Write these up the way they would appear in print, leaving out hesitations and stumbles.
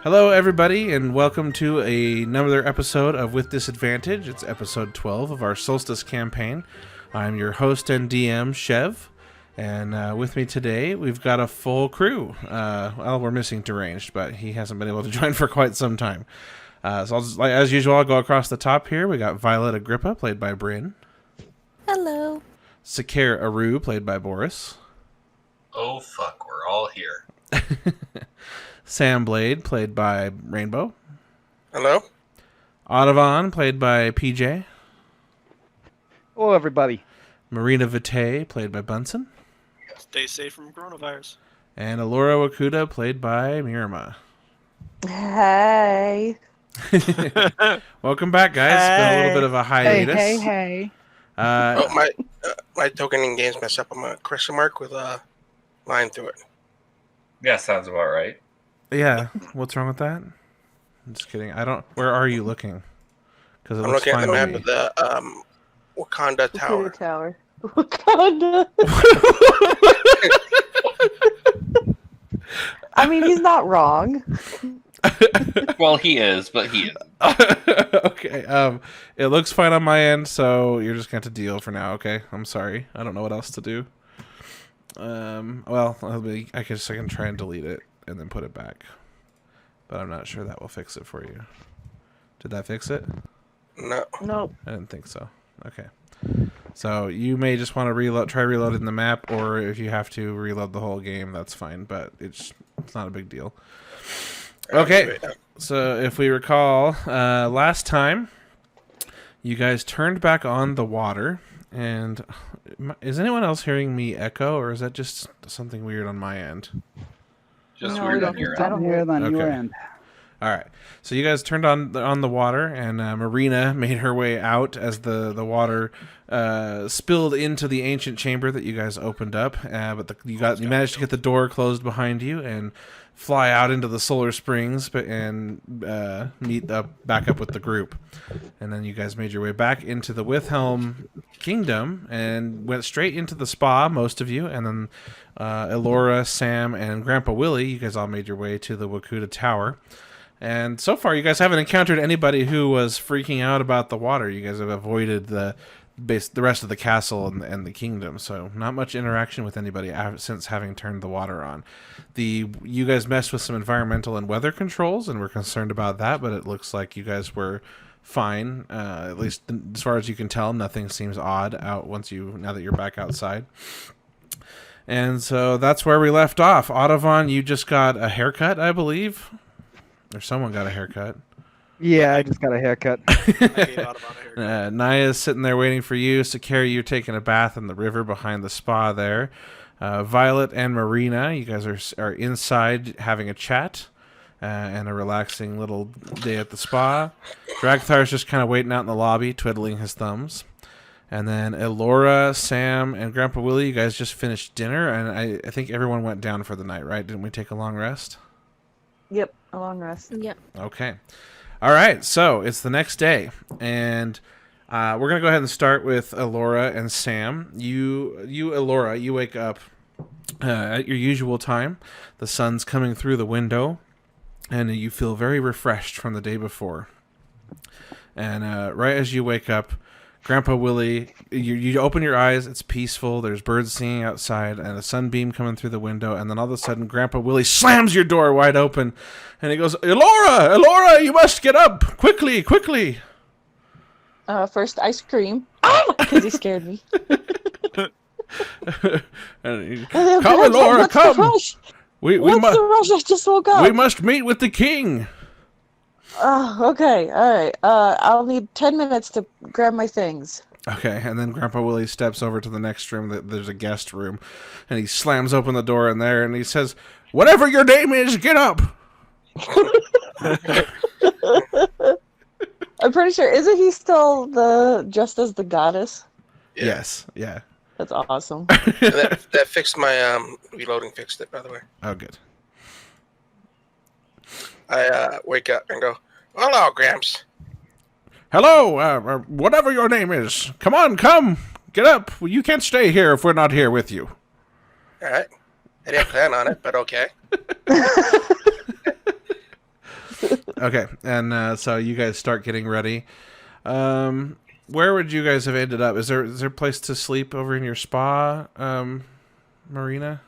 Hello, everybody, and welcome to another episode of With Disadvantage. It's episode 12 of our Solstice campaign. I'm your host and DM, Chev, and with me today, we've got a full crew. Well, we're missing Deranged, but he hasn't been able to join for quite some time. So I'll just, as usual, I'll go across the top here. We got Violet Agrippa, played by Bryn. Hello. Sakir Aru, played by Boris. Oh, fuck, we're all here. Sam Blade, played by Rainbow. Hello. Ottovon, played by PJ. Hello, everybody. Marina Vitae, played by Bunsen. Stay safe from coronavirus. And Alora Wakuda, played by Mirama. Hey. Welcome back, guys. It's been a little bit of a hiatus. Hey. My token in game's messed up. I'm a question mark with a line through it. Yeah, sounds about right. Yeah, what's wrong with that? I'm just kidding. Where are you looking? Because I'm looking at the map of the Wakanda Tower. Tower. Wakanda. I mean, he's not wrong. Well, he is, but he isn't. Okay. It looks fine on my end, so you're just going to have to deal for now, okay? I'm sorry. I don't know what else to do. Well, I can try and delete it and then put it back. But I'm not sure that will fix it for you. Did that fix it? No. Nope. I didn't think so. Okay. So you may just want to try reloading the map, or if you have to reload the whole game, that's fine, but it's not a big deal. Okay. So if we recall, last time you guys turned back on the water, and is anyone else hearing me echo, or is that just something weird on my end? Just No, weird we on your I end. don't hear it on your Okay. end. All right. So you guys turned on the water, and Marina made her way out as the water spilled into the ancient chamber that you guys opened up. But you managed to get the door closed behind you and fly out into the solar springs, and meet back up with the group. And then you guys made your way back into the Withhelm Kingdom and went straight into the spa, most of you, and then Elora, Sam, and Grandpa Willie, you guys all made your way to the Wakuda Tower. And so far, you guys haven't encountered anybody who was freaking out about the water. You guys have avoided the rest of the castle and the kingdom, so not much interaction with anybody since having turned the water on. You guys messed with some environmental and weather controls, and were concerned about that, but it looks like you guys were fine. At least as far as you can tell, nothing seems odd out now that you're back outside. And so that's where we left off. Ottovon, you just got a haircut, I believe. Or someone got a haircut. Yeah, I just got a haircut. I gave Ottovon a haircut. Naya's sitting there waiting for you. Sakari, you're taking a bath in the river behind the spa there. Violet and Marina, you guys are inside having a chat and a relaxing little day at the spa. Dragthar's just kind of waiting out in the lobby, twiddling his thumbs. And then Elora, Sam, and Grandpa Willie, you guys just finished dinner, and I think everyone went down for the night, right? Didn't we take a long rest? Yep, a long rest. Yep. Okay. All right, so it's the next day, and we're going to go ahead and start with Elora and Sam. Elora, you wake up at your usual time. The sun's coming through the window, and you feel very refreshed from the day before. And right as you wake up, Grandpa Willie, you open your eyes, it's peaceful, there's birds singing outside, and a sunbeam coming through the window, and then all of a sudden, Grandpa Willie slams your door wide open, and he goes, Elora, you must get up! Quickly! First ice cream. Oh! Because he scared me. Come, Elora, come! What's the rush? I just woke up. We must meet with the king! Oh, okay. All right. I'll need 10 minutes to grab my things. Okay, and then Grandpa Willie steps over to the next room. There's a guest room, and he slams open the door in there, and he says, "Whatever your name is, get up!" I'm pretty sure. Isn't he still just as the goddess? Yeah. Yes, yeah. That's awesome. that fixed my reloading. Fixed it, by the way. Oh, good. I wake up and go, "Hello, Gramps." Hello, whatever your name is. Come on, come. Get up. You can't stay here if we're not here with you. All right. I didn't plan on it, but okay. Okay, and so you guys start getting ready. Where would you guys have ended up? Is there a place to sleep over in your spa, Marina?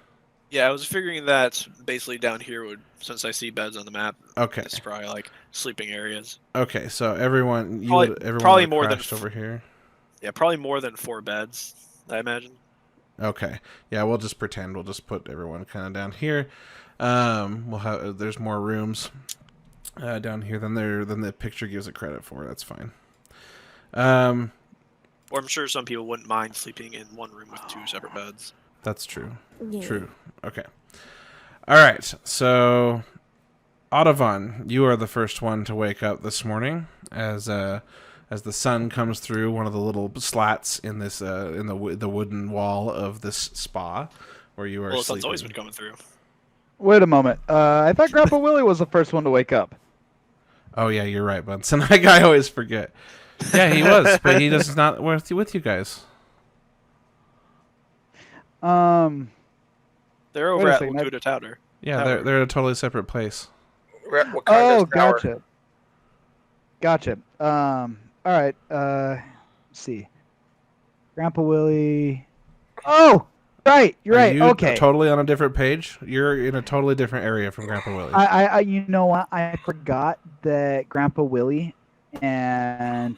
Yeah, I was figuring that basically down here would, since I see beds on the map, Okay. it's probably like sleeping areas. Okay, so everyone Probably more than crashed over here. Yeah, probably more than 4 beds, I imagine. Okay, yeah, we'll just pretend. We'll just put everyone kind of down here. There's more rooms down here than the picture gives it credit for. That's fine. Or I'm sure some people wouldn't mind sleeping in one room with 2 separate beds. That's true. Yeah. True. Okay. All right. So, Ottovon, you are the first one to wake up this morning as the sun comes through one of the little slats in this in the wooden wall of this spa where you are Well, the sleeping. sun's always been coming through. Wait a moment. I thought Grandpa Willie was the first one to wake up. Oh yeah, you're right, Bunsen. I always forget. Yeah, he was, but he does not with you guys. They're over Wait a at second, Lakuta Tower. Yeah, Tower. they're a totally separate place. We're at Wakanda's Oh, tower. gotcha. All right. Let's see. Grandpa Willie. Oh, right. You're Are right. you Okay. totally on a different page? You're in a totally different area from Grandpa Willie. I you know what? I forgot that Grandpa Willie and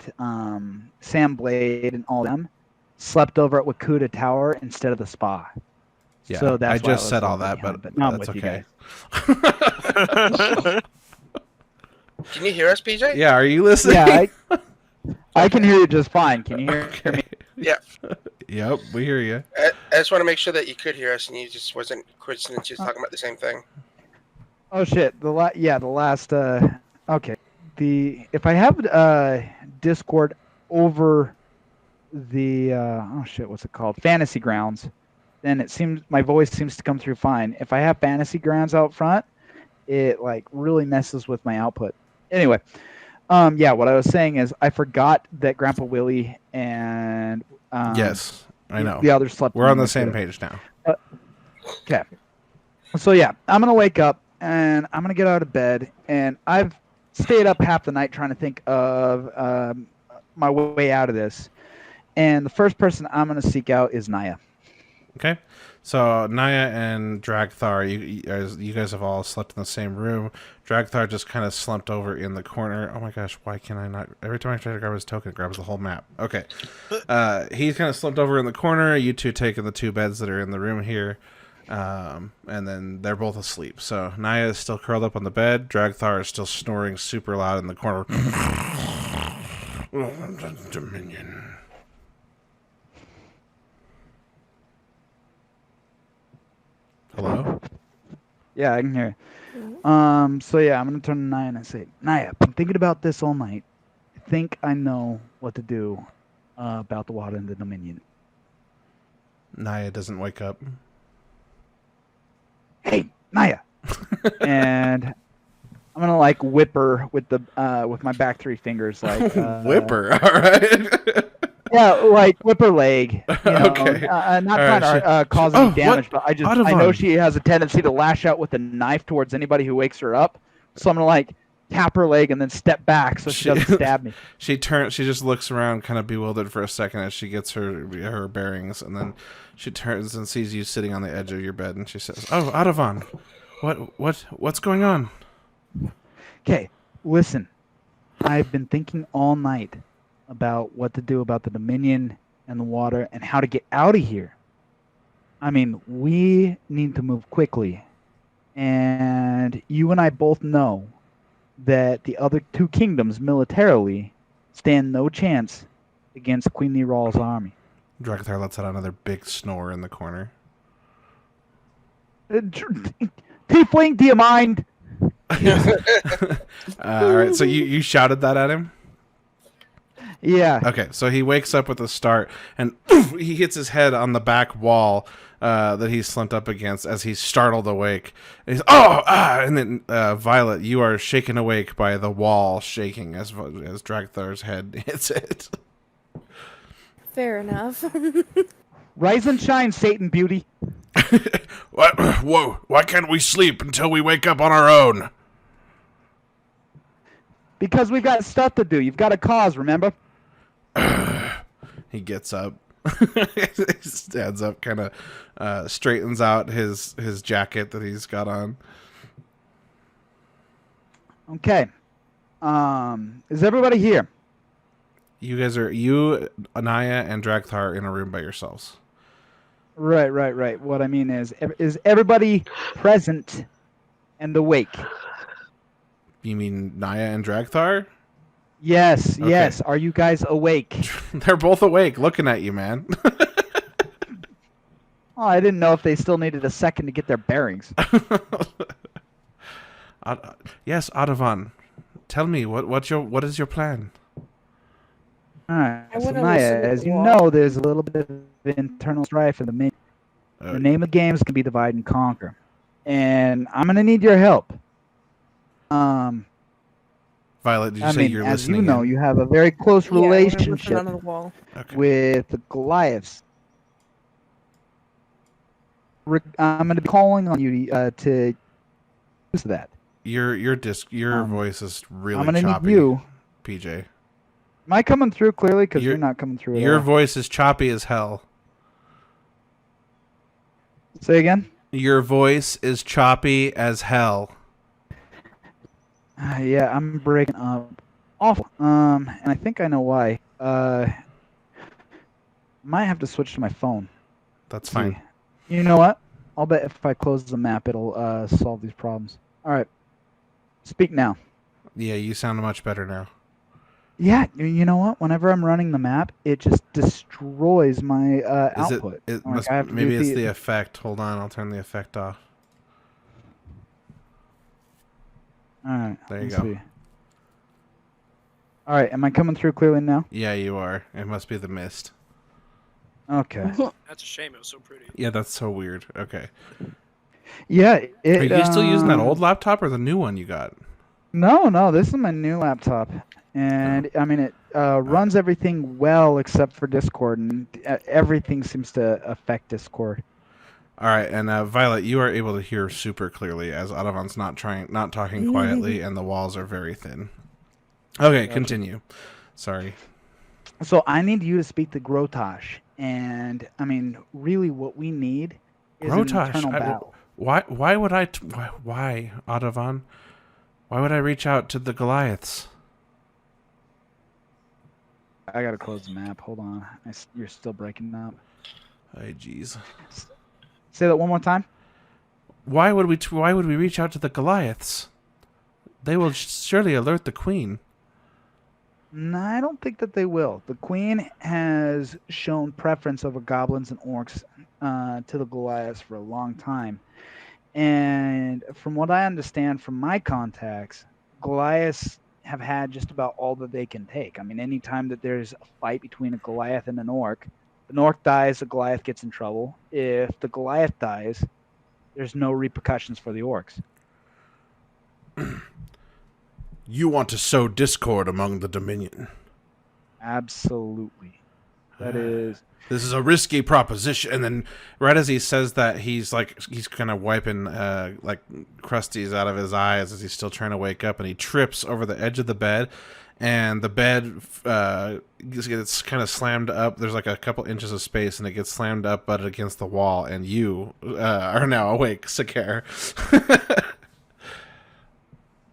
Sam Blade and all them slept over at Wakuta Tower instead of the spa. Yeah, So that's I why just was said all a that, little behind, but now I'm that's with okay. you guys. Can you hear us, PJ? Yeah, are you listening? Yeah, I can hear you just fine. Can you hear Okay. me? Yeah. Yep, we hear you. I just want to make sure that you could hear us and you just wasn't coincidence just talking about the same thing. Oh shit! The last. Okay. If I have Discord over the oh shit, what's it called? Fantasy Grounds, then it seems my voice seems to come through fine. If I have Fantasy Grounds out front, it like really messes with my output. Anyway, yeah, what I was saying is I forgot that Grandpa Willie and Yes, I know. the others slept. We're on the with same it. page now. Okay. So yeah, I'm gonna wake up and I'm gonna get out of bed, and I've stayed up half the night trying to think of my way out of this. And the first person I'm gonna seek out is Naya. Okay. So Naya and Dragthar, you guys have all slept in the same room. Dragthar just kind of slumped over in the corner. Oh my gosh, why can I not? Every time I try to grab his token, it grabs the whole map. Okay. He's kind of slumped over in the corner. You two taking the 2 beds that are in the room here. And then they're both asleep. So Naya is still curled up on the bed. Dragthar is still snoring super loud in the corner. Dominion. Hello? Yeah, I can hear you. So yeah, I'm gonna turn to Naya and I say, Naya, I've been thinking about this all night. I think I know what to do about the water and the Dominion. Naya doesn't wake up. Hey, Naya. And I'm gonna like whip her with my back 3 fingers, like Whipper, all right. Yeah, like whip her leg. You know, Okay. Not All trying right, to cause Oh, any damage, but I Ottovon. know she has a tendency to lash out with a knife towards anybody who wakes her up. So I'm gonna like tap her leg and then step back so she doesn't stab me. She just looks around kind of bewildered for a second as she gets her bearings, and then she turns and sees you sitting on the edge of your bed, and she says, "Oh, Ottovon, what's going on?" Okay, listen. I've been thinking all night about what to do about the Dominion and the water and how to get out of here. I mean, we need to move quickly. And you and I both know that the other 2 kingdoms militarily stand no chance against Queen Neral's army. Dragthar lets out another big snore in the corner. Tiefling, do you mind? All right, so you shouted that at him? Yeah. Okay, so he wakes up with a start, and he hits his head on the back wall that he's slumped up against as he's startled awake. And he's, and then Violet, you are shaken awake by the wall shaking as Dragthar's head hits it. Fair enough. Rise and shine, Satan beauty. What? Whoa, why can't we sleep until we wake up on our own? Because we've got stuff to do. You've got a cause, remember? He gets up. He stands up, kind of straightens out his jacket that he's got on. Okay. Is everybody here? You, Anaya, and Dragthar are in a room by yourselves. Right. What I mean is everybody present and awake? You mean Naya and Dragthar? Yes, Okay. yes. Are you guys awake? They're both awake, looking at you, man. Oh, I didn't know if they still needed a second to get their bearings. Yes, Ottovon. Tell me, what is your plan? All right. I So wanna Naya, listen to as the you wall. know, there's a little bit of internal strife in the menu. The name of the game is going to be divide and conquer, and I'm going to need your help. Violet, did you I say mean, you're as listening you know, in? you have a very close Yeah, I wanna listen relationship under the wall. Okay. with the Goliaths. I'm going to be calling on you to use that. Your voice is really I'm going to need choppy, you. PJ. Am I coming through clearly? Because You're- you're not coming through at Your all. voice is choppy as hell. Say again? Your voice is choppy as hell. Yeah, I'm breaking up. Awful. And I think I know why. Might have to switch to my phone. That's See. fine. You know what? I'll bet if I close the map, it'll solve these problems. All right. Speak now. Yeah, you sound much better now. Yeah, you know what? Whenever I'm running the map, it just destroys my Is output. it Like, must, I have to maybe do it's the effect. Hold on, I'll turn the effect off. All right. There you let's go. See. All right. Am I coming through clearly now? Yeah, you are. It must be the mist. Okay. That's a shame. It was so pretty. Yeah, that's so weird. Okay. Yeah. Are you still using that old laptop or the new one you got? No. This is my new laptop, and I mean it runs everything well except for Discord, and everything seems to affect Discord. All right, and Violet, you are able to hear super clearly as Ottovon's not talking quietly, and the walls are very thin. Okay, continue. Sorry. So I need you to speak to Grotosh, and I mean, really, what we need is an internal battle. Why would why Ottovon? Why would I reach out to the Goliaths? I gotta close the map. Hold on, you're still breaking up. Hey, jeez. Say that one more time. Why would we reach out to the Goliaths? They will surely alert the queen. No, I don't think that they will. The Queen has shown preference over goblins and orcs to the Goliaths for a long time. And from what I understand from my contacts, Goliaths have had just about all that they can take. I mean, anytime that there's a fight between a Goliath and an orc dies, the Goliath gets in trouble. If the Goliath dies, there's no repercussions for the orcs. You want to sow discord among the Dominion. Absolutely. That is... This is a risky proposition. And then right as he says that, he's kind of wiping like crusties out of his eyes as he's still trying to wake up, and he trips over the edge of the bed, and the bed gets kind of slammed up. There's like a couple inches of space, and it gets slammed up butted against the wall, and you are now awake, Sakar.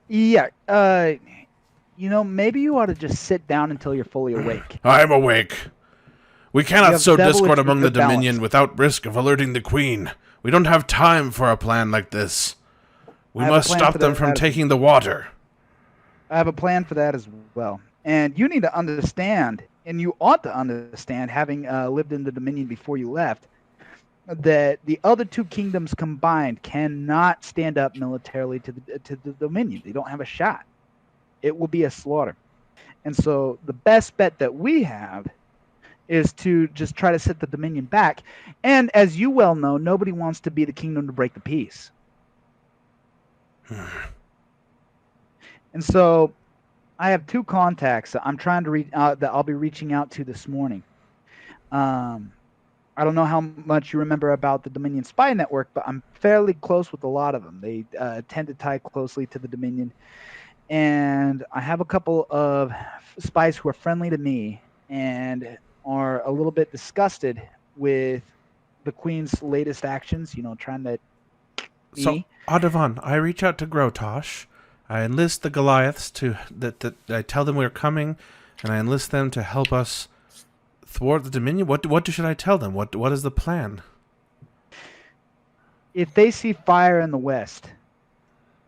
Yeah, maybe you ought to just sit down until you're fully awake. I'm awake. We You cannot have sow devilish discord among the good balance. Dominion without risk of alerting the Queen. We don't have time for a plan like this. We I have a must plan stop for them that. from taking the water. I have a plan for that as well. And you need to understand, and you ought to understand, having lived in the Dominion before you left, that the other two kingdoms combined cannot stand up militarily to the Dominion. They don't have a shot. It will be a slaughter. And so the best bet that we have is to just try to set the Dominion back. And as you well know, nobody wants to be the kingdom to break the peace. And so I have two contacts that I'm trying to reach that I'll be reaching out to this morning. I don't know how much you remember about the Dominion Spy Network, but I'm fairly close with a lot of them. They tend to tie closely to the Dominion. and I have a couple of spies who are friendly to me and are a little bit disgusted with the Queen's latest actions. Trying to So, me. Ottovon, I reach out to Grotosh. I enlist the Goliaths that I tell them we're coming, and I enlist them to help us thwart the Dominion. What should I tell them? What is the plan? If they see fire in the west,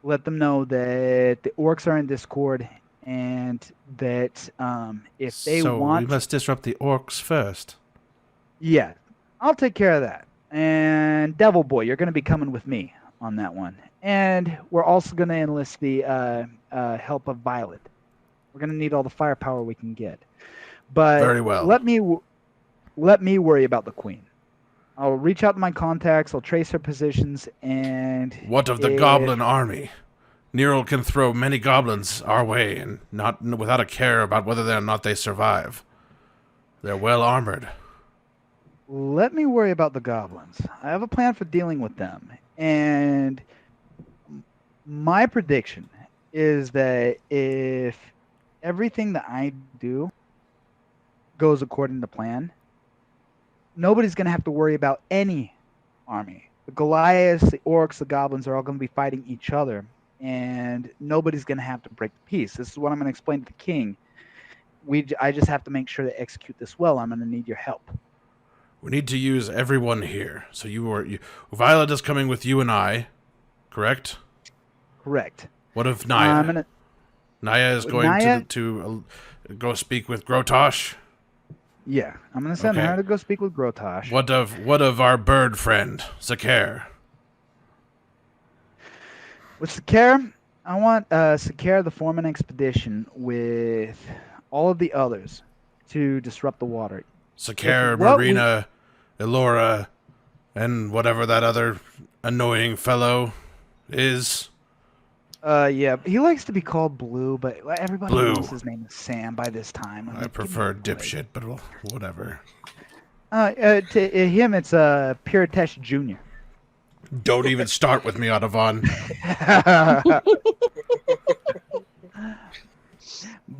let them know that the orcs are in discord, and that if they So want, we must disrupt the orcs first. yeah, I'll take care of that. And Devil Boy, you're going to be coming with me on that one. And we're also going to enlist the help of Violet. We're going to need all the firepower we can get. But Very well. let me worry about the Queen. I'll reach out to my contacts. I'll trace her positions. And What of the goblin army? Nero can throw many goblins our way, and not without a care about whether or not they survive. They're well armored. Let me worry about the goblins. I have a plan for dealing with them. And my prediction is that if everything that I do goes according to plan, nobody's going to have to worry about any army. The Goliaths, the orcs, the goblins are all going to be fighting each other, and nobody's going to have to break the peace. This is what I'm going to explain to the king. I just have to make sure to execute this well. I'm going to need your help. We need to use everyone here. So Violet is coming with you and I, correct? Correct. What of Naya? Naya is going Naya? to go speak with Grotosh. Yeah, I'm going to send her to go speak with Grotosh. What of our bird friend, Sakar? With Sakar, I want Sakar to form an expedition with all of the others to disrupt the water. Sakar, Marina, Elora, and whatever that other annoying fellow is. Yeah, he likes to be called Blue, but everybody Blue. knows his name is Sam by this time. I prefer Dipshit, but whatever. To him, it's Piritesh Jr. Don't even start with me, Ottovon.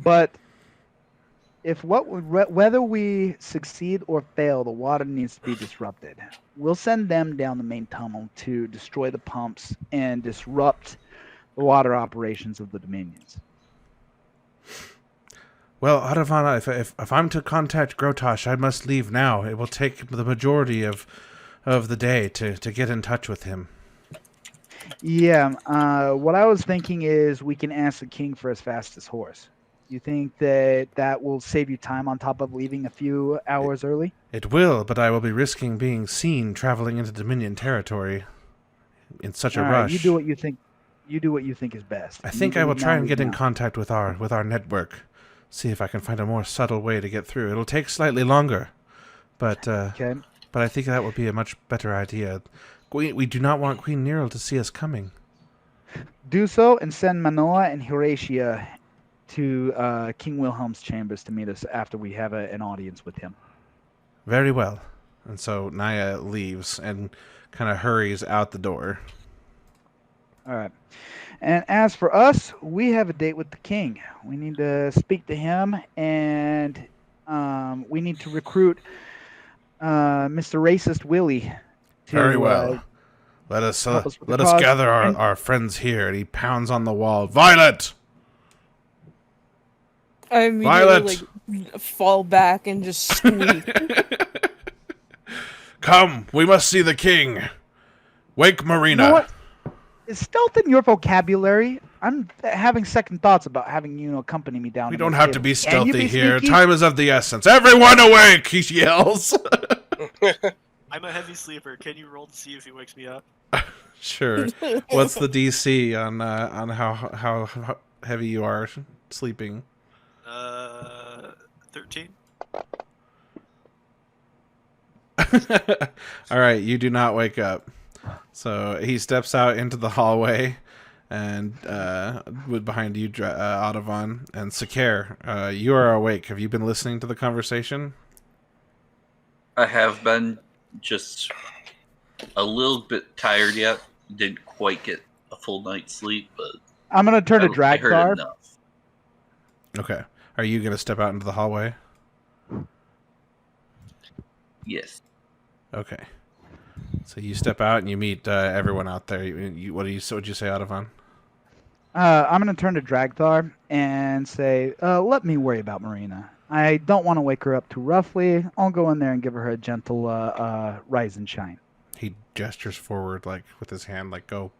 But whether we succeed or fail, the water needs to be disrupted. We'll send them down the main tunnel to destroy the pumps and disrupt the water operations of the Dominions. Well, Ottovon, if I'm to contact Grotosh, I must leave now. It will take the majority of the day to get in touch with him. Yeah, what I was thinking is we can ask the king for his fastest horse. You think that will save you time on top of leaving a few hours early? It will, but I will be risking being seen traveling into Dominion territory in such a rush. You do what you think. You do what you think is best. I think I will try and get in contact with our network. See if I can find a more subtle way to get through. It'll take slightly longer, but okay. But I think that would be a much better idea. We do not want Queen Nero to see us coming. Do so and send Manoa and Horatia to King Wilhelm's chambers to meet us after we have an audience with him. Very well. And so Naya leaves and kind of hurries out the door. All right. And as for us, we have a date with the king. We need to speak to him, and we need to recruit Mr. Racist Willie. Very well. Let us gather our friends here. And he pounds on the wall. Violet! I immediately fall back and just squeak. Come, we must see the king. Wake Marina. You know what? Is stealth in your vocabulary? I'm having second thoughts about having you accompany me down. We don't have to be stealthy here. Sneaky? Time is of the essence. Everyone awake! He yells. I'm a heavy sleeper. Can you roll to see if he wakes me up? Sure. What's the DC on how heavy you are sleeping? 13. All right, you do not wake up. So he steps out into the hallway, and behind you, Ottovon and Sakar, you are awake. Have you been listening to the conversation? I have been just a little bit tired yet. Didn't quite get a full night's sleep, but I'm gonna turn to I heard Dragthar. enough. Okay. Are you going to step out into the hallway? Yes. Okay. So you step out and you meet everyone out there. What'd you say, Ottovon? I'm gonna turn to Dragthar and say, "Let me worry about Marina. I don't want to wake her up too roughly. I'll go in there and give her a gentle rise and shine." He gestures forward, like with his hand, like go.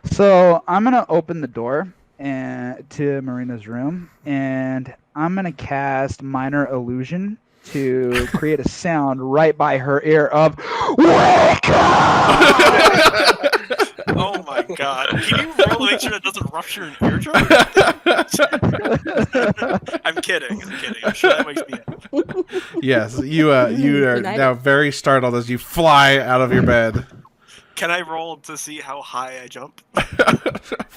So I'm gonna open the door to Marina's room, and I'm gonna cast Minor Illusion to create a sound right by her ear of "Wake up!" Oh my god. Can you roll to make sure it doesn't rupture an eardrum? I'm kidding. I'm sure that makes me happy. Yes, you are now very startled as you fly out of your bed. Can I roll to see how high I jump?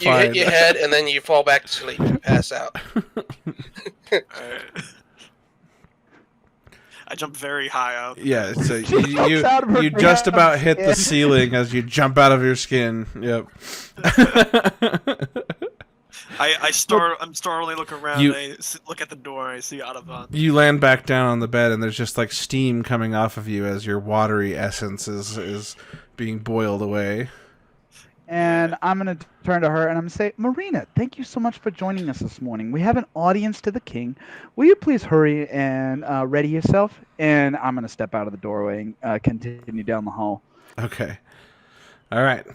You hit your head and then you fall back to sleep and pass out. Alright. I jump very high up. Yeah, so out of her you just damn about hit the skin. ceiling as you jump out of your skin. Yep. I'm startlingly look around. I look at the door. And I see Ottovons. You land back down on the bed, and there's just like steam coming off of you as your watery essence is being boiled away. And I'm going to turn to her and I'm going to say, "Marina, thank you so much for joining us this morning. We have an audience to the king. Will you please hurry and ready yourself?" And I'm going to step out of the doorway and continue down the hall. Okay. All right.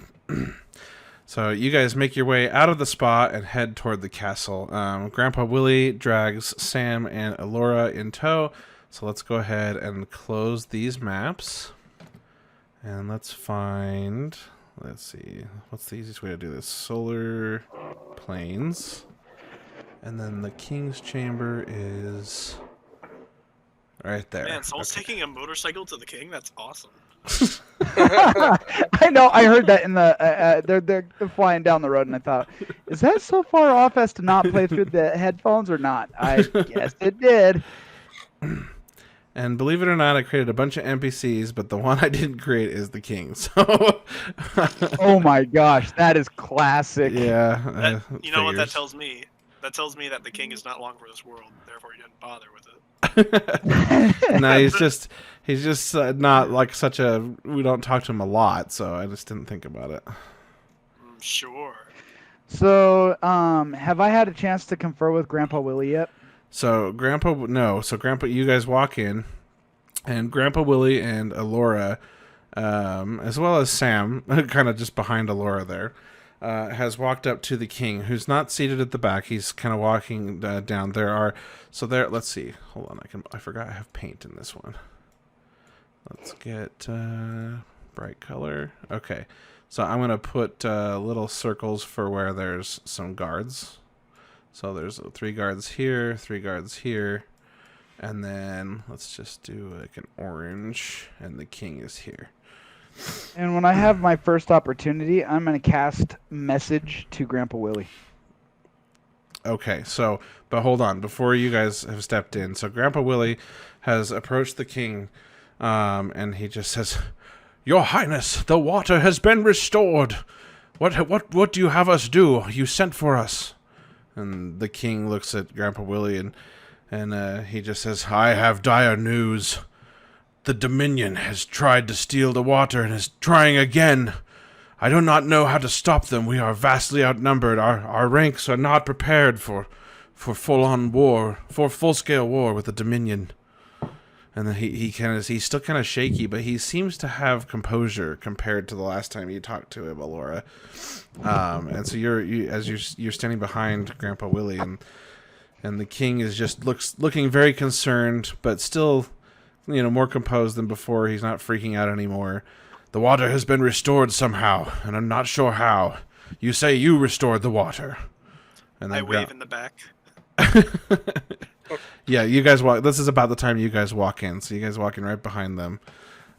So you guys make your way out of the spa and head toward the castle. Grandpa Willie drags Sam and Alora in tow. So let's go ahead and close these maps. And let's find... Let's see. What's the easiest way to do this? Solar planes. And then the king's chamber is right there. Man, Soul's taking a motorcycle to the king? That's awesome. I know. I heard that in the they're flying down the road, and I thought, is that so far off as to not play through the headphones or not? I guess it did. And believe it or not, I created a bunch of NPCs, but the one I didn't create is the king. So, Oh my gosh, that is classic. yeah. You know what that tells me? That tells me that the king is not long for this world. Therefore, he didn't bother with it. No, he's just not like such a. We don't talk to him a lot, so I just didn't think about it. Sure. So, have I had a chance to confer with Grandpa Willie yet? So Grandpa, you guys walk in, and Grandpa Willie and Alora, as well as Sam, kind of just behind Alora there, has walked up to the king, who's not seated at the back. He's kind of walking down. Let's see. Hold on, I forgot I have paint in this one. Let's get bright color. Okay, so I'm gonna put little circles for where there's some guards. So there's 3 guards here, 3 guards here, and then let's just do like an orange, and the king is here. And when I have my first opportunity, I'm going to cast message to Grandpa Willie. Okay, but hold on, before you guys have stepped in, so Grandpa Willie has approached the king, and he just says, "Your Highness, the water has been restored. What do you have us do? You sent for us." And the king looks at Grandpa Willie and he just says, "I have dire news. The Dominion has tried to steal the water and is trying again. I do not know how to stop them. We are vastly outnumbered. Our ranks are not prepared for full-on war, for full-scale war with the Dominion." And then he's still kind of shaky, but he seems to have composure compared to the last time you talked to him, Alora. And so you're standing behind Grandpa Willie, and the king is just looking very concerned, but still, more composed than before. He's not freaking out anymore. "The water has been restored somehow, and I'm not sure how. You say you restored the water." And then I wave in the back. Yeah, you guys walk. This is about the time you guys walk in, so you guys walk in right behind them.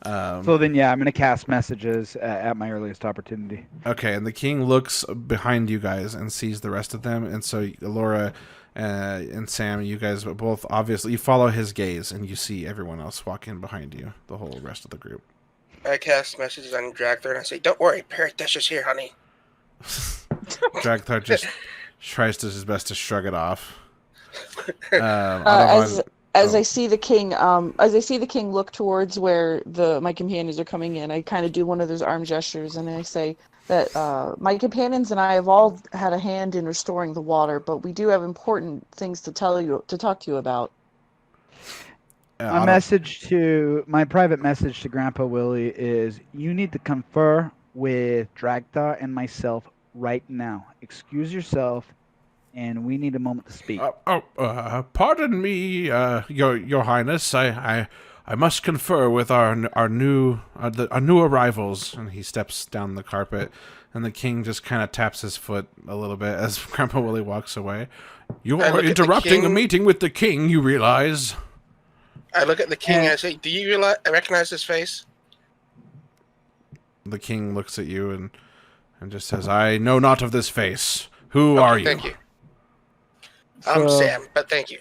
So then, yeah, I'm going to cast messages at my earliest opportunity. Okay, and the king looks behind you guys and sees the rest of them, and so Laura and Sam, you guys both obviously you follow his gaze, and you see everyone else walk in behind you, the whole rest of the group. I cast messages on Dragthar and I say, "Don't worry, Paradish is here, honey." Dragthar just tries to his best to shrug it off. As oh. I see the king, look towards where my companions are coming in, I kind of do one of those arm gestures, and I say that my companions and I have all had a hand in restoring the water, but we do have important things to talk to you about. My private message to Grandpa Willie is: you need to confer with Dragthar and myself right now. Excuse yourself, and we need a moment to speak. Pardon me, your Highness. I must confer with our new arrivals. And he steps down the carpet, and the king just kind of taps his foot a little bit as Grandpa Willie walks away. You are interrupting a meeting with the king, you realize? I look at the king and I say, "Do you recognize this face?" The king looks at you and just says, "I know not of this face. Who are you?" Thank you. I'm Sam, but thank you.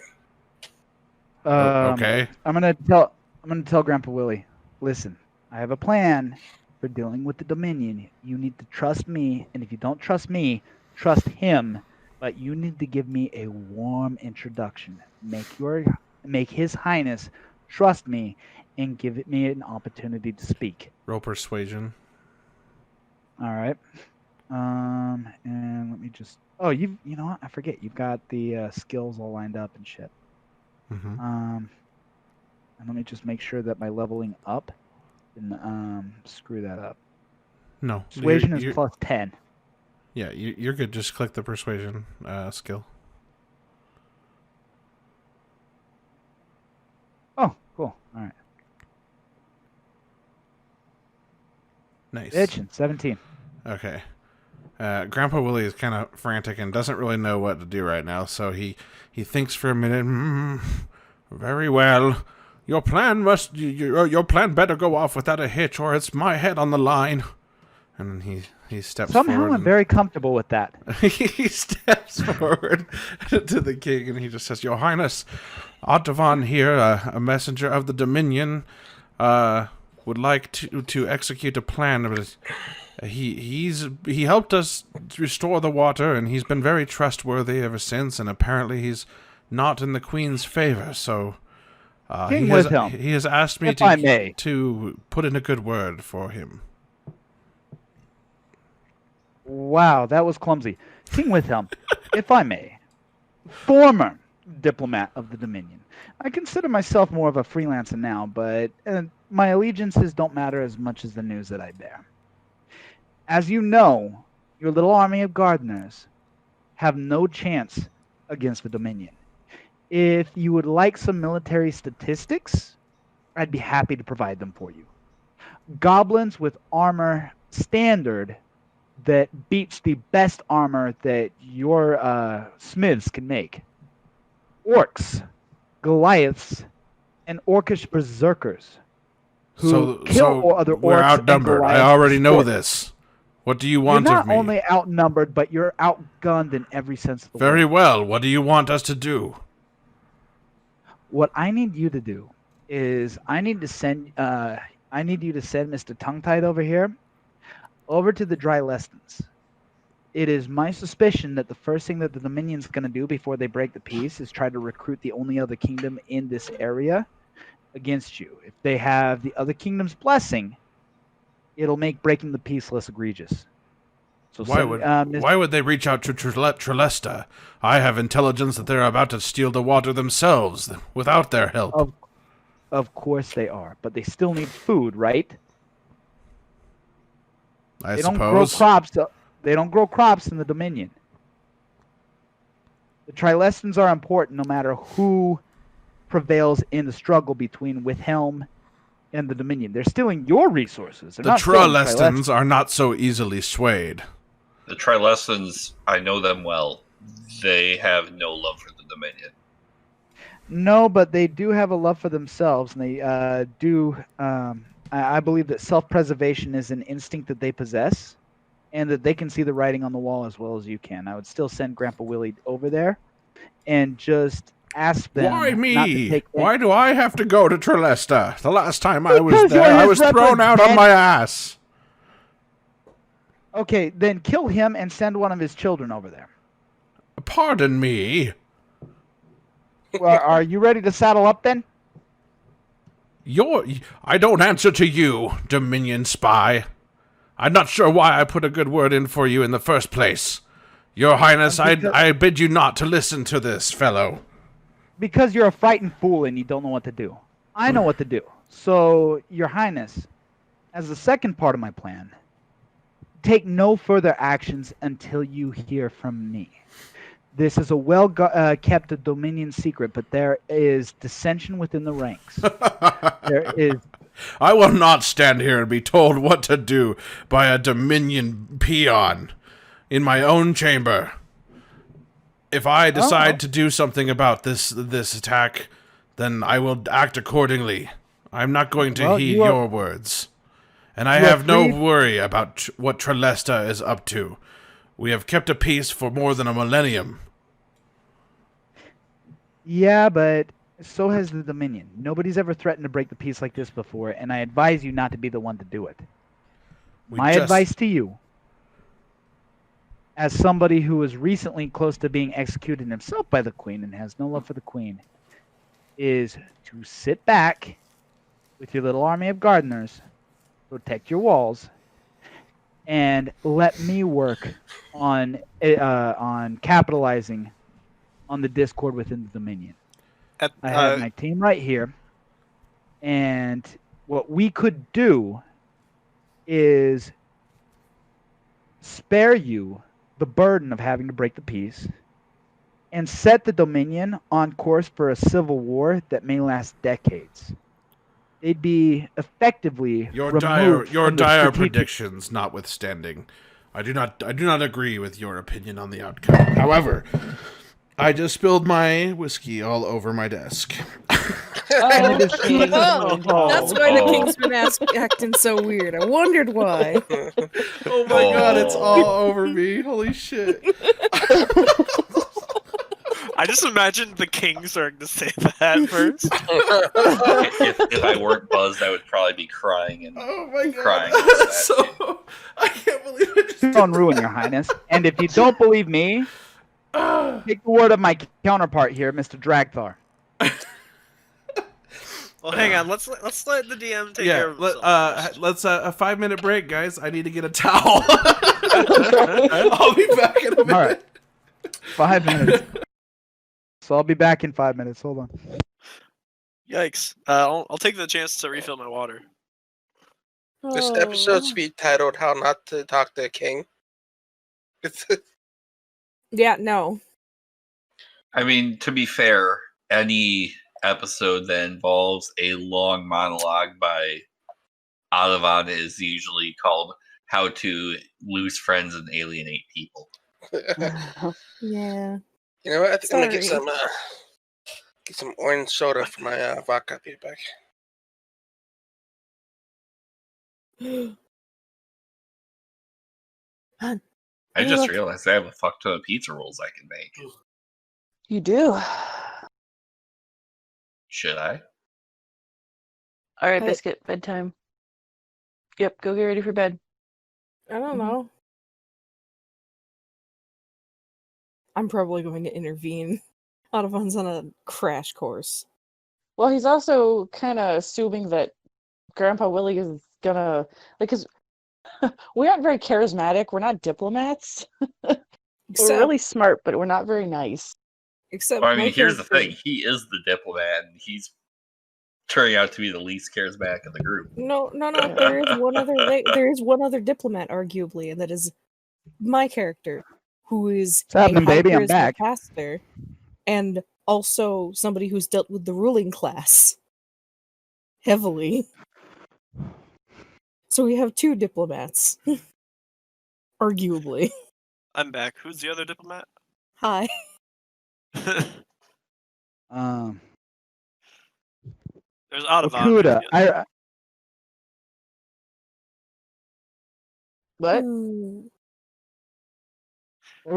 Okay. I'm gonna tell Grandpa Willie. Listen, I have a plan for dealing with the Dominion. You need to trust me, and if you don't trust me, trust him. But you need to give me a warm introduction. Make His Highness trust me, and give me an opportunity to speak. Roll persuasion. All right. And let me just. Oh, you know what? I forget. You've got the skills all lined up and shit. Mm-hmm. And let me just make sure that my leveling up and screw that up. No. Persuasion is plus 10. Yeah, you're good. Just click the persuasion skill. Oh, cool. All right. Nice. Itching, 17. Okay. Grandpa Willie is kind of frantic and doesn't really know what to do right now, so he thinks for a minute. Very well. Your plan better go off without a hitch, or it's my head on the line. And then he steps forward. Somehow I'm very comfortable with that. He steps forward to the king and he just says, "Your Highness, Ottovon here, a messenger of the Dominion, would like to execute a plan. But he helped us restore the water, and he's been very trustworthy ever since. And apparently he's not in the Queen's favor. So he has asked me to put in a good word for him." Wow, that was clumsy. King Wilhelm, if I may, former diplomat of the Dominion. I consider myself more of a freelancer now, but my allegiances don't matter as much as the news that I bear. As you know, your little army of gardeners have no chance against the Dominion. If you would like some military statistics, I'd be happy to provide them for you. Goblins with armor standard that beats the best armor that your smiths can make. Orcs, Goliaths, and orcish berserkers who kill other orcs. We're outnumbered. I already know this. What do you want of me? You're not only outnumbered, but you're outgunned in every sense of the word. Very well. What do you want us to do? What I need you to do is I need you to send Mr. Tongue-Tied over here over to the Dry Lestons. It is my suspicion that the first thing that the Dominion's going to do before they break the peace is try to recruit the only other kingdom in this area against you. If they have the other kingdom's blessing, it'll make breaking the peace less egregious. So why would they reach out to Trelesta? I have intelligence that they're about to steal the water themselves without their help. Of course they are, but they still need food, right? I suppose. They don't grow crops in the Dominion. The Trilestans are important no matter who prevails in the struggle between Wilhelm and the Dominion. They're stealing your resources. The Trilestans are not so easily swayed. The Trilestans, I know them well. They have no love for the Dominion. No, but they do have a love for themselves, and they do. I believe that self-preservation is an instinct that they possess, and that they can see the writing on the wall as well as you can. I would still send Grandpa Willie over there, and just ask them. Why me? Not to take Why do I have to go to Trelesta? The last time I was there, I was thrown out on my ass. Okay, then kill him and send one of his children over there. Pardon me. Well, are you ready to saddle up then? I don't answer to you, Dominion spy. I'm not sure why I put a good word in for you in the first place. Your Highness, I bid you not to listen to this fellow. Because you're a frightened fool and you don't know what to do. I know what to do. So, Your Highness, as the second part of my plan, take no further actions until you hear from me. This is a well-kept Dominion secret, but there is dissension within the ranks. There is... I will not stand here and be told what to do by a Dominion peon in my own chamber. If I decide to do something about this attack, then I will act accordingly. I'm not going to heed your words. And I have no worry about what Trelesta is up to. We have kept a peace for more than a millennium. Yeah, but so has the Dominion. Nobody's ever threatened to break the peace like this before, and I advise you not to be the one to do it. My advice to you, as somebody who was recently close to being executed himself by the Queen and has no love for the Queen, is to sit back with your little army of gardeners, protect your walls, and let me work on capitalizing on the discord within the Dominion. I have my team right here, and what we could do is spare you the burden of having to break the peace and set the Dominion on course for a civil war that may last decades. They'd be effectively your dire predictions notwithstanding. I do not agree with your opinion on the outcome. However, I just spilled my whiskey all over my desk. That's why the king's been acting so weird. I wondered why. Oh my god, it's all over me. Holy shit. I just imagined the king starting to say that first. If I weren't buzzed, I would probably be crying and oh my god. crying. So I can't believe I just don't ruin your highness. And if you don't believe me, take the word of my counterpart here, Mr. Dragthar. Well, hang on. Let's let the DM take care of himself. Let's a 5-minute break, guys. I need to get a towel. I'll be back in a minute. All right. 5 minutes. So I'll be back in 5 minutes. Hold on. Yikes! I'll take the chance to refill my water. This episode should be titled "How Not to Talk to a King." Yeah, no. I mean, to be fair, any episode that involves a long monologue by Ottovon is usually called "How to Lose Friends and Alienate People." Yeah. You know what? I think I'm gonna get some orange soda for my vodka. I'll be back. I just realized I have a fuck ton of pizza rolls I can make. You do. Should I? All right, Biscuit, bedtime. Yep, go get ready for bed. I don't know. I'm probably going to intervene. Ottovons on a crash course. Well, he's also kind of assuming that Grandpa Willie is gonna, like, cause we aren't very charismatic. We're not diplomats. We're really smart, but we're not very nice. Except, well, I mean, here's the thing: he is the diplomat, and he's turning out to be the least charismatic of the group. No. There is one other. There is one other diplomat, arguably, and that is my character, who is What's happening, baby? I'm back. Caster, and also somebody who's dealt with the ruling class heavily. So we have two diplomats, arguably. I'm back. Who's the other diplomat? Hi. There's Okuda. Ottovon. What?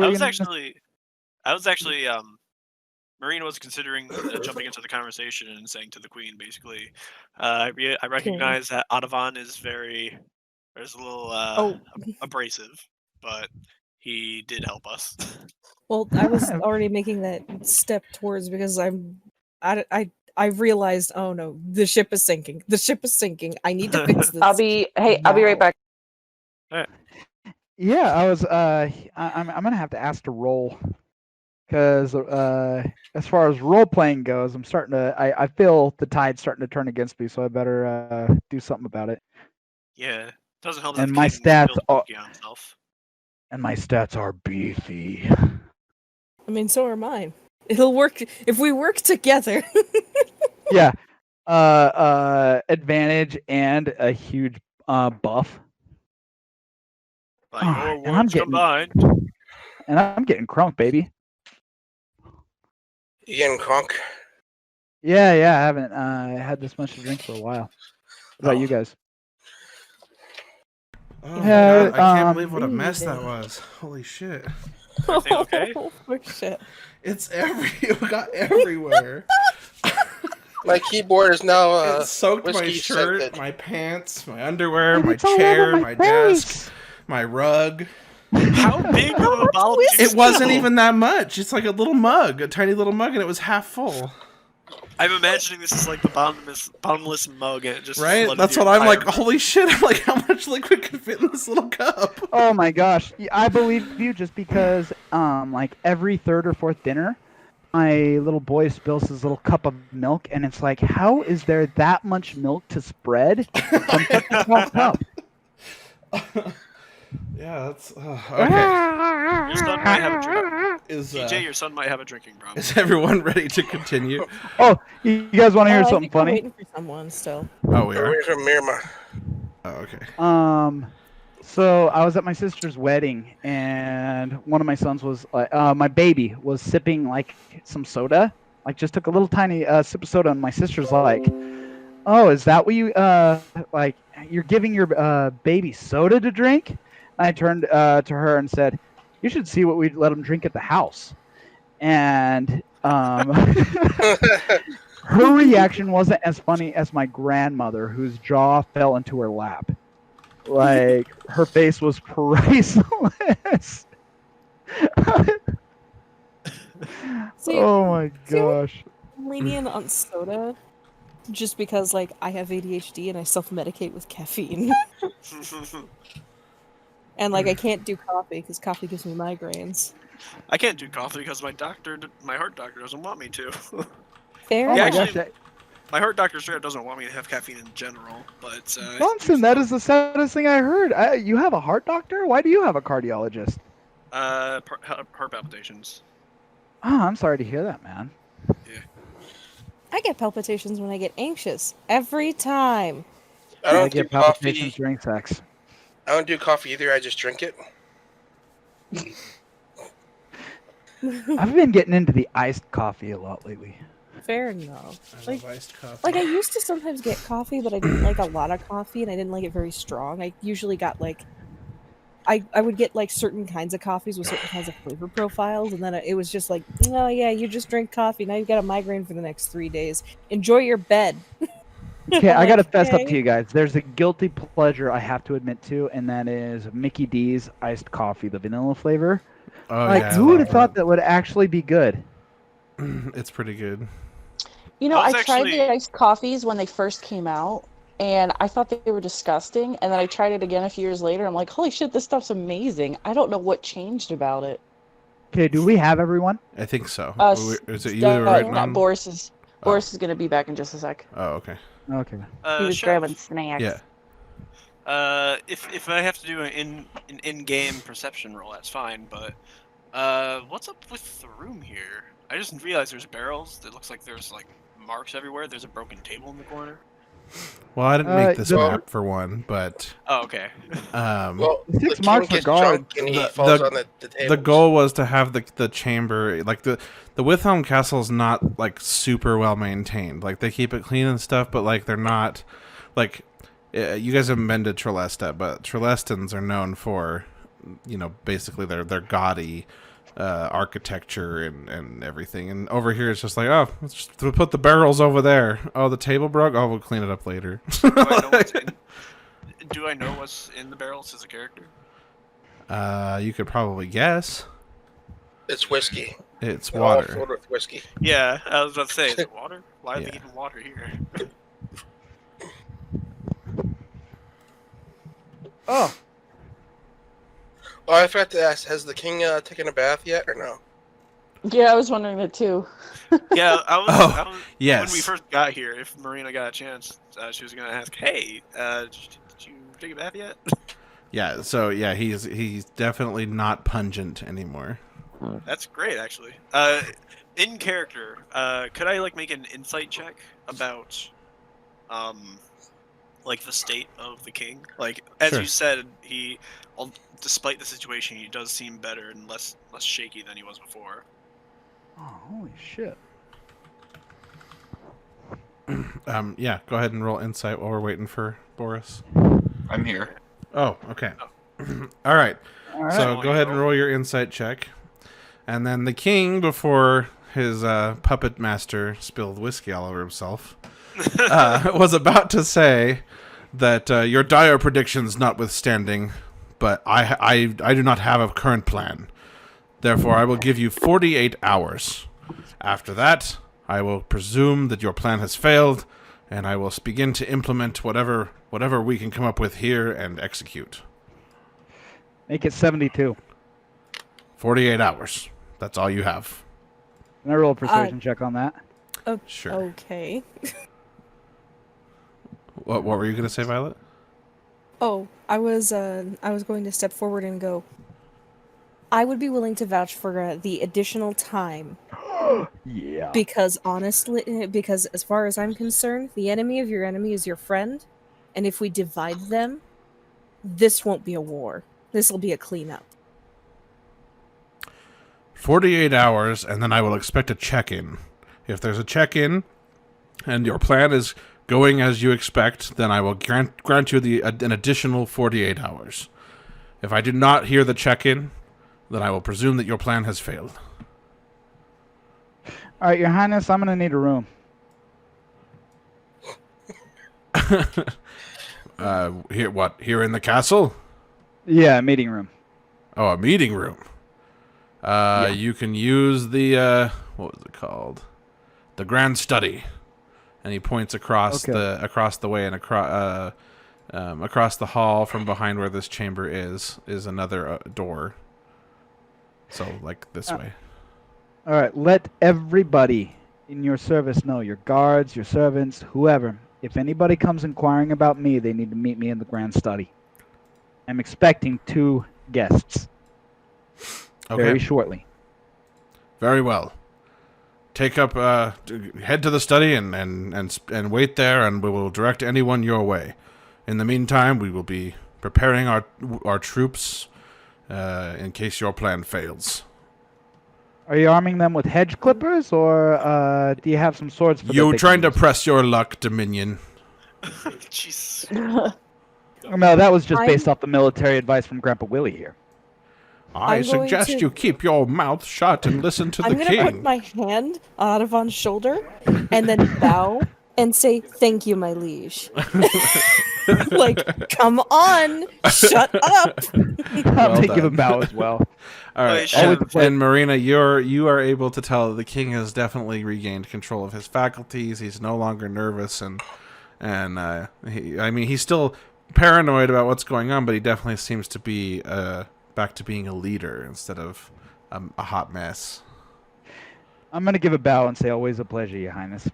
I was actually Marina was considering jumping into the conversation and saying to the Queen, basically, I recognize that Ottovon is very There's a little abrasive, but he did help us. Well, I was already making that step towards because I realized, oh no, the ship is sinking. The ship is sinking. I need to fix this. I'll be right back. Yeah, I was. I'm gonna have to ask to roll because as far as role playing goes, I'm starting to. I feel the tide's starting to turn against me, so I better do something about it. Yeah, doesn't help. And that my the king stats spilled are- whiskey on himself. And my stats are beefy. I mean, so are mine. It'll work if we work together. Yeah. Advantage and a huge buff. By Ah, your and I'm words getting- combined. And I'm getting crunk, baby. You getting crunk? Yeah, I haven't had this much to drink for a while. What about you guys? Oh my Yeah, God, I can't believe what a Read mess that it. was. Holy shit. Everything okay? Oh, shit. It's it got everywhere. My keyboard is now It soaked my whiskey shirt, scented. my pants, my underwear, And my it's all chair, over my face. desk, my rug. How big of a bottle did you It wasn't spill? even that much. It's like a little mug, a tiny little mug, and it was half full. I'm imagining this is like the bottomless mug, and it just Right? flooded That's your what I'm entire like. room. Holy shit! I'm like, how much liquid can fit in this little cup? Oh my gosh, I believe you just because like every third or fourth dinner, my little boy spills his little cup of milk, and it's like, how is there that much milk to spread from such a small cup? Yeah, that's okay. Your son might have a drink. Is TJ, your son might have a drinking problem. is everyone ready to continue? Oh, you guys want to hear I something think we're funny? waiting for someone still. Oh, we I'm are. waiting for Mirma. Oh, okay. So I was at my sister's wedding, and one of my sons was like, my baby was sipping like some soda, like just took a little tiny sip of soda, and my sister's like, "Oh, is that what you like? You're giving your baby soda to drink?" And I turned to her and said, "You should see what we let him drink at the house." And her reaction wasn't as funny as my grandmother, whose jaw fell into her lap. Like, her face was priceless. See, Oh my see what- gosh. lenient on soda just because like I have ADHD and I self-medicate with caffeine. And like I can't do coffee because coffee gives me migraines. I can't do coffee because my heart doctor doesn't want me to. Fair Oh Yeah, my enough. actually- gosh. My heart doctor straight up doesn't want me to have caffeine in general, but Johnson, that is the saddest thing I heard. You have a heart doctor? Why do you have a cardiologist? heart palpitations. Oh, I'm sorry to hear that, man. I get palpitations when I get anxious every time. I I don't do get palpitations coffee. during sex. I don't do coffee either. I just drink it. I've been getting into the iced coffee a lot lately. Fair enough. I love iced coffee. Like I used to sometimes get coffee, but I didn't like a lot of coffee, and I didn't like it very strong. I usually got like, I would get like certain kinds of coffees with certain kinds of flavor profiles, and then it was just like, oh yeah, you just drink coffee, now you've got a migraine for the next 3 days. Enjoy your bed. Okay, I gotta Like, fess up okay. to you guys. There's a guilty pleasure I have to admit to, and that is Mickey D's iced coffee, the vanilla flavor. Oh Like, yeah, I who would love have thought that would actually be good? It's pretty good. You know, I was I tried actually- the iced coffees when they first came out, and I thought they were disgusting. And then I tried it again a few years later. I'm like, holy shit, this stuff's amazing. I don't know what changed about it. Okay, do we have everyone? I think so. Is it you Uh, that were writing not on? Boris is. Oh. Boris is gonna be back in just a sec. Oh, okay. Okay. He was Chef, grabbing snacks. Yeah. if I have to do an in-game perception roll, that's fine. But what's up with the room here? I just realized there's barrels. It looks like there's like marks everywhere. There's a broken table in the corner. Well, I didn't make this the- map for one, but Oh, okay. Well, The the 6 king marks are gets guard. drunk and he The- falls the- on the table. the goal was to have the chamber, like the Withhelm Castle is not like super well maintained. Like they keep it clean and stuff, but like they're not like you guys haven't been to Trelesta, but Trelestans are known for, you know, basically their gaudy architecture and everything. And over here it's just like, oh, let's just put the barrels over there. Oh, the table broke. Oh, we'll clean it up later. Do I know what's in- Do I know what's in the barrels as a character? You could probably guess. It's whiskey. It's They're all water. filled with whiskey. Yeah, I was about to say, is it water? Why are Yeah. they keeping water here? Oh, Oh, I forgot to ask, has the king taken a bath yet or no? Yeah, I was wondering that too. Yeah, I was yes. when we first got here, if Marina got a chance, she was gonna ask, "Hey, did you take a bath yet?" Yeah, so yeah, he's definitely not pungent anymore. That's great, actually. In character, could I like make an insight check about, like the state of the king? Like as Sure. you said, despite the situation, he does seem better and less shaky than he was before. oh, holy shit! Yeah, go ahead and roll insight while we're waiting for Boris. I'm here. Oh, okay. All right. All right. So go ahead and roll your insight check. And then the king, before his puppet master spilled whiskey all over himself, was about to say that your dire predictions notwithstanding, but I do not have a current plan. Therefore, I will give you 48 hours. After that, I will presume that your plan has failed, and I will begin to implement whatever we can come up with here and execute. Make it 72. 48 hours. That's all you have. Can I roll a persuasion check on that? Sure. Okay. What were you going to say, Violet? Oh, I was going to step forward and go. I would be willing to vouch for the additional time. Yeah. Because honestly, because as far as I'm concerned, the enemy of your enemy is your friend, and if we divide them, this won't be a war. This will be a cleanup. 48 hours, and then I will expect a check-in. If there's a check-in, and your plan is going as you expect, then I will grant you an additional 48 hours. If I do not hear the check-in, then I will presume that your plan has failed. All right, Your Highness, I'm gonna need a room. Here in the castle? Yeah, meeting room. Oh, a meeting room. You can use the what was it called? The grand study. And he points across the way and across the hall from behind where this chamber is another door. So like this way. All right, let everybody in your service know, your guards, your servants, whoever. If anybody comes inquiring about me, they need to meet me in the grand study. I'm expecting 2 guests. Okay. Very shortly. Very well. Take up head to the study and wait there, and we will direct anyone your way. In the meantime, we will be preparing our troops in case your plan fails. Are you arming them with hedge clippers, or do you have some swords for You trying to press your luck, Dominion? Jeez. No, that was just based off the military advice from Grandpa Willie here. I I'm going suggest to- you keep your mouth shut and listen to I'm the gonna put king. my hand on Ottovon's shoulder and then bow and say, "Thank you, my liege." Like, come on, shut up. I'll give a done. bow as well. All right, Chev. and Marina, you are able to tell the king has definitely regained control of his faculties. He's no longer nervous, and he's still paranoid about what's going on, but he definitely seems to be back to being a leader instead of a hot mess. I'm going to give a bow and say, always a pleasure, Your Highness.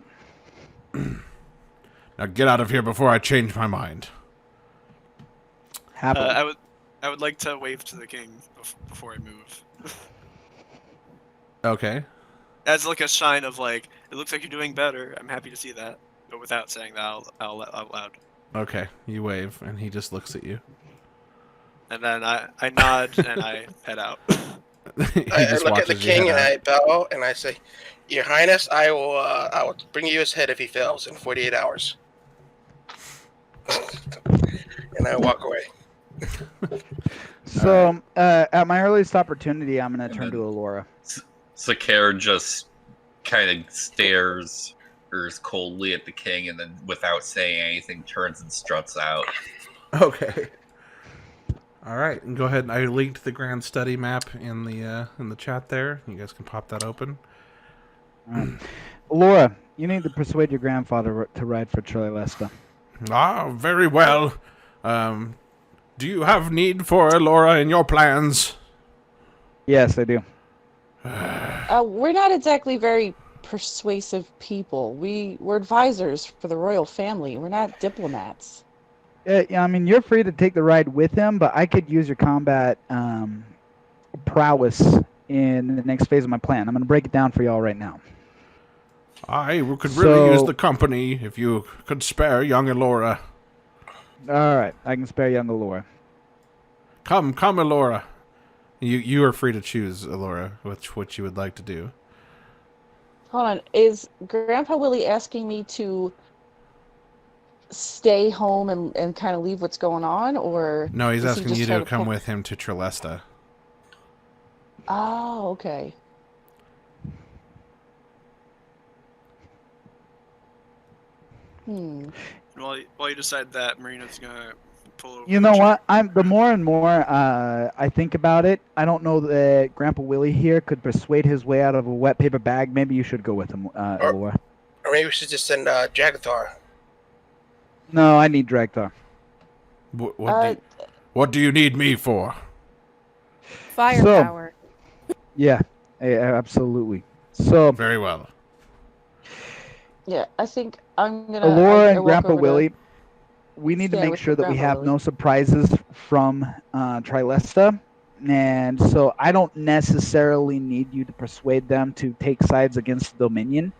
Now get out of here before I change my mind. Happily. I would like to wave to the king before I move. Okay. As like a sign of like, it looks like you're doing better. I'm happy to see that, but without saying that out loud. Okay, you wave, and he just looks at you. And then I nod and I head out. He I just look at the watches you king and head I bow and I say, Your Highness, I will bring you his head if he fails in 48 hours. And I walk away. So, at my earliest opportunity, I'm going to turn And to then- Alora. Sakara just kind of stares coldly at the king, and then without saying anything, turns and struts out. Okay. All right, and go ahead. I linked the Grand Study map in the chat there. You guys can pop that open. Laura, you need to persuade your grandfather to ride for Trilesta. Ah, very well. Do you have need for Elora in your plans? Yes, I do. We're not exactly very persuasive people. We're advisors for the royal family. We're not diplomats. Yeah, I mean, you're free to take the ride with him, but I could use your combat prowess in the next phase of my plan. I'm going to break it down for y'all right now. I could really use the company if you could spare young Elora. All right, I can spare young Elora. Come, Elora. You are free to choose, Elora, which you would like to do. Hold on. Is Grandpa Willie asking me to stay home and kind of leave what's going on, or No, he's is he asking just you trying to come with him to Trilesta. Oh, okay. And while you decide that, Marina's gonna pull over. You know what? The more and more I think about it, I don't know that Grandpa Willie here could persuade his way out of a wet paper bag. Maybe you should go with him, Elora. Or maybe we should just send Jagathar. No, I need Dragthar. What do you need me for? Firepower. Yeah, absolutely. So Very well. Yeah, I think I'm gonna. Elora I and walk Grandpa over to- Willie, we need to stay make with sure that we Grandpa have Willie. no surprises from Trilesta. And so I don't necessarily need you to persuade them to take sides against the Dominion.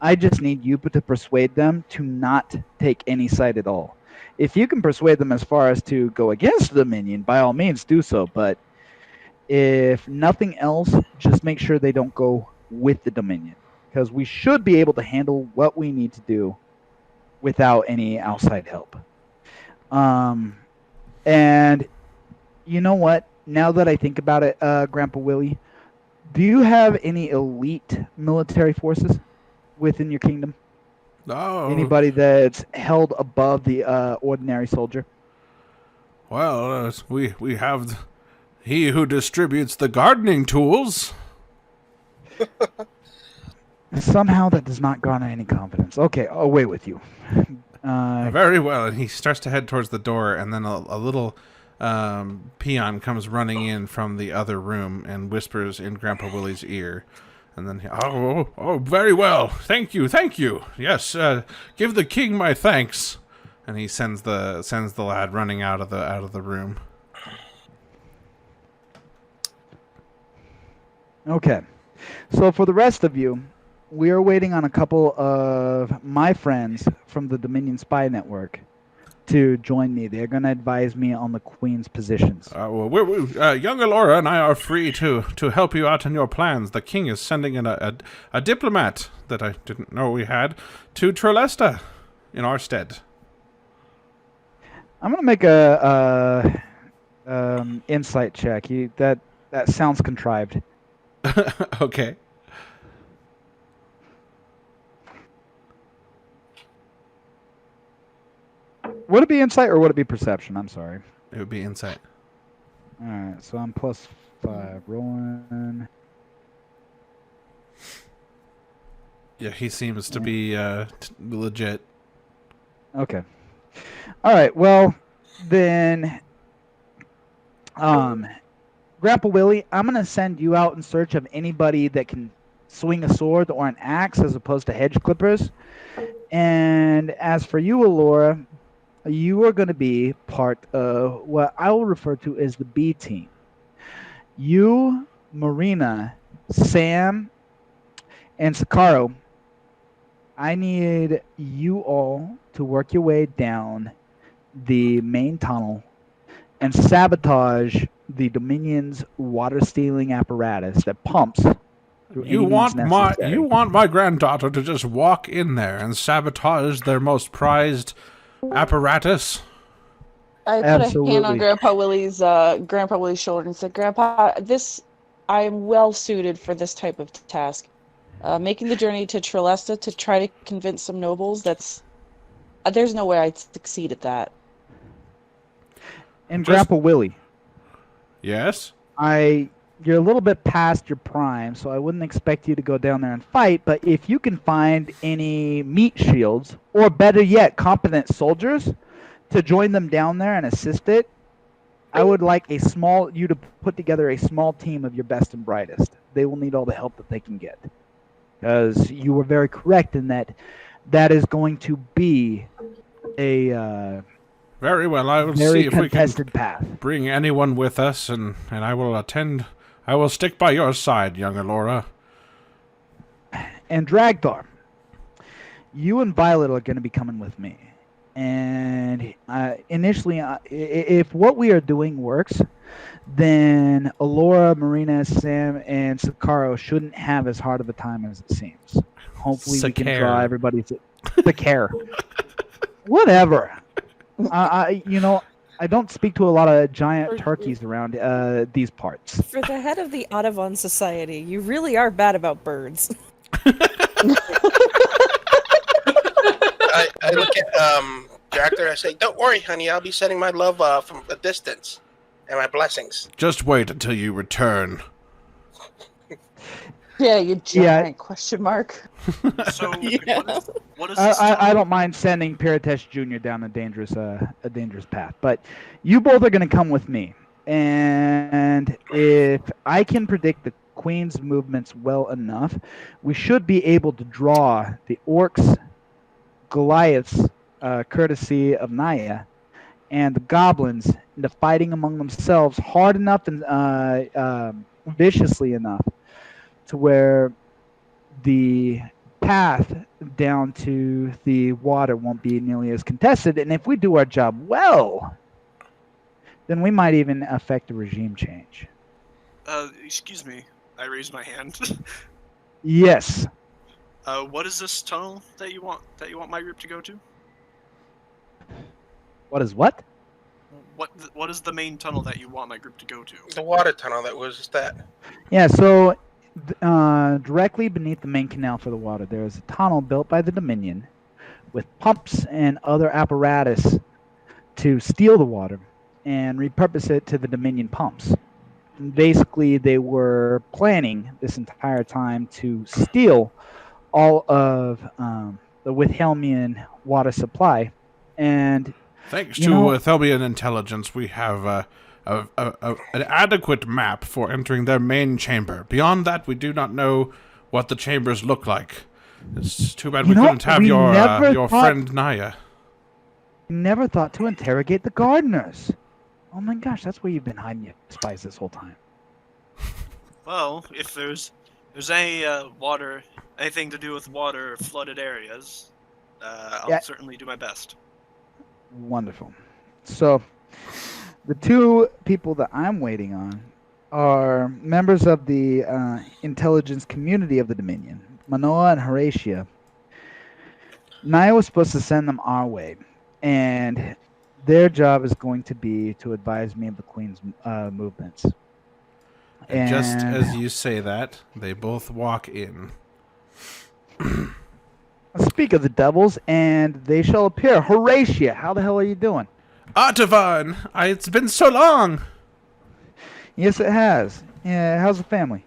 I just need you to persuade them to not take any side at all. If you can persuade them as far as to go against the Dominion, by all means do so. But if nothing else, just make sure they don't go with the Dominion. Because we should be able to handle what we need to do without any outside help. And you know what? Now that I think about it, Grandpa Willie, do you have any elite military forces within your kingdom? Oh. Anybody that's held above the ordinary soldier? Well, we have he who distributes the gardening tools. Somehow that does not garner any confidence. Okay, away with you. Very well. And he starts to head towards the door, and then a little peon comes running in from the other room and whispers in Grandpa Willie's ear. And then, very well. Thank you. Yes, give the king my thanks. And he sends the lad running out of the room. Okay, so for the rest of you, we are waiting on a couple of my friends from the Dominion Spy Network to join me. They're going to advise me on the Queen's positions. Young Elora and I are free to help you out in your plans. The king is sending in a diplomat that I didn't know we had to Trilesta in our stead. I'm going to make a insight check. That sounds contrived. Okay. Would it be insight or would it be perception? I'm sorry. It would be insight. All right, so I'm +5 rolling. Yeah, he seems to be legit. Okay. All right. Well, then, Grandpa Willie, I'm gonna send you out in search of anybody that can swing a sword or an axe as opposed to hedge clippers. And as for you, Elora, you are going to be part of what I will refer to as the B team. You, Marina, Sam, and Sakaro, I need you all to work your way down the main tunnel and sabotage the Dominion's water stealing apparatus that pumps through You any means want necessary. my granddaughter to just walk in there and sabotage their most prized apparatus? I put a hand on Absolutely. Grandpa Willie's shoulder and said, "Grandpa, I am well suited for this type of task. Making the journey to Trilesta to try to convince some nobles. There's no way I'd succeed at that." And Just- Grapple Willie, Yes? you're a little bit past your prime, so I wouldn't expect you to go down there and fight, but if you can find any meat shields, or better yet, competent soldiers, to join them down there and assist it, I would like you to put together a small team of your best and brightest. They will need all the help that they can get. Because you were very correct in that is going to be a Very well. I will very see if we can contested path. bring anyone with us, and I will attend. I will stick by your side, young Alora. And Dragthar, you and Violet are going to be coming with me. And initially, if what we are doing works, then Alora, Marina, Sam, and Sakaro shouldn't have as hard of a time as it seems. Hopefully, we can draw everybody's care. Whatever. I don't speak to a lot of giant turkeys around these parts. For the head of the Ottovons society, you really are bad about birds. I look at Director. I say, "Don't worry, honey. I'll be sending my love from a distance, and my blessings." Just wait until you return. Yeah, you giant question mark. So, Yeah. what is this? I don't mind sending Piritesh Jr. down a dangerous path, but you both are going to come with me. And if I can predict the Queen's movements well enough, we should be able to draw the orcs, Goliaths, courtesy of Naya, and the goblins into fighting among themselves hard enough and viciously enough to where the path down to the water won't be nearly as contested. And if we do our job well, then we might even affect a regime change. Excuse me. I raised my hand. Yes. What is this tunnel that you want my group to go to? What is what? What is the main tunnel that you want my group to go to? The water tunnel that was just that. Yeah, so directly beneath the main canal for the water, there is a tunnel built by the Dominion with pumps and other apparatus to steal the water and repurpose it to the Dominion pumps. And basically, they were planning this entire time to steal all of the Wilhelmian water supply. And Thanks to Thelbian intelligence, we have an adequate map for entering their main chamber. Beyond that, we do not know what the chambers look like. It's too bad we couldn't have your friend Naya. Never thought to interrogate the gardeners. Oh my gosh, that's where you've been hiding your spies this whole time. Well, if there's anything to do with water flooded areas, I'll certainly do my best. Wonderful. So, the two people that I'm waiting on are members of the intelligence community of the Dominion, Manoa and Horatia. Naya was supposed to send them our way, and their job is going to be to advise me of the Queen's movements. And just as you say that, they both walk in. Speak of the devils, and they shall appear. Horatia, how the hell are you doing? Ottovon! It's been so long! Yes, it has. Yeah, how's the family?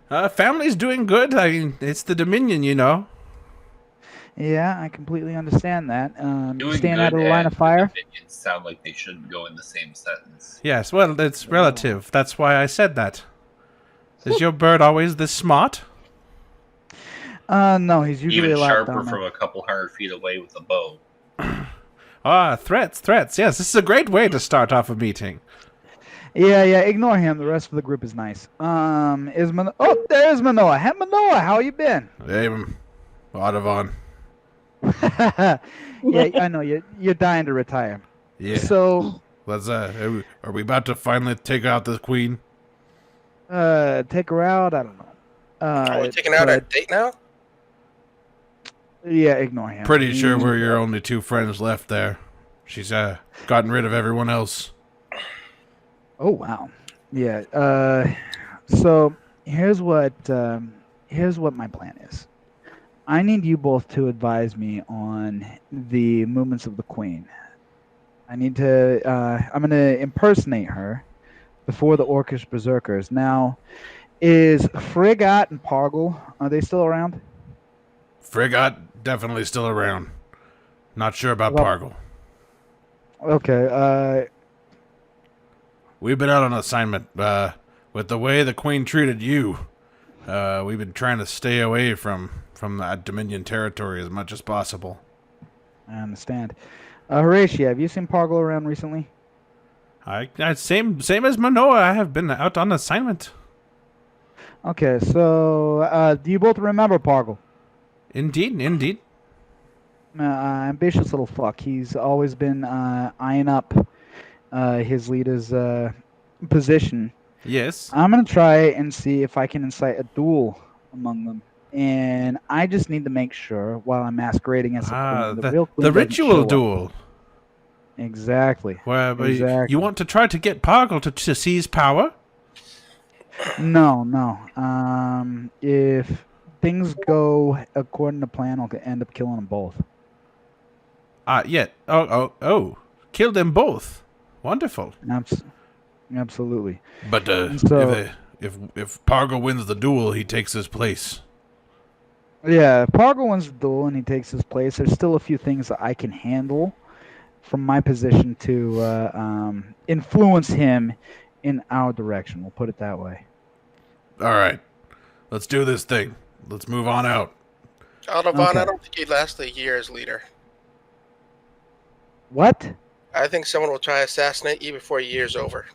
Family's doing good. I mean, it's the Dominion, you know. Yeah, I completely understand that. Doing Staying good out of the line and of fire? Dominions sound like they shouldn't go in the same sentence. Yes, well, it's relative. That's why I said that. Is your bird always this smart? No, he's usually Even a lot sharper dumber. from a couple hundred feet away with a bow. Threats. Yes, this is a great way to start off a meeting. Yeah, ignore him. The rest of the group is nice. There's Manoa. Hey, Manoa, how you been? Hey, Ottovon. Yeah, I know you're dying to retire. Yeah. So, Let's. Are we about to finally take out the Queen? take her out. I don't know. Are we taking out our date now? Yeah, ignore him. Pretty sure we're your only two friends left there. She's gotten rid of everyone else. Oh wow. Yeah. So here's what my plan is. I need you both to advise me on the movements of the Queen. I need to. I'm going to impersonate her before the Orcish Berserkers. Now, is Frigat and Poggle, are they still around? Frigat definitely still around. Not sure about Well- Pargle. Okay. We've been out on assignment. With the way the Queen treated you, we've been trying to stay away from that Dominion territory as much as possible. I understand. Horatia, have you seen Poggle around recently? Same as Manoa. I have been out on assignment. Okay, so do you both remember Poggle? Indeed. Ambitious little fuck. He's always been eyeing up his leader's position. Yes. I'm going to try and see if I can incite a duel among them. And I just need to make sure, while I'm masquerading as a queen, the real queen the doesn't ritual show up. duel. Exactly. Well, Exactly. you want to try to get Pargle to seize power? No. If things go according to plan, I'll end up killing them both. Yeah. Oh. Kill them both. Wonderful. Absolutely. But So- if Pargle wins the duel, he takes his place. Yeah, if Pargo wins the duel and he takes his place, there's still a few things that I can handle from my position to influence him in our direction. We'll put it that way. All right. Let's do this thing. Let's move on out. Ottovon, Okay. I don't think he'd last a year as leader. What? I think someone will try to assassinate you before a year's over.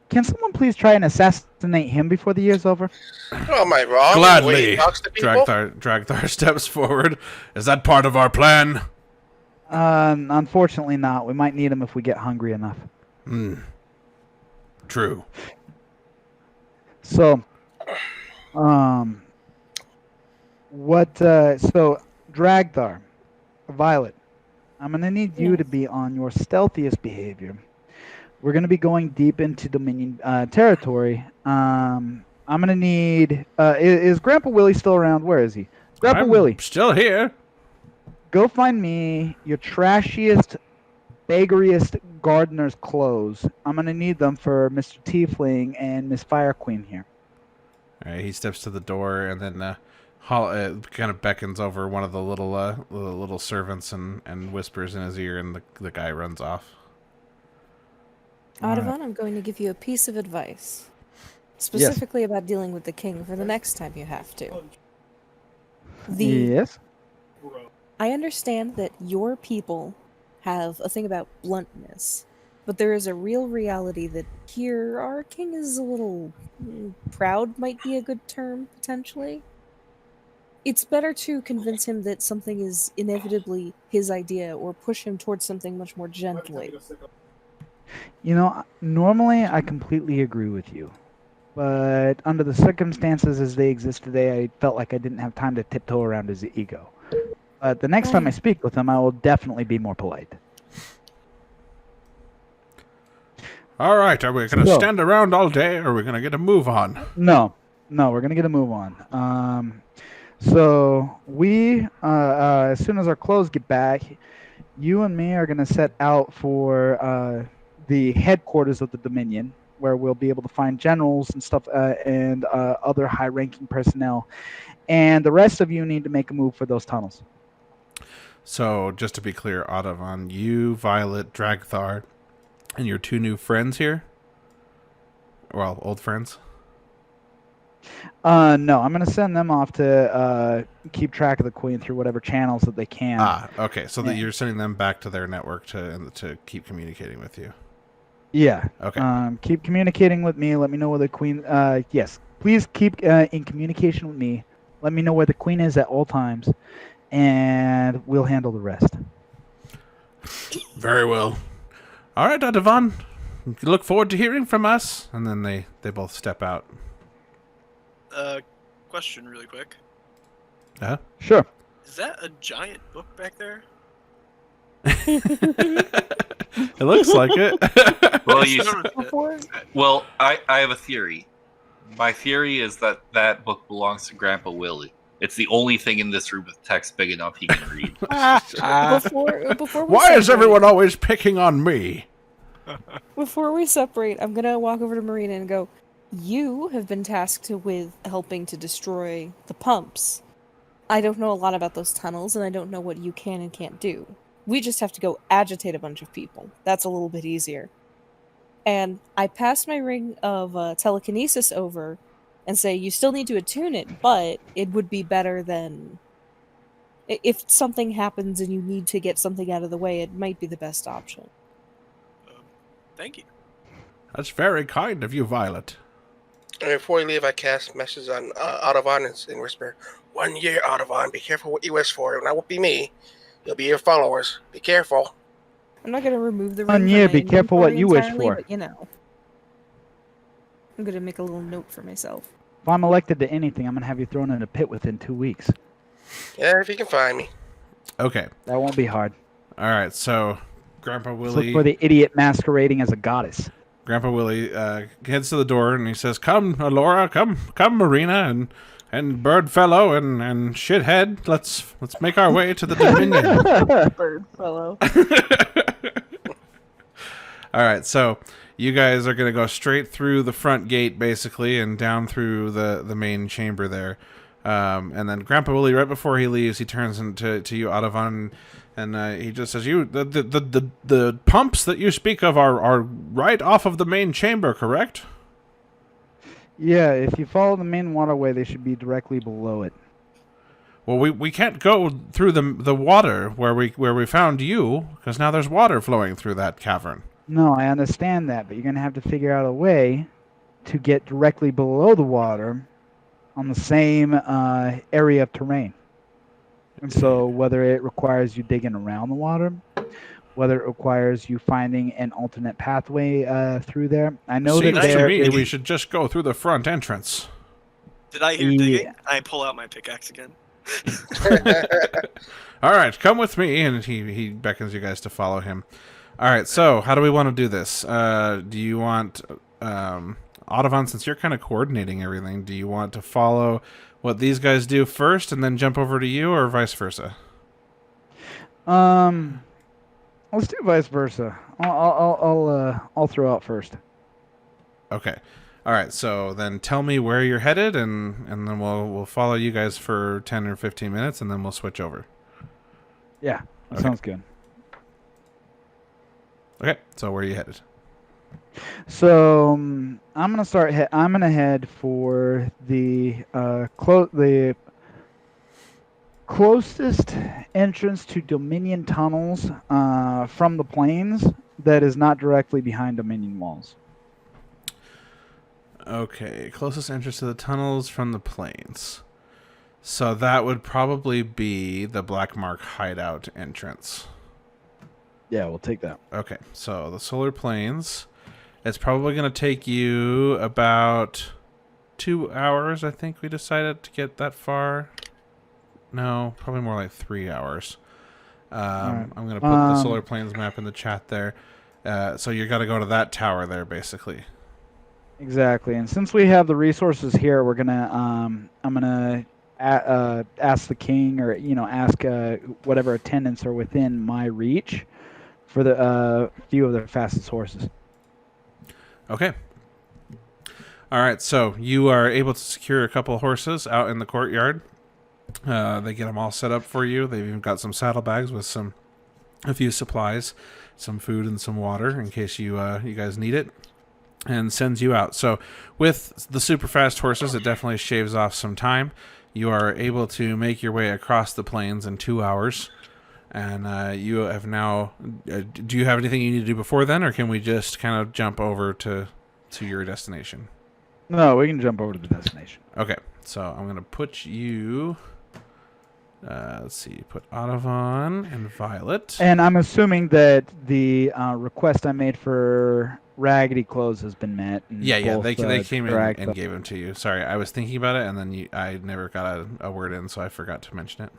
Can someone please try and assassinate him before the year's over? Oh, am I wrong? The way Gladly. he talks to people? Dragthar steps forward. Is that part of our plan? Unfortunately not. We might need him if we get hungry enough. True. So, Dragthar, Violet, I'm going to need you to be on your stealthiest behavior. We're going to be going deep into Dominion territory. I'm going to need... is Grandpa Willie still around? Where is he? Grandpa Willie, Still here. go find me your trashiest, bageriest gardener's clothes. I'm going to need them for Mr. Tiefling and Miss Fire Queen here. All right, he steps to the door and then kind of beckons over one of the little servants and whispers in his ear, and the guy runs off. Ottovon, I'm going to give you a piece of advice. Specifically about dealing with the king for the next time you have to. Yes? I understand that your people have a thing about bluntness, but there is a real reality that here our king is a little proud, might be a good term, potentially. It's better to convince him that something is inevitably his idea or push him towards something much more gently. You know, normally I completely agree with you. But under the circumstances as they exist today, I felt like I didn't have time to tiptoe around his ego. But the next time I speak with him, I will definitely be more polite. All right, are we going to So- stand around all day, or are we going to get a move on? No, we're gonna get a move on. So we, as soon as our clothes get back, you and me are gonna set out for the headquarters of the Dominion, where we'll be able to find generals and stuff, and other high-ranking personnel. And the rest of you need to make a move for those tunnels. So, just to be clear, Ottovon, you, Violet, Dragthar, and your two new friends here? Well, old friends? No, I'm gonna send them off to keep track of the Queen through whatever channels that they can. Okay. So that Yeah. you're sending them back to their network to keep communicating with you. Yeah. Okay. Keep communicating with me. Let me know where the Queen. Yes, please keep in communication with me. Let me know where the Queen is at all times, and we'll handle the rest. Very well. All right, Ottovon. Look forward to hearing from us. And then they both step out. Question really quick. Sure. Is that a giant book back there? It looks like it. Well, I have a theory. My theory is that book belongs to Grandpa Willie. It's the only thing in this room with text big enough he can read. Before we Why is separate- everyone always picking on me? Before we separate, I'm gonna walk over to Marina and go, you have been tasked with helping to destroy the pumps. I don't know a lot about those tunnels, and I don't know what you can and can't do. We just have to go agitate a bunch of people. That's a little bit easier. And I pass my ring of telekinesis over and say, you still need to attune it, but it would be better than... If something happens and you need to get something out of the way, it might be the best option. Thank you. That's very kind of you, Violet. And before we leave, I cast message on Ottovons and whisper, 1 year, Ottovon. Be careful what you wish for. That won't be me. It'll be your followers. Be careful. I'm not going to remove the ring. 1 from year, my be careful what you wish inventory for. entirely, but, you know. I'm going to make a little note for myself. If I'm elected to anything, I'm going to have you thrown in a pit within 2 weeks. Yeah, if you can find me. Okay. That won't be hard. All right. So, Grandpa Just Willie. look for the idiot masquerading as a goddess. Grandpa Willie heads to the door and he says, "Come, Alora, come, Marina, and Birdfellow and Shithead. Let's make our way to the Dominion." Bird fellow. All right, so you guys are gonna go straight through the front gate, basically, and down through the main chamber there. And then Grandpa Willie, right before he leaves, he turns to you, Ottovon, and he just says, "You the pumps that you speak of are right off of the main chamber, correct?" Yeah, if you follow the main waterway, they should be directly below it. Well, we can't go through the water where we found you, because now there's water flowing through that cavern. No, I understand that, but you're going to have to figure out a way to get directly below the water on the same area of terrain. And so whether it requires you digging around the water, whether it requires you finding an alternate pathway through there. I know Seems that to there me is... we should just go through the front entrance. Did I hear digging? I pull out my pickaxe again. All right, come with me, and he beckons you guys to follow him. All right, so how do we want to do this? Do you want, Ottovon, since you're kind of coordinating everything, do you want to follow what these guys do first and then jump over to you, or vice versa? Let's do vice versa. I'll throw out first. Okay. All right, so then tell me where you're headed, and then we'll follow you guys for 10 or 15 minutes, and then we'll switch over. Yeah, that Okay. sounds good. Okay, so where are you headed? So I'm gonna head for the closest entrance to Dominion tunnels from the plains that is not directly behind Dominion walls. Okay, closest entrance to the tunnels from the plains. So that would probably be the Black Mark hideout entrance. Yeah, we'll take that. Okay, so the Solar Plains. It's probably going to take you about 2 hours, I think we decided, to get that far. No, probably more like 3 hours. Right. I'm going to put the Solar Plains map in the chat there. So you got to go to that tower there, basically. Exactly, and since we have the resources here, we're gonna I'm gonna ask the king, or ask whatever attendants are within my reach for the few of the fastest horses. Okay. All right, so you are able to secure a couple of horses out in the courtyard. They get them all set up for you. They've even got some saddlebags with a few supplies, some food and some water in case you guys need it, and sends you out. So with the super fast horses, it definitely shaves off some time. You are able to make your way across the plains in 2 hours. And you have now... do you have anything you need to do before then, or can we just kind of jump over to your destination? No, we can jump over to the destination. Okay, so I'm going to put you... let's see, put Ottovon and Violet. And I'm assuming that the request I made for raggedy clothes has been met. And Yeah, both, they came in dragged and up. gave them to you. Sorry, I was thinking about it, and then I never got a word in, so I forgot to mention it.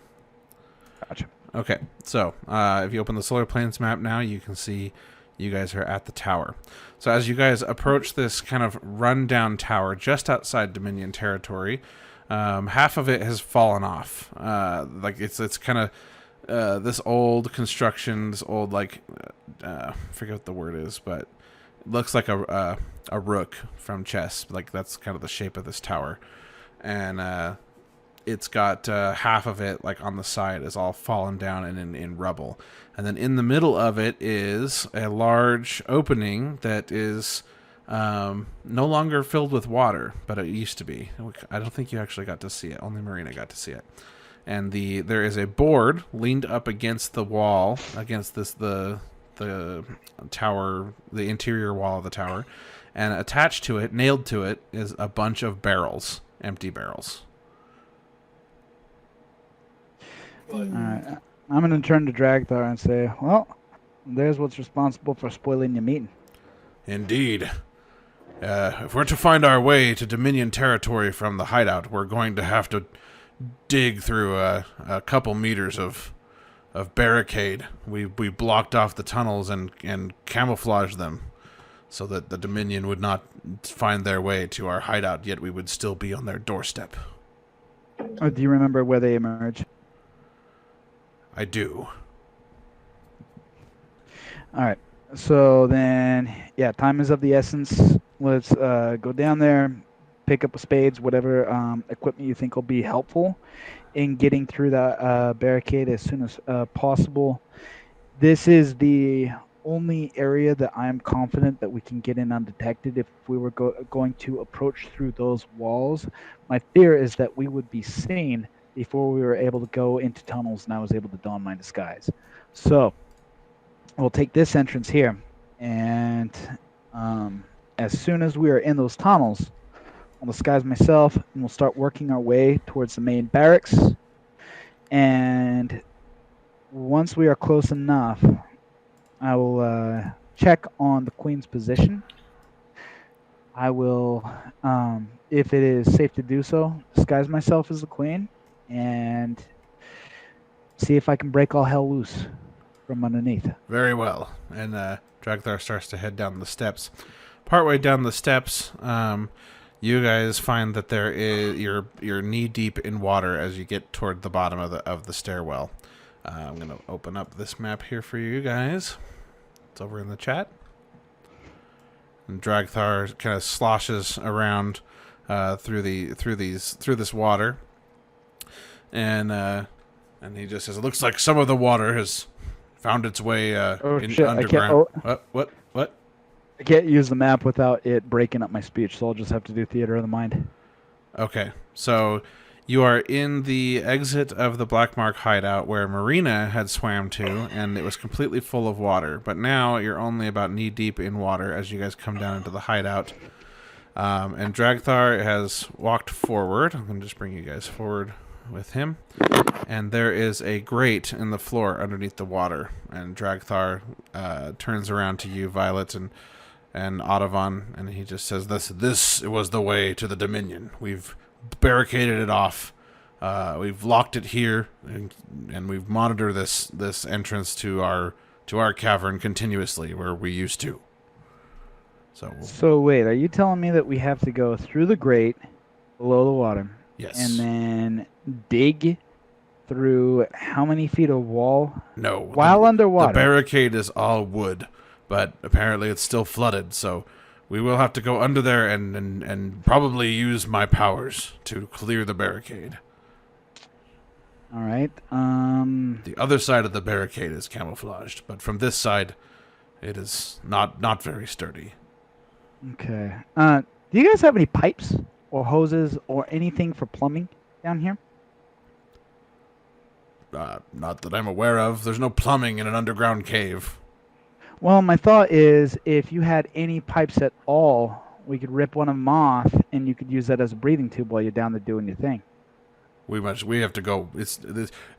Gotcha. Okay, so if you open the Solar Plains map now, you can see you guys are at the tower. So as you guys approach this kind of rundown tower just outside Dominion territory, half of it has fallen off. Like it's kind of this old construction, this old I forget what the word is, but it looks like a rook from chess. Like that's kind of the shape of this tower, and it's got half of it like on the side is all fallen down and in rubble, and then in the middle of it is a large opening that is no longer filled with water, but it used to be. I don't think you actually got to see it. Only Marina got to see it. And there is a board leaned up against the wall, against the tower, the interior wall of the tower, and attached to it, nailed to it, is a bunch of barrels, empty barrels. All right. I'm going to turn to Dragthar and say, well, there's what's responsible for spoiling your meeting. Indeed. If we're to find our way to Dominion territory from the hideout, we're going to have to dig through a couple meters of barricade. We blocked off the tunnels and camouflaged them so that the Dominion would not find their way to our hideout, yet we would still be on their doorstep. Do you remember where they emerged? I do. All right. So then, yeah, time is of the essence. Let's go down there, pick up spades, whatever equipment you think will be helpful in getting through that barricade as soon as possible. This is the only area that I am confident that we can get in undetected. If we were going to approach through those walls, my fear is that we would be seen before we were able to go into tunnels and I was able to don my disguise. So we'll take this entrance here, and as soon as we are in those tunnels, I'll disguise myself and we'll start working our way towards the main barracks. And once we are close enough, I will check on the Queen's position. I will, if it is safe to do so, disguise myself as the Queen and see if I can break all hell loose from underneath. Very well. And Dragthar starts to head down the steps. Partway down the steps, you guys find that there is you're knee deep in water as you get toward the bottom of the stairwell. I'm gonna open up this map here for you guys. It's over in the chat. And Dragthar kind of sloshes around through this water, and he just says, "It looks like some of the water has found its way underground." What? I can't use the map without it breaking up my speech, so I'll just have to do theater of the mind. Okay, so you are in the exit of the Black Mark hideout where Marina had swam to, and it was completely full of water. But now you're only about knee deep in water as you guys come down into the hideout. And Dragthar has walked forward. I'm going to just bring you guys forward with him. And there is a grate in the floor underneath the water. And Dragthar turns around to you, Violet, and Ottovon, and he just says, This was the way to the Dominion. We've barricaded it off. We've locked it here, and we've monitored this entrance to our cavern continuously, where we used to. So wait, are you telling me that we have to go through the grate below the water? Yes. And then dig through how many feet of wall? No. While underwater. The barricade is all wood, but apparently it's still flooded, so we will have to go under there and probably use my powers to clear the barricade. All right. The other side of the barricade is camouflaged, but from this side, it is not very sturdy. Okay. Do you guys have any pipes or hoses or anything for plumbing down here? Not that I'm aware of. There's no plumbing in an underground cave. Well, my thought is if you had any pipes at all, we could rip one of them off, and you could use that as a breathing tube while you're down there doing your thing. We have to go.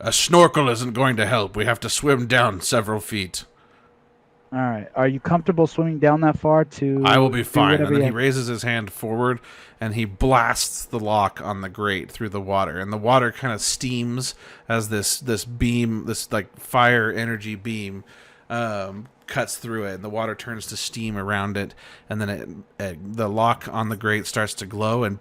A snorkel isn't going to help. We have to swim down several feet. All right. Are you comfortable swimming down that far to... I will be fine. And then he raises his hand forward, and he blasts the lock on the grate through the water. And the water kind of steams as this beam, this like fire energy beam, cuts through it, and the water turns to steam around it, and then the lock on the grate starts to glow, and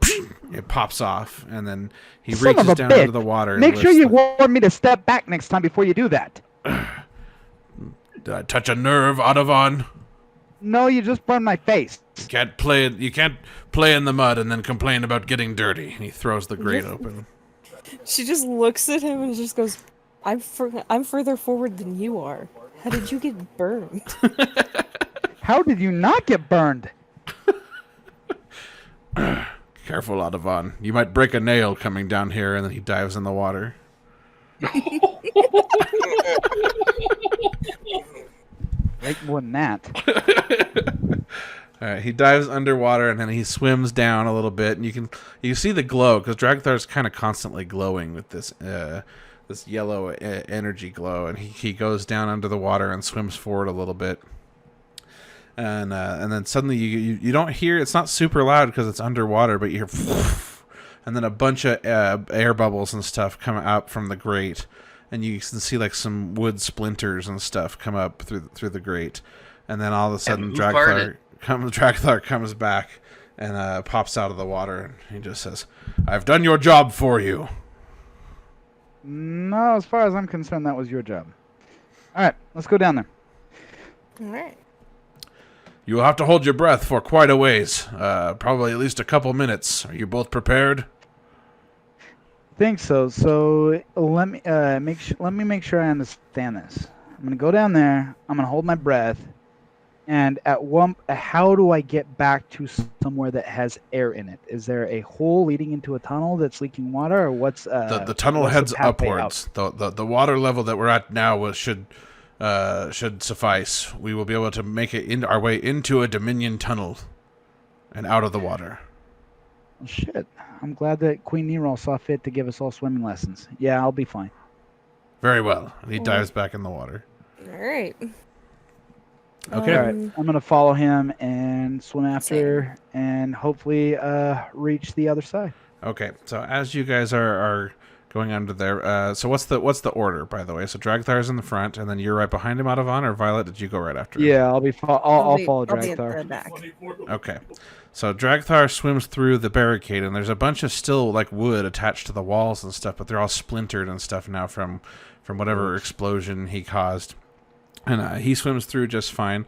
it pops off, and then he reaches down into the water. Make sure you warn me to step back next time before you do that. Did I touch a nerve, Ottovon? No, you just burned my face. You can't play in the mud and then complain about getting dirty. And he throws the grate open. She just looks at him and just goes, I'm further forward than you are. How did you get burned? How did you not get burned? Careful, Ottovon. You might break a nail coming down here. And then he dives in the water. Right more than that. All right, he dives underwater and then he swims down a little bit, and you can see the glow because Dragthar's kind of constantly glowing with this this yellow energy glow, and he goes down under the water and swims forward a little bit, and then suddenly you don't hear, it's not super loud because it's underwater, but you hear, and then a bunch of air bubbles and stuff come up from the grate. And you can see like some wood splinters and stuff come up through the grate, and then all of a sudden Dragthar comes back and pops out of the water, and he just says, "I've done your job for you." No, as far as I'm concerned, that was your job. All right, let's go down there. All right. You will have to hold your breath for quite a ways, probably at least a couple minutes. Are you both prepared? Think so. So let me make sure I understand this. I'm gonna go down there. I'm gonna hold my breath, and how do I get back to somewhere that has air in it? Is there a hole leading into a tunnel that's leaking water, or what's the tunnel heads upwards? The water level that we're at now should suffice. We will be able to make it our way into a Dominion tunnel, and out of the water. Well, shit. I'm glad that Queen Nero saw fit to give us all swimming lessons. Yeah, I'll be fine. Very well. And he dives back in the water. All right. Okay. All right. I'm going to follow him and swim after and hopefully reach the other side. Okay. So as you guys are going under there, so what's the order, by the way? So Dragthar's in the front, and then you're right behind him, Ottovon, or Violet, did you go right after him? Yeah, I'll follow Dragthar. I'll be back. Okay. So Dragthar swims through the barricade, and there's a bunch of still like wood attached to the walls and stuff, but they're all splintered and stuff now from whatever explosion he caused. And he swims through just fine.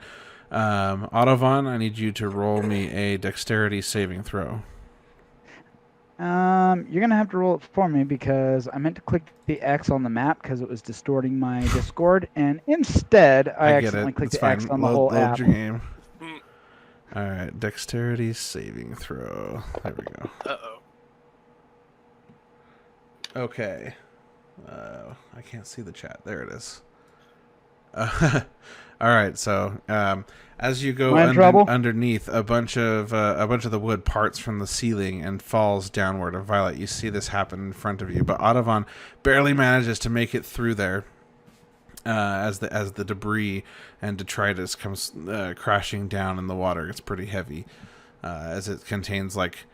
Ottovon, I need you to roll me a dexterity saving throw. You're gonna have to roll it for me because I meant to click the X on the map because it was distorting my Discord, and instead I accidentally clicked the X on the whole app. Your game. All right, dexterity saving throw. There we go. Uh-oh. Okay. I can't see the chat. There it is. All right, so as you go underneath, a bunch of the wood parts from the ceiling and falls downward. And Violet, you see this happen in front of you, but Ottovon barely manages to make it through there. As the debris and detritus comes crashing down in the water. It's pretty heavy, as it contains like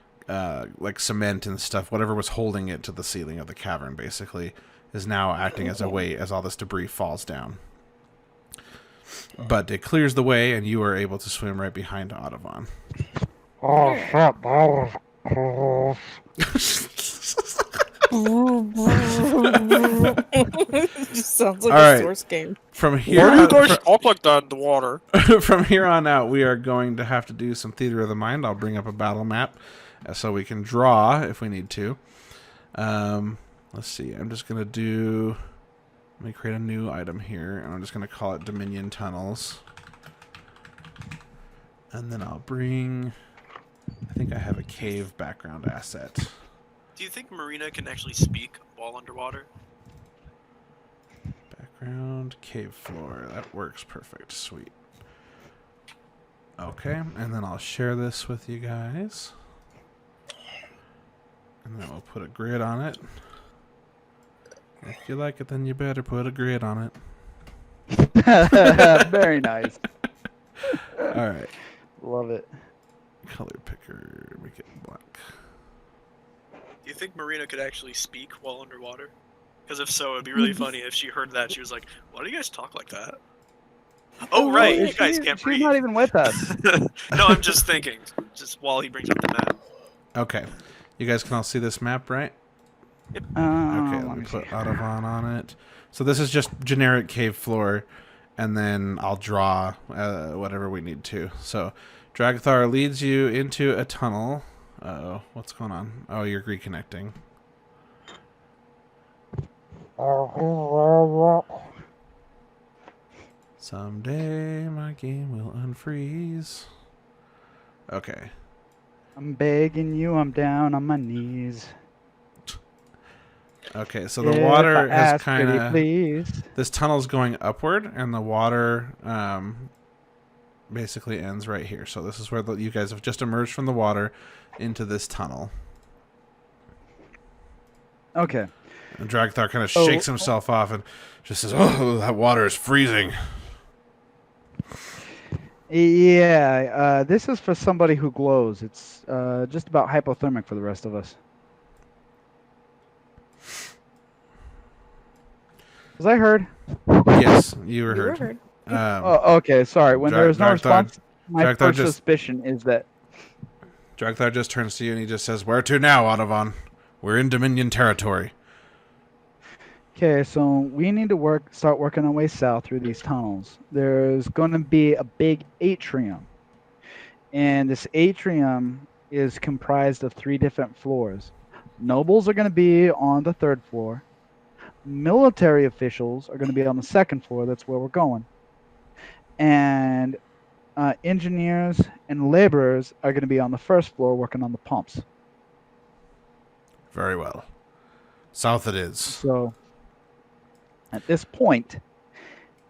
cement and stuff. Whatever was holding it to the ceiling of the cavern, basically, is now acting as a weight as all this debris falls down. But it clears the way, and you are able to swim right behind Ottovon. Oh shit! That was It just sounds like All a right. Source game. From here, Why do you guys talk like that in the water? from here on out, we are going to have to do some theater of the mind. I'll bring up a battle map so we can draw if we need to. Let's see. I'm just going to let me create a new item here, and I'm just going to call it Dominion Tunnels. And then I'll bring, I think I have a cave background asset. Do you think Marina can actually speak while underwater? Background, cave floor. That works perfect. Sweet. Okay, and then I'll share this with you guys. And then we'll put a grid on it. If you like it, then you better put a grid on it. Very nice. Alright. Love it. Color picker, make it black. Do you think Marina could actually speak while underwater? Because if so, it'd be really funny if she heard that. She was like, why do you guys talk like that? Oh, right. You Is guys she- can't she's breathe. not even with us. No, I'm just thinking. Just while he brings up the map. Okay. You guys can all see this map, right? Okay, Let let me me put see. Ottovon on it. So this is just generic cave floor, and then I'll draw whatever we need to. So Dragthar leads you into a tunnel. Uh-oh, what's going on? Oh, you're reconnecting. Someday my game will unfreeze. Okay. I'm begging you, I'm down on my knees. Okay, so the If water I has ask kind pretty of... please. This tunnel's going upward, and the water basically ends right here. So this is where you guys have just emerged from the water into this tunnel. Okay. And Dragthar kind of shakes himself off and just says, "Oh, that water is freezing." Yeah, this is for somebody who glows. It's just about hypothermic for the rest of us. Was I heard? Yes, you were You were heard. heard. Oh, okay. Sorry. When there is no Dragthar- response, my Dragthar first just- suspicion is that. Dragthar just turns to you and he just says, "Where to now, Ottovon? We're in Dominion territory." Okay, so we need to start working our way south through these tunnels. There's going to be a big atrium, and this atrium is comprised of 3 different floors. Nobles are going to be on the 3rd floor. Military officials are going to be on the 2nd floor. That's where we're going. And engineers and laborers are going to be on the 1st floor working on the pumps. Very well. South it is. So at this point,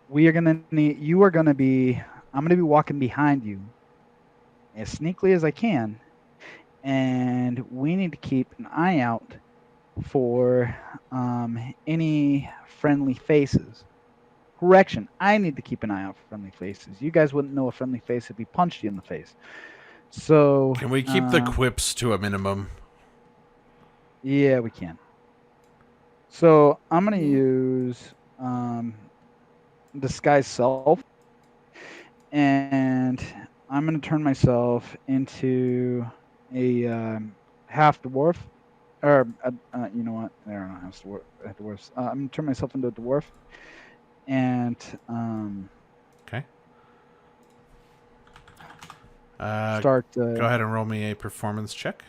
we are going to need, you are going to be, I'm going to be walking behind you as sneakily as I can. And we need to keep an eye out for any friendly faces. Correction, I need to keep an eye out for friendly faces. You guys wouldn't know a friendly face if he punched you in the face. So Can we keep the quips to a minimum? Yeah, we can. So I'm gonna use disguise self, and I'm gonna turn myself into a half dwarf, or you know what? I don't know half dwarfs. I'm gonna turn myself into a dwarf, and Okay. start. Go ahead and roll me a performance check.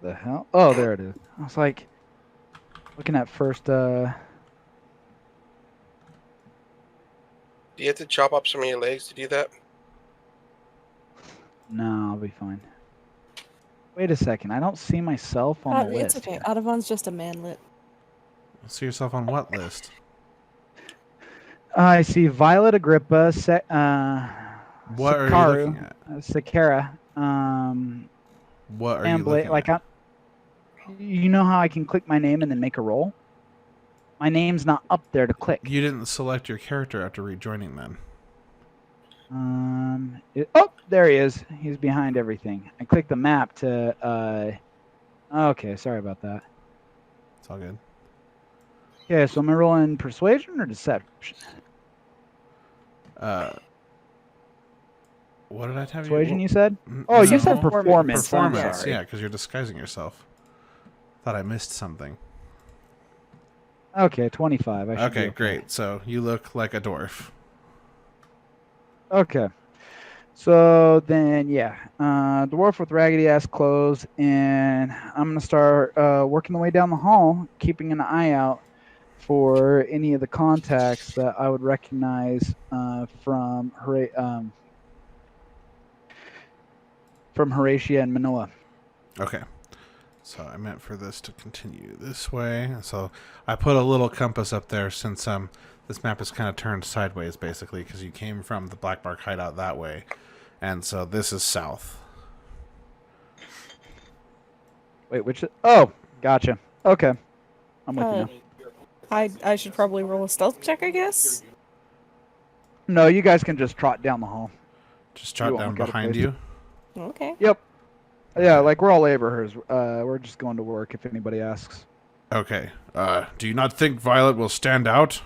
The hell? Oh, there it is. I was like looking at first. Do you have to chop up some of your legs to do that? No, I'll be fine. Wait a second. I don't see myself on the It's list. okay. Ottovon's just a manlet. See yourself on what list? I see Violet Agrippa, What are you Sakaru, looking at? Sakara, What are you and looking like at? you know how I can click my name and then make a roll? My name's not up there to click. You didn't select your character after rejoining then. Oh, there he is. He's behind everything. I clicked the map to. Okay, sorry about that. It's all good. Okay, so am I rolling persuasion or deception? What did I have Persuasion, you? you said? Mm, Oh, you no. said performance. I'm Performance, sorry. yeah, because you're disguising yourself. Thought I missed something. Okay, 25. I should be Okay, great. So you look like a dwarf. Okay. So then, yeah, dwarf with raggedy ass clothes, and I'm gonna start working the way down the hall, keeping an eye out for any of the contacts that I would recognize from Horatia and Manila. Okay. So I meant for this to continue this way. So I put a little compass up there since this map is kind of turned sideways basically because you came from the Black Mark hideout that way. And so this is south. Wait, which? Oh, gotcha. Okay, I'm with you now. I should probably roll a stealth check, I guess. No, you guys can just trot down the hall. Just trot You down won't get a behind place. you. Okay. Yep. Yeah, like we're all laborers. We're just going to work if anybody asks. Okay. Do you not think Violet will stand out?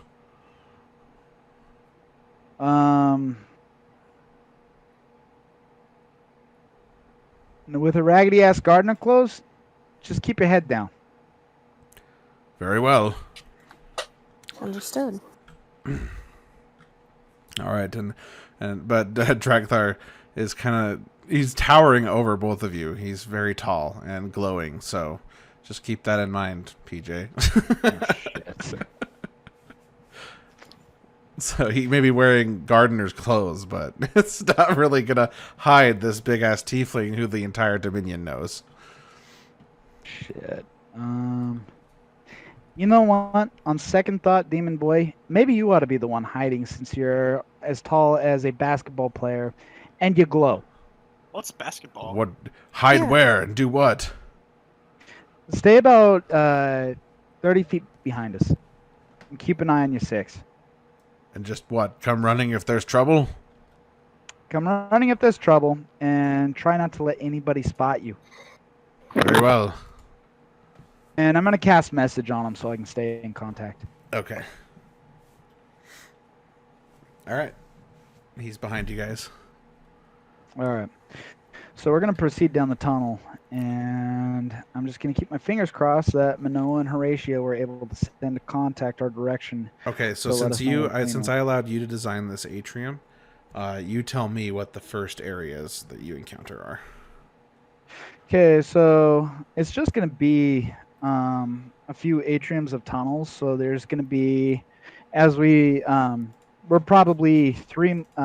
With a raggedy ass gardener clothes, just keep your head down. Very well. Understood. All right, but Dragthar is he's towering over both of you. He's very tall and glowing, so just keep that in mind, PJ. Shit. So he may be wearing gardener's clothes, but it's not really gonna hide this big ass tiefling who the entire Dominion knows. Shit. You know what? On second thought, Demon Boy, maybe you ought to be the one hiding since you're as tall as a basketball player and you glow. What's basketball? What? Hide Yeah. where and do what? Stay about 30 feet behind us. And keep an eye on your six. And just what? Come running if there's trouble? Come running if there's trouble, and try not to let anybody spot you. Very well. And I'm going to cast message on him so I can stay in contact. Okay. All right. He's behind you guys. All right. So we're going to proceed down the tunnel, and I'm just going to keep my fingers crossed that Manoa and Horatio were able to send a contact our direction. Okay, so So let us know what we since know. I allowed you to design this atrium, you tell me what the first areas that you encounter are. Okay, so it's just going to be a few atriums of tunnels. So there's going to be, as we're probably 2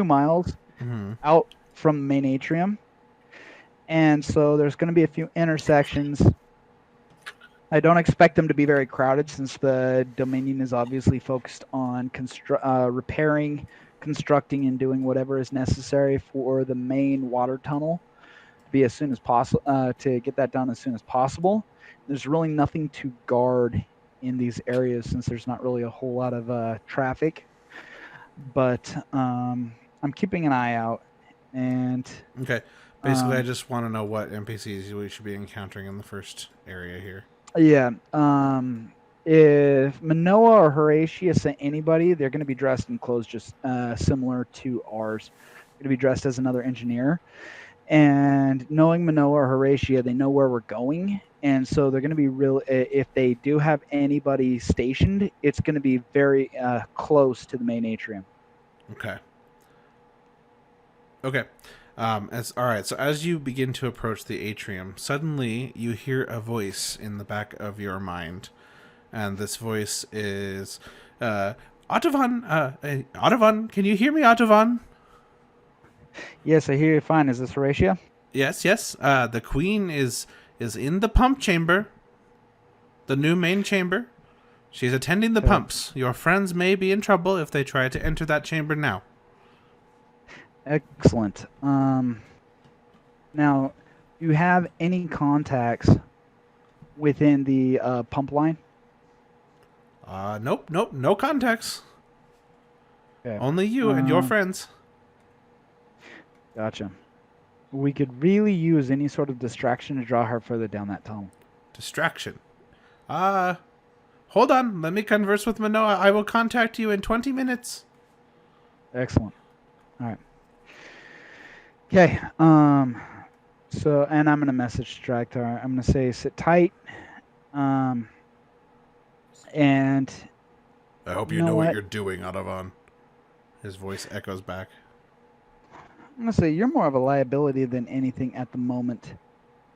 miles Mm-hmm. out from the main atrium. And so there's going to be a few intersections. I don't expect them to be very crowded since the Dominion is obviously focused on repairing, constructing, and doing whatever is necessary for the main water tunnel to be as soon as possible, to get that done as soon as possible. There's really nothing to guard in these areas since there's not really a whole lot of traffic. But I'm keeping an eye out, and Okay. Basically, I just want to know what NPCs we should be encountering in the first area here. yeah, if Manoa or Horatio sent anybody, they're going to be dressed in clothes just similar to ours. They're going to be dressed as another engineer. And knowing Manoa or Horatio, they know where we're going. And so they're going to be real. If they do have anybody stationed, it's going to be very close to the main atrium. Okay. Okay. All right. So as you begin to approach the atrium, suddenly you hear a voice in the back of your mind, and this voice is, Ottovon. Ottovon, can you hear me, Ottovon? Yes, I hear you fine. Is this Horatio? Yes. The queen is in the pump chamber, the new main chamber. She's attending the pumps. Your friends may be in trouble if they try to enter that chamber now. Excellent. Now, do you have any contacts within the pump line? Nope, no contacts. Okay. Only you and your friends. Gotcha. We could really use any sort of distraction to draw her further down that tunnel. Distraction. Hold on. Let me converse with Manoa. I will contact you in 20 minutes. Excellent. All right. Okay. So, and I'm gonna message Dragtar. I'm gonna say sit tight. And I hope you know know what what? you're doing, Ottovon. His voice echoes back. I'm gonna say you're more of a liability than anything at the moment.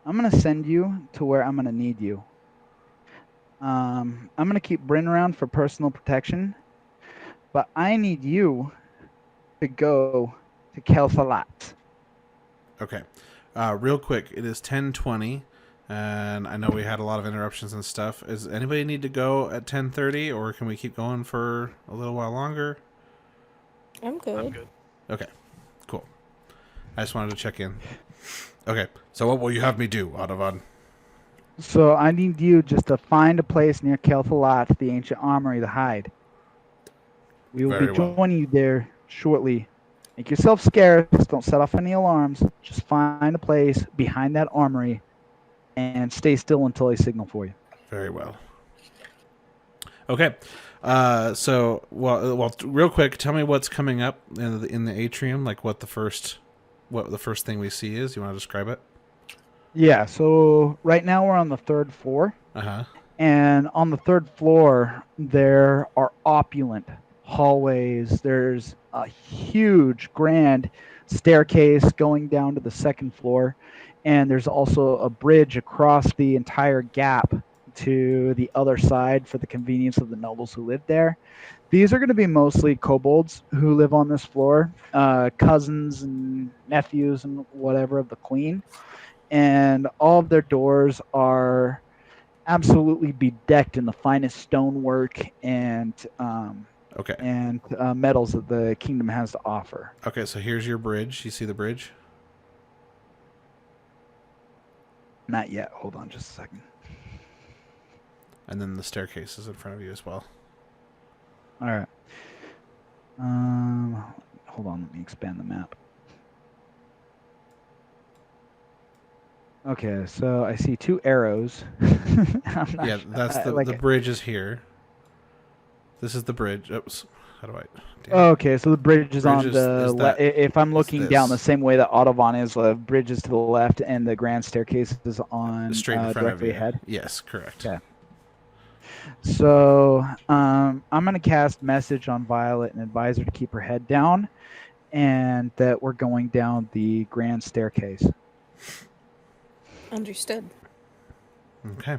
I'm gonna send you to where I'm gonna need you. I'm gonna keep Bryn around for personal protection, but I need you to go to Kelthalat. Okay. Real quick, it is 10:20, and I know we had a lot of interruptions and stuff. Does anybody need to go at 10:30, or can we keep going for a little while longer? I'm good. I'm good. Okay, cool. I just wanted to check in. Okay, so what will you have me do, Ottovon? So I need you just to find a place near Kelthalat, the ancient armory, to hide. We will Very be well. joining you there shortly. Make yourself scarce. Don't set off any alarms. Just find a place behind that armory and stay still until I signal for you. Very well. Okay. So, well, real quick, tell me what's coming up in the atrium. Like what the first thing we see is. You want to describe it? Yeah. So right now we're on the 3rd floor, and on the 3rd floor there are opulent hallways. There's a huge, grand staircase going down to the 2nd floor, and there's also a bridge across the entire gap to the other side for the convenience of the nobles who live there. These are going to be mostly kobolds who live on this floor, cousins and nephews and whatever of the queen. And all of their doors are absolutely bedecked in the finest stonework and metals that the kingdom has to offer. Okay, so here's your bridge. You see the bridge? Not yet. Hold on just a second. And then the staircase is in front of you as well. All right. Hold on. Let me expand the map. Okay, so I see 2 arrows. Yeah, that's the bridge is here. This is the bridge. Oops. How do I? Okay, so the bridge is on the left. If I'm looking down the same way that Ottovon is, the bridge is to the left, and the grand staircase is on straight in front directly of you. ahead. Yes, correct. Okay. So I'm going to cast message on Violet and advise her to keep her head down, and that we're going down the grand staircase. Understood. Okay.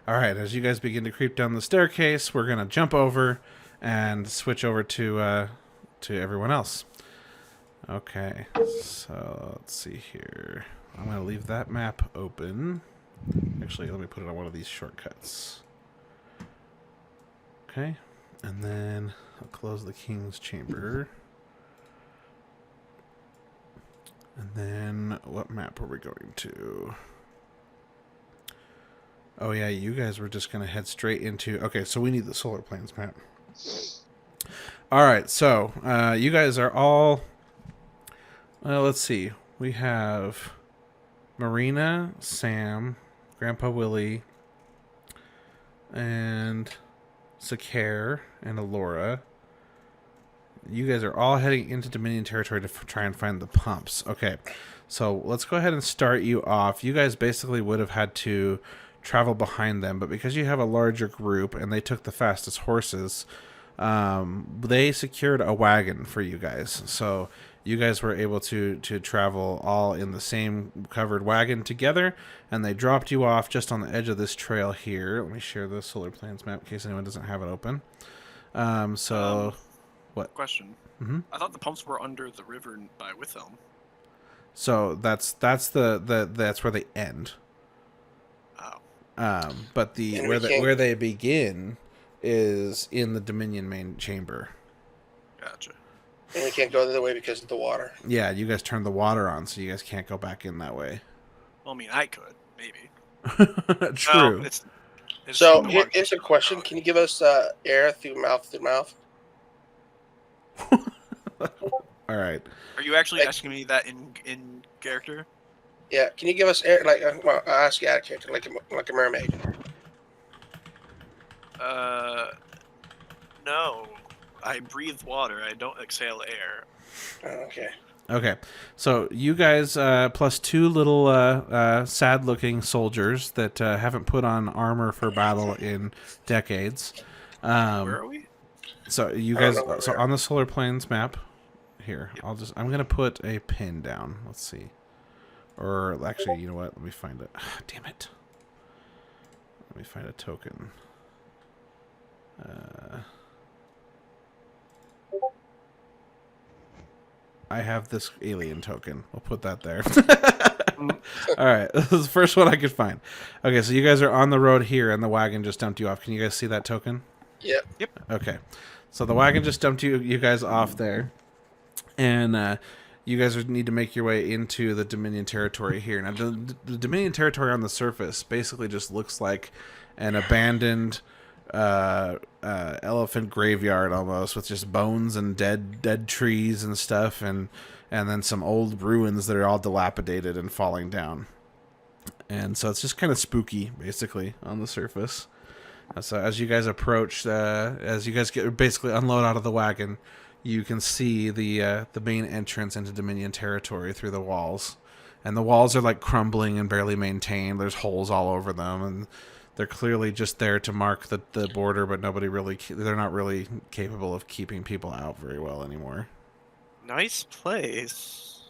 All right. As you guys begin to creep down the staircase, we're gonna jump over and switch over to everyone else. Okay. So let's see here. I'm gonna leave that map open. Actually, let me put it on one of these shortcuts. Okay. And then I'll close the King's Chamber. And then what map are we going to? Oh yeah, you guys were just going to head straight into... Okay, so we need the solar planes map. Alright, so you guys are all... let's see. We have Marina, Sam, Grandpa Willie, and Sakare, and Alora. You guys are all heading into Dominion territory to try and find the pumps. Okay, so let's go ahead and start you off. You guys basically would have had to travel behind them, but because you have a larger group and they took the fastest horses, they secured a wagon for you guys. So you guys were able to travel all in the same covered wagon together, and they dropped you off just on the edge of this trail here. Let me share the solar plans map in case anyone doesn't have it open. What? Question. Mm-hmm. I thought the pumps were under the river by Withelm. So that's where they end. Oh. But where they begin is in the Dominion main chamber. Gotcha. And we can't go the other way because of the water. Yeah, you guys turned the water on, so you guys can't go back in that way. Well, I mean, I could, maybe. True. No, it's so here's a question: can you give us air through mouth to mouth? All right. Are you actually asking me that in character? Yeah. Can you give us air? Like, well, I'll ask you out of character, like a mermaid. No. I breathe water. I don't exhale air. Okay. Okay. So you guys, plus 2 little sad-looking soldiers that haven't put on armor for battle in decades. Where are we? So you guys, on the solar planes map, here, Yep. I'm gonna put a pin down. Let's see, or actually, you know what? Let me find it. Damn it! Let me find a token. I have this alien token. We'll put that there. All right, this is the first one I could find. Okay, so you guys are on the road here, and the wagon just dumped you off. Can you guys see that token? Yep. Okay, so the wagon just dumped you guys off there, and you guys need to make your way into the Dominion territory here. Now, the Dominion territory on the surface basically just looks like an abandoned elephant graveyard almost, with just bones and dead trees and stuff, and then some old ruins that are all dilapidated and falling down. And so it's just kind of spooky, basically, on the surface. So as you guys approach, as you guys get basically unload out of the wagon, you can see the main entrance into Dominion territory through the walls, and the walls are like crumbling and barely maintained. There's holes all over them, and they're clearly just there to mark the border, but they're not really capable of keeping people out very well anymore. Nice place.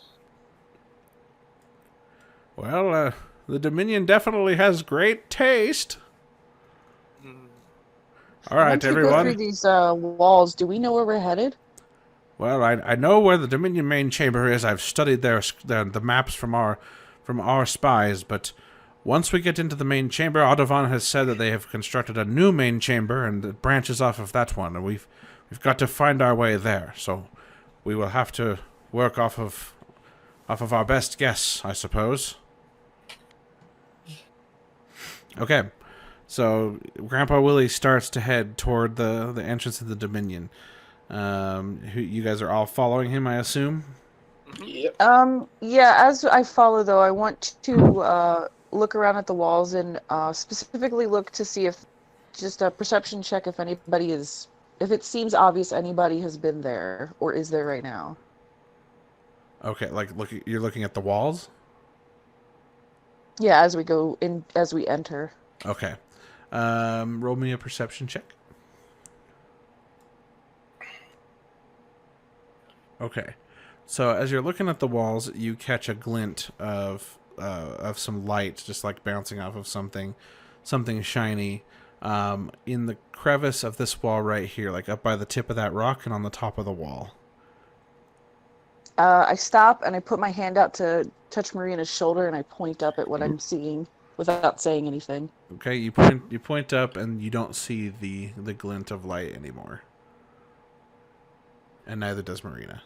Well, the Dominion definitely has great taste. All right, Once we go through everyone. these walls, do we know where we're headed? Well, I know where the Dominion main chamber is. I've studied the maps from our spies, but once we get into the main chamber, Ottovon has said that they have constructed a new main chamber, and it branches off of that one, and we've got to find our way there. So we will have to work off of our best guess, I suppose. Okay. So Grandpa Willie starts to head toward the entrance of the Dominion. You guys are all following him, I assume? Yep. Yeah, as I follow, though, I want to look around at the walls and specifically look to see if, just a perception check, if it seems obvious anybody has been there or is there right now. Okay, you're looking at the walls? Yeah, as we enter. Okay. Roll me a perception check. Okay. So as you're looking at the walls, you catch a glint of some light just like bouncing off of something shiny in the crevice of this wall right here, like up by the tip of that rock and on the top of the wall. I stop and I put my hand out to touch Marina's shoulder and I point up at what I'm seeing without saying anything. Okay, you point up and you don't see the glint of light anymore. And neither does Marina.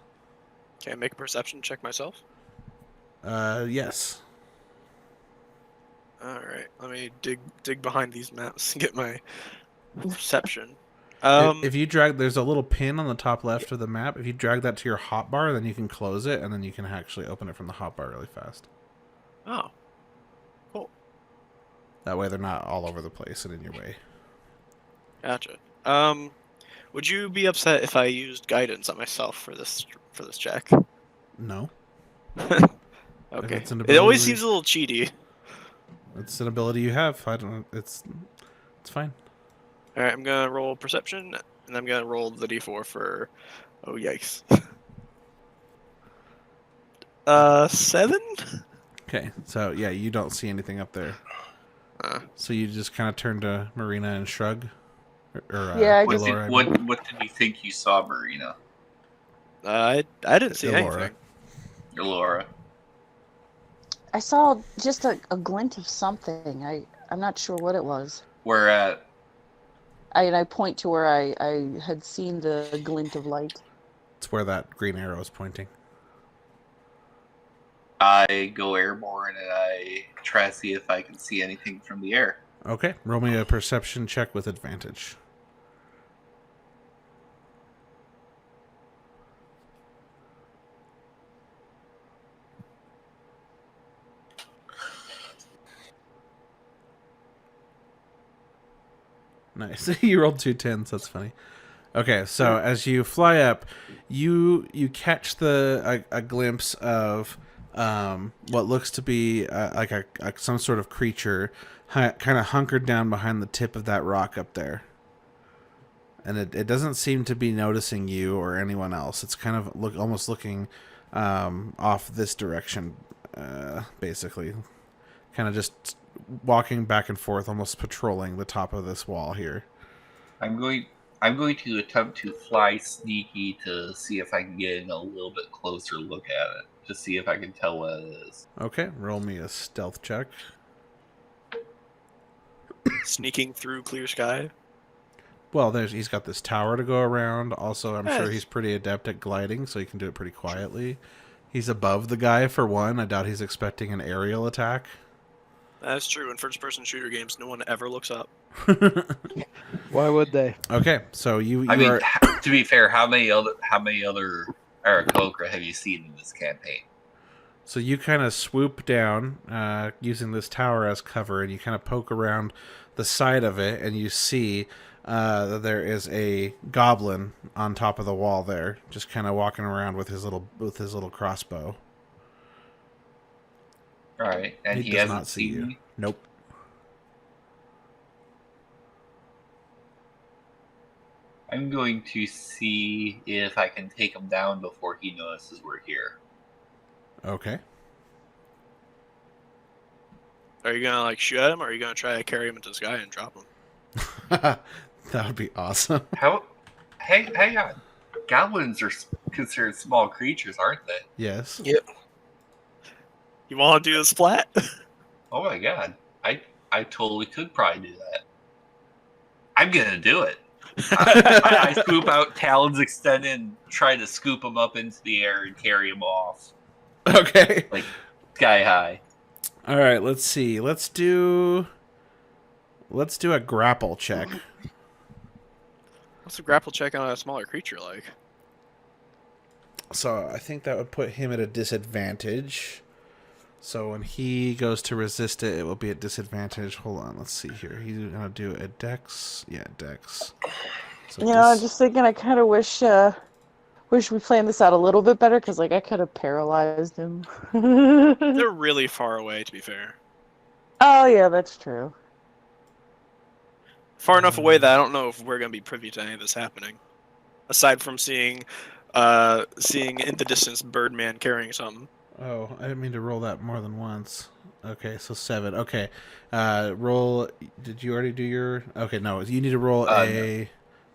Can I make a perception check myself? Yes. Alright, let me dig behind these maps and get my perception. If you drag, there's a little pin on the top left of the map. If you drag that to your hotbar, then you can close it, and then you can actually open it from the hotbar really fast. Oh. Cool. That way they're not all over the place and in your way. Gotcha. Would you be upset if I used guidance on myself for this check? No. Okay. it's an It always ability- seems a little cheaty. It's an ability you have. I don't. It's fine. Alright, I'm gonna roll perception, and I'm gonna roll the d4 for... Oh, yikes. 7? Okay. So yeah, you don't see anything up there. So you just kind of turn to Marina and shrug. Yeah, I guess- Laura, What did you think you saw, Marina? I didn't see Laura. anything. Or Laura? I saw just a glint of something. I'm not sure what it was. Where at? I point to where I had seen the glint of light. It's where that green arrow is pointing. I go airborne and I try to see if I can see anything from the air. Okay. Roll me a perception check with advantage. Nice. You rolled 2 10s. That's funny. Okay, so as you fly up, you catch a glimpse of what looks to be like some sort of creature kind of hunkered down behind the tip of that rock up there. And it doesn't seem to be noticing you or anyone else. It's kind of almost looking off this direction, basically. Kind of just walking back and forth, almost patrolling the top of this wall here. I'm going to attempt to fly sneaky to see if I can get a little bit closer look at it. To see if I can tell what it is. Okay, roll me a stealth check. Sneaking through clear sky. Well, he's got this tower to go around. Also, I'm sure Yes. he's pretty adept at gliding, so he can do it pretty quietly. He's above the guy, for one. I doubt he's expecting an aerial attack. That's true. In first-person shooter games, no one ever looks up. Why would they? Okay, so you I mean, are... to be fair, how many other Aarakocra have you seen in this campaign? So you kind of swoop down using this tower as cover, and you kind of poke around the side of it, and you see that there is a goblin on top of the wall there, just kind of walking around with his little crossbow. All right, and he does hasn't not see seen you. me? Nope. I'm going to see if I can take him down before he notices we're here. Okay. Are you gonna like shoot at him, or are you gonna try to carry him into the sky and drop him? That would be awesome. Hang on. Goblins are considered small creatures, aren't they? Yes. Yep. You want to do the splat? Oh my god. I totally could probably do that. I'm gonna do it. I swoop out, talons extended, and try to scoop him up into the air and carry him off. Okay. Like, sky high. All right, let's see. Let's do a grapple check. What's a grapple check on a smaller creature like? So I think that would put him at a disadvantage. So when he goes to resist it, it will be at disadvantage. Hold on, let's see here. He's gonna do a dex. Yeah, dex. So I'm just thinking. I kind of wish we planned this out a little bit better, because like I could have paralyzed him. They're really far away, to be fair. Oh yeah, that's true. Far enough away that I don't know if we're gonna be privy to any of this happening. Aside from seeing in the distance Birdman carrying something. Oh, I didn't mean to roll that more than once. Okay, so 7. Okay, roll. Did you already do your? Okay, no. You need to roll a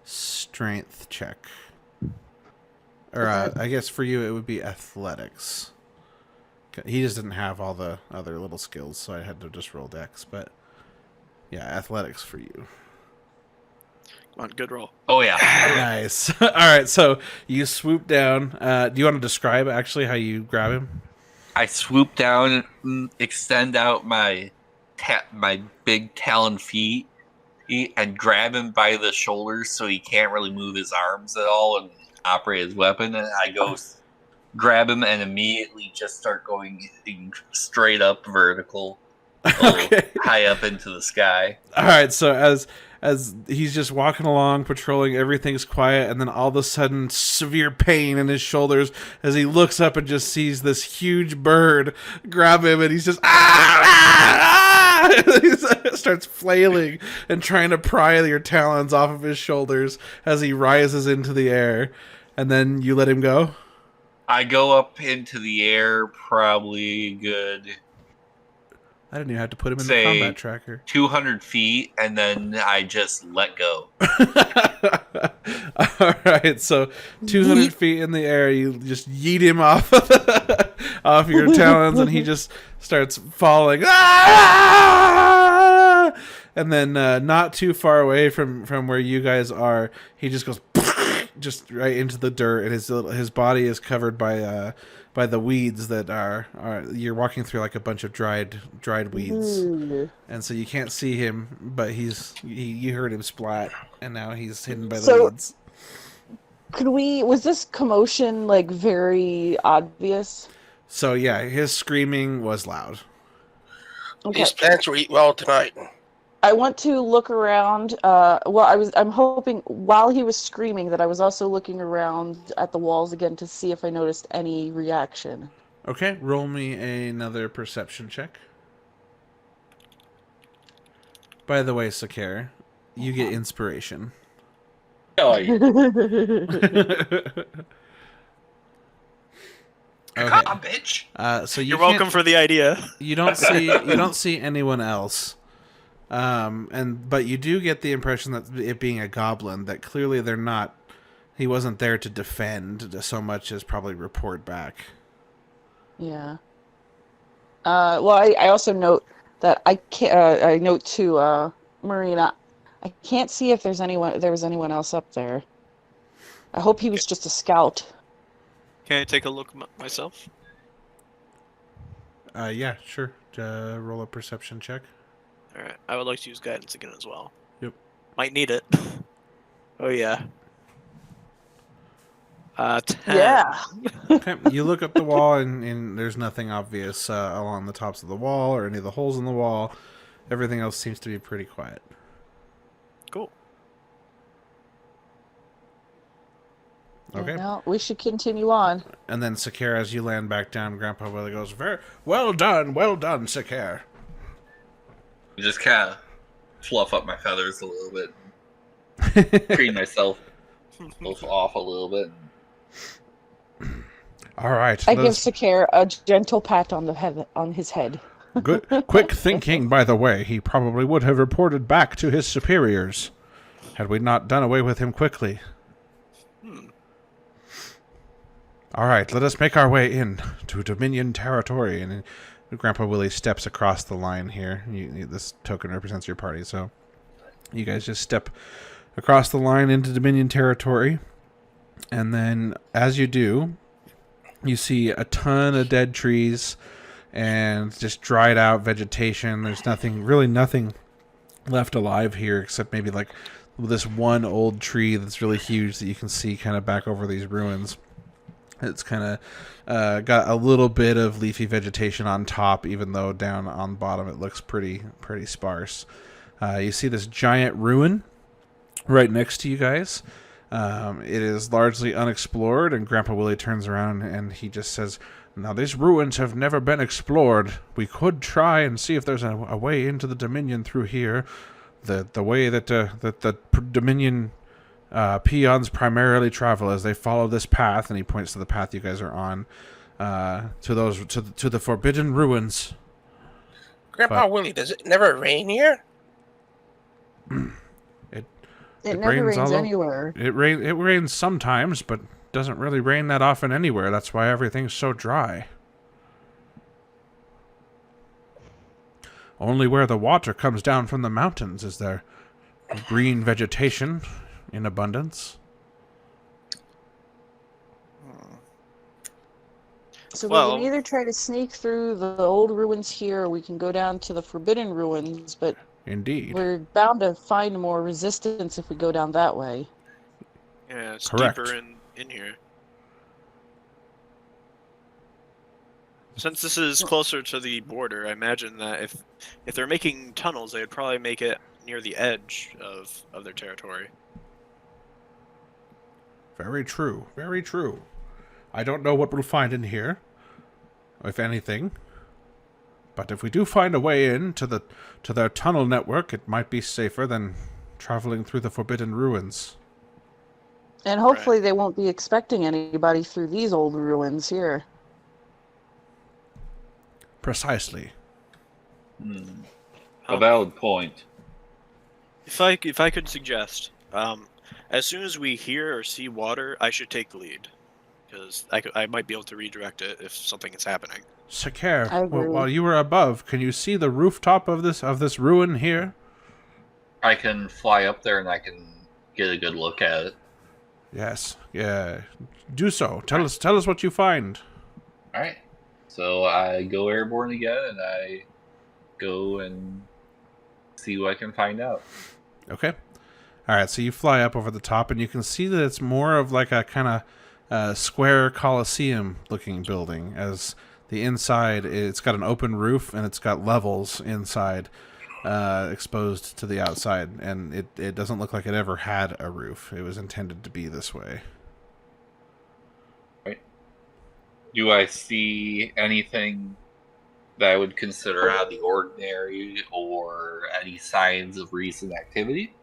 strength check. Or I guess for you it would be athletics. He just didn't have all the other little skills, so I had to just roll dex. But yeah, athletics for you. Come on, good roll. Oh yeah. Nice. All right, so you swoop down. Do you want to describe actually how you grab him? I swoop down and extend out my big talon feet and grab him by the shoulders so he can't really move his arms at all and operate his weapon. And I go grab him and immediately just start going straight up vertical, Okay. high up into the sky. All right, so as he's just walking along, patrolling, everything's quiet, and then all of a sudden, severe pain in his shoulders as he looks up and just sees this huge bird grab him, and he's just he starts flailing and trying to pry your talons off of his shoulders as he rises into the air, and then you let him go. I go up into the air probably good I didn't even have to put him in the Say- combat tracker. 200 feet, and then I just let go. All right, so 200 feet in the air, you just yeet him off off your talons, and he just starts falling. Ah! And then not too far away from where you guys are, he just goes just right into the dirt, and his body is covered by the weeds that are you're walking through like a bunch of dried weeds. Ooh. And so you can't see him, but you heard him splat, and now he's hidden by the So- weeds. Was this commotion like very obvious? So yeah, his screaming was loud. Okay. These plants will eat well tonight. I want to look around. I'm hoping while he was screaming that I was also looking around at the walls again to see if I noticed any reaction. Okay, roll me another perception check. By the way, Sakara, you get inspiration. Oh, yeah. Okay. Come on, bitch. So You're welcome for the idea. You don't see anyone else. But you do get the impression that it being a goblin, that clearly he wasn't there to defend so much as probably report back. Yeah. I also note that I note to Marina, I can't see if there was anyone else up there. I hope he was just a scout. Can I take a look myself? Yeah, sure. Roll a perception check. All right. I would like to use guidance again as well. Yep. Might need it. Oh yeah. 10. Yeah. Okay. You look up the wall, and there's nothing obvious along the tops of the wall or any of the holes in the wall. Everything else seems to be pretty quiet. Cool. Okay. Well, we should continue on. And then Sakir, as you land back down, Grandpa Willie goes, very well done, Sakir. Just kind of fluff up my feathers a little bit. Preen myself off a little bit. All right. I give Sakir a gentle pat on his head. Good, quick thinking, by the way. He probably would have reported back to his superiors had we not done away with him quickly. All right, let us make our way in to Dominion territory. And Grandpa Willie steps across the line here. This token represents your party, so you guys just step across the line into Dominion territory. And then, as you do, you see a ton of dead trees and just dried out vegetation. There's really nothing left alive here except maybe like this one old tree that's really huge that you can see kind of back over these ruins. It's kind of got a little bit of leafy vegetation on top, even though down on the bottom it looks pretty sparse. You see this giant ruin right next to you guys. It is largely unexplored, and Grandpa Willie turns around and he just says, "Now these ruins have never been explored. We could try and see if there's a way into the Dominion through here. The way that the Dominion peons primarily travel as they follow this path," and he points to the path you guys are on, to the forbidden ruins. Grandpa Willie, does it never rain here? It never rains anywhere. It rains sometimes, but doesn't really rain that often anywhere. That's why everything's so dry. Only where the water comes down from the mountains is there green vegetation in abundance. So we can either try to sneak through the old ruins here, or we can go down to the forbidden ruins, but indeed, we're bound to find more resistance if we go down that way. Yeah, it's correct. Deeper in here. Since this is closer to the border, I imagine that if they're making tunnels, they'd probably make it near the edge of their territory. Very true. Very true. I don't know what we'll find in here, if anything. But if we do find a way in to their tunnel network, it might be safer than traveling through the forbidden ruins. And hopefully they won't be expecting anybody through these old ruins here. Precisely. A valid point. If I could suggest, as soon as we hear or see water, I should take the lead, because I might be able to redirect it if something is happening. Sakir, while you were above, can you see the rooftop of this ruin here? I can fly up there and I can get a good look at it. Yes. Yeah. Do so. Tell us what you find. All right. So I go airborne again, and I go and see what I can find out. Okay. All right. So you fly up over the top, and you can see that it's more of like a kind of square Colosseum-looking building. As the inside, it's got an open roof, and it's got levels inside, exposed to the outside, and it doesn't look like it ever had a roof. It was intended to be this way. Do I see anything that I would consider out of the ordinary or any signs of recent activity?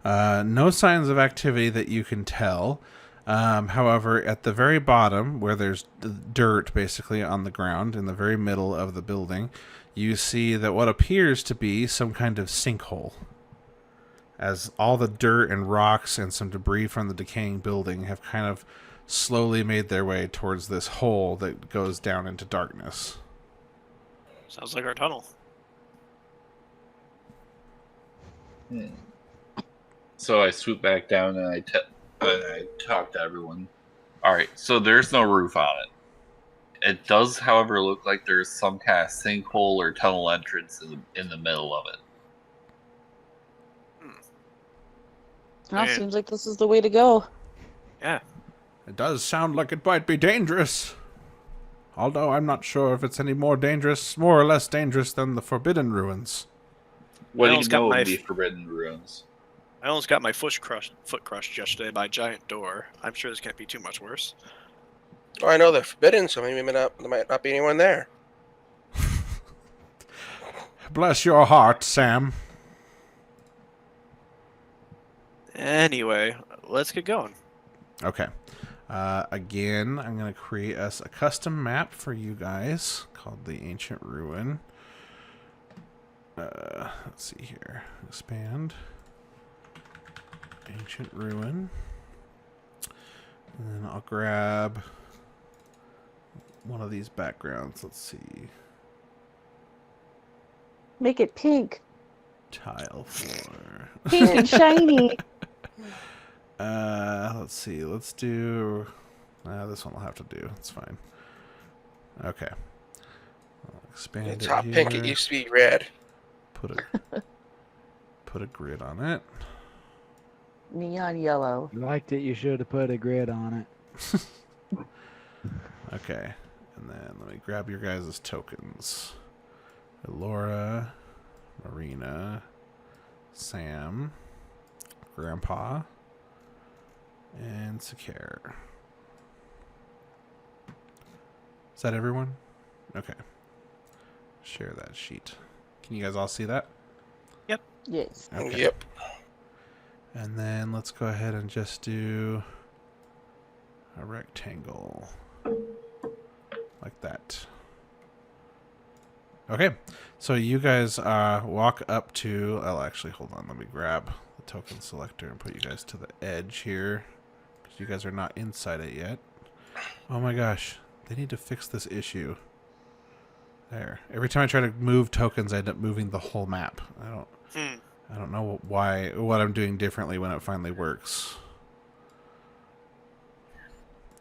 No signs of activity that you can tell. However, at the very bottom, where there's dirt basically on the ground, in the very middle of the building, you see that what appears to be some kind of sinkhole. As all the dirt and rocks and some debris from the decaying building have kind of slowly made their way towards this hole that goes down into darkness. Sounds like our tunnel. So I swoop back down and I talk to everyone. All right, so there's no roof on it. It does, however, look like there's some kind of sinkhole or tunnel entrance in the middle of it. Well, seems like this is the way to go. Yeah. It does sound like it might be dangerous. Although I'm not sure if it's any more or less dangerous than the Forbidden Ruins. What do you almost got know my of the Forbidden Ruins? I almost got my foot crushed yesterday by a giant door. I'm sure this can't be too much worse. Oh, I know they're forbidden, so maybe there might not be anyone there. Bless your heart, Sam. Anyway, let's get going. Okay. Again, I'm going to create us a custom map for you guys called the Ancient Ruin. Let's see here. Expand. Ancient Ruin. And then I'll grab one of these backgrounds. Let's see. Make it pink. Tile floor. Pink and shiny. Let's see. Let's do... this one will have to do. It's fine. Okay. I'll expand It's it hot here. pink. It used to be red. Put a grid on it. Neon yellow. You liked it, you should have put a grid on it. Okay. And then let me grab your guys' tokens. Laura, Marina, Sam, Grandpa, and Sakir. Is that everyone? Okay. Share that sheet. Can you guys all see that? Yes. Okay. Yep. And then let's go ahead and just do a rectangle. Like that. Okay. So you guys walk up to... Oh, actually, hold on. Let me grab the token selector and put you guys to the edge here. Because you guys are not inside it yet. Oh my gosh. They need to fix this issue. There. Every time I try to move tokens, I end up moving the whole map. I don't know what I'm doing differently when it finally works.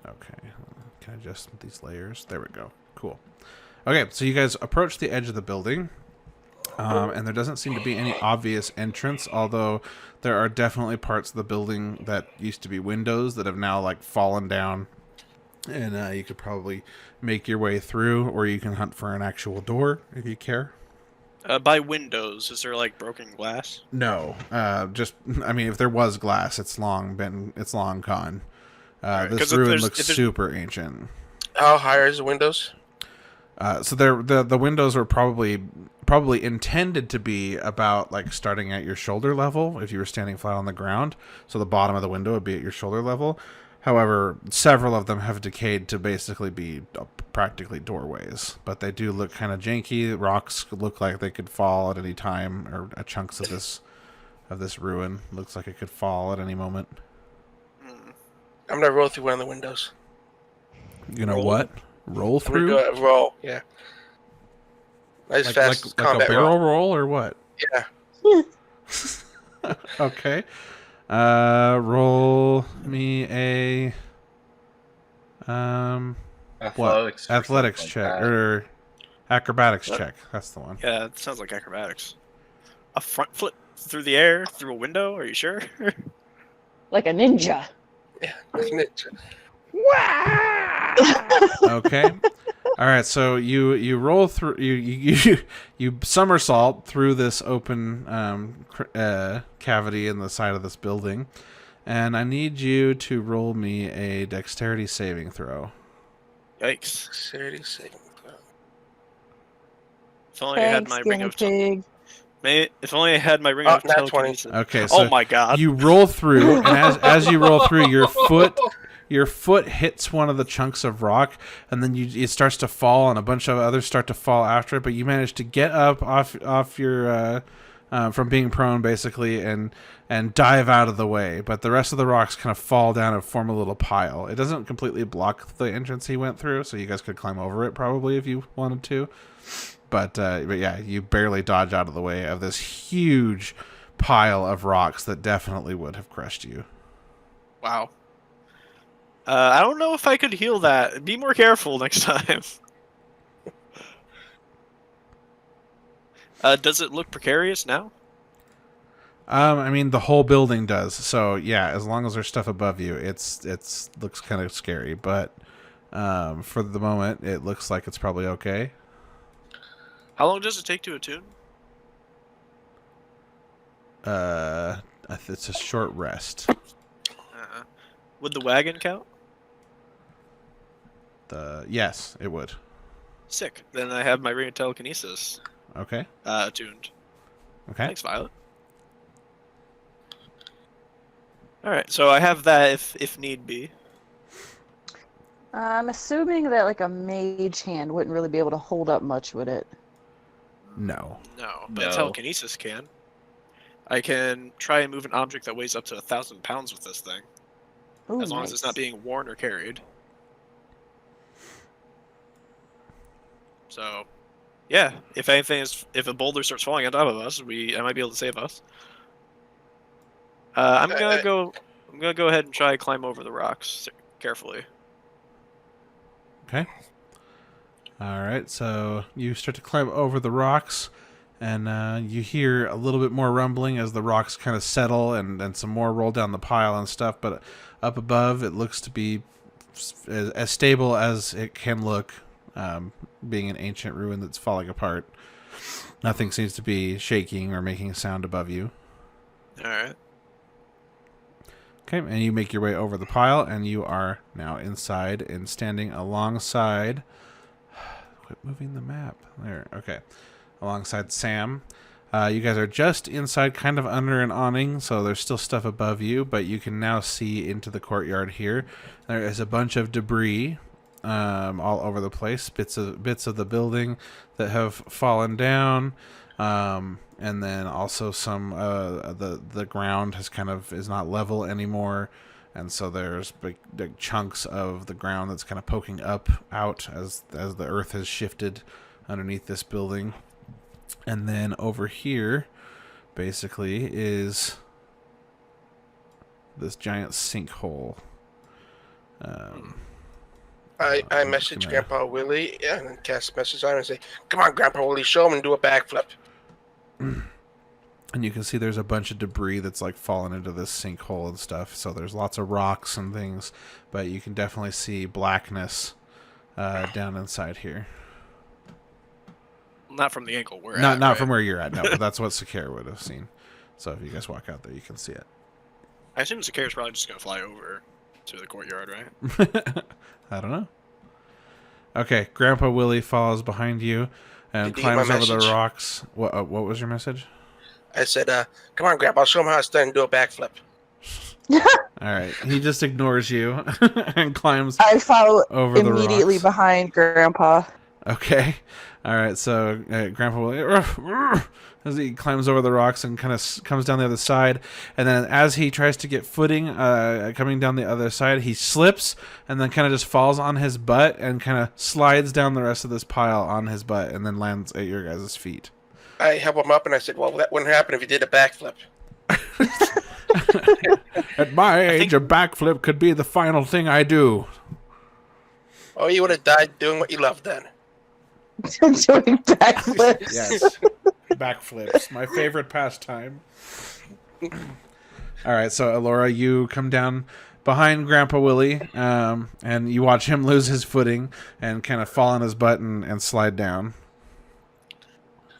Okay. Can I adjust these layers? There we go. Cool. Okay, so you guys approach the edge of the building. And there doesn't seem to be any obvious entrance, although there are definitely parts of the building that used to be windows that have now like fallen down. And you could probably make your way through, or you can hunt for an actual door if you care. By windows, is there like broken glass? No, I mean, if there was glass, it's long gone. This ruin looks super ancient. How high are the windows? So the windows are probably intended to be about like starting at your shoulder level if you were standing flat on the ground. So the bottom of the window would be at your shoulder level. However, several of them have decayed to basically be practically doorways, but they do look kind of janky. The rocks look like they could fall at any time, or chunks of this ruin looks like it could fall at any moment. I'm gonna roll through one of the windows. You know what? Roll I'm through? gonna do a roll, yeah. Nice fast like combat a barrel roll or what? Yeah. Okay. Roll me a Athletics. what? Athletics check or acrobatics check. That's the one. Yeah, it sounds like acrobatics. A front flip through the air through a window? Are you sure? Like a ninja. Yeah. Ninja. Okay. All right. So you roll through. You somersault through this open cavity in the side of this building, and I need you to roll me a dexterity saving throw. Yikes. Dexterity saving throw. If only I had my ring of pig. if only I had my ring of nat 20. telekinesis. Okay. So Oh my god. you roll through, and as you roll through, your foot hits one of the chunks of rock, and then it starts to fall, and a bunch of others start to fall after it. But you manage to get up off your from being prone, basically, and dive out of the way. But the rest of the rocks kind of fall down and form a little pile. It doesn't completely block the entrance he went through, so you guys could climb over it probably if you wanted to. But yeah, you barely dodge out of the way of this huge pile of rocks that definitely would have crushed you. Wow. I don't know if I could heal that. Be more careful next time. Does it look precarious now? I mean, the whole building does. So yeah, as long as there's stuff above you, it's looks kind of scary. But for the moment, it looks like it's probably okay. How long does it take to attune? It's a short rest. Would the wagon count? Yes, it would. Sick. Then I have my ring of telekinesis Okay. tuned. Okay. Thanks, Violet. All right, so I have that if need be. I'm assuming that like a mage hand wouldn't really be able to hold up much with it. No. No, but No. telekinesis can. I can try and move an object that weighs up to 1,000 pounds with this thing, Ooh, as long as it's not nice. being worn or carried. So, yeah, if if a boulder starts falling on top of us, I might be able to save us. I'm gonna go ahead and try and climb over the rocks carefully. Okay. All right. So you start to climb over the rocks, and you hear a little bit more rumbling as the rocks kind of settle, and some more roll down the pile and stuff. But up above, it looks to be as stable as it can look, being an ancient ruin that's falling apart. Nothing seems to be shaking or making a sound above you. All right. Okay, and you make your way over the pile, and you are now inside and standing alongside... Quit moving the map. There, okay. Alongside Sam. You guys are just inside, kind of under an awning, so there's still stuff above you, but you can now see into the courtyard here. There is a bunch of debris all over the place, bits of the building that have fallen down. And then also some the ground is not level anymore, and so there's big chunks of the ground that's kind of poking out as the earth has shifted underneath this building. And then over here basically is this giant sinkhole. I message Grandpa Willie and then cast a message on him and say, "Come on, Grandpa Willie, show him and do a backflip." And you can see there's a bunch of debris that's like fallen into this sinkhole and stuff. So there's lots of rocks and things, but you can definitely see blackness down inside here. Not from the angle we're Not at. Right? from where you're at, no. But that's what Sakara would have seen. So if you guys walk out there, you can see it. I assume Zakara's probably just gonna fly over to the courtyard, right? I don't know. Okay, Grandpa Willie follows behind you and Did you get my climbs over the message? rocks. What was your message? I said, "Come on, Grandpa, show him how it's done and do a backflip." All right, he just ignores you and climbs I follow over the immediately rocks. behind Grandpa. Okay. All right. So Grandpa will, as he climbs over the rocks and kind of comes down the other side, and then as he tries to get footing, coming down the other side, he slips and then kind of just falls on his butt and kind of slides down the rest of this pile on his butt and then lands at your guys' feet. I help him up and I said, "Well, that wouldn't happen if you did a backflip." At my age, a backflip could be the final thing I do. Oh, you would have died doing what you loved then. Doing backflips. Yes. Backflips, my favorite pastime. All right, so Alora, you come down behind Grandpa Willie, and you watch him lose his footing and kind of fall on his butt and slide down.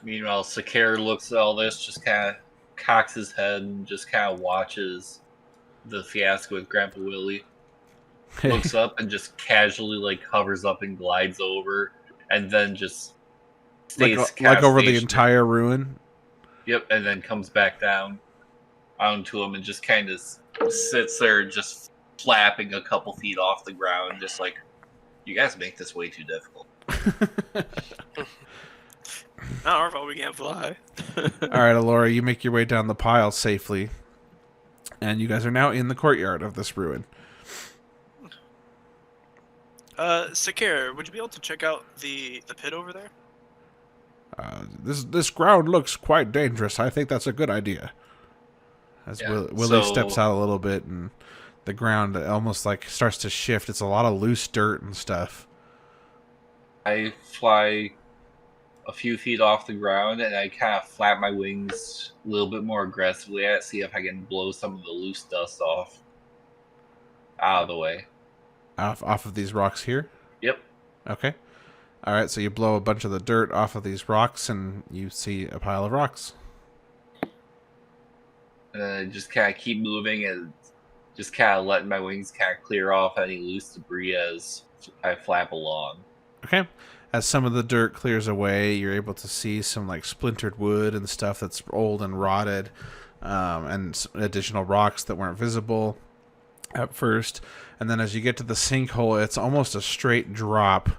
Meanwhile, Sakara looks at all this, just kind of cocks his head and just kind of watches the fiasco with Grandpa Willie. Looks up and just casually like hovers up and glides over, and then just stays like over the stationary. entire ruin. Yep, and then comes back down onto him and just kind of sits there, just flapping a couple feet off the ground, just like, you guys make this way too difficult. Not our fault we can't fly. All right, Alora, you make your way down the pile safely, and you guys are now in the courtyard of this ruin. Sakara, would you be able to check out the pit over there? This ground looks quite dangerous. I think that's a good idea. As Yeah, Willie so- steps out a little bit, and the ground almost like starts to shift. It's a lot of loose dirt and stuff. I fly a few feet off the ground and I kind of flap my wings a little bit more aggressively at it, see if I can blow some of the loose dust off out of the way. Off of these rocks here? Yep. Okay. All right, so you blow a bunch of the dirt off of these rocks, and you see a pile of rocks. Just kind of keep moving and just kind of letting my wings kind of clear off any loose debris as I flap along. Okay. As some of the dirt clears away, you're able to see some like splintered wood and stuff that's old and rotted, and additional rocks that weren't visible at first. And then as you get to the sinkhole, it's almost a straight drop,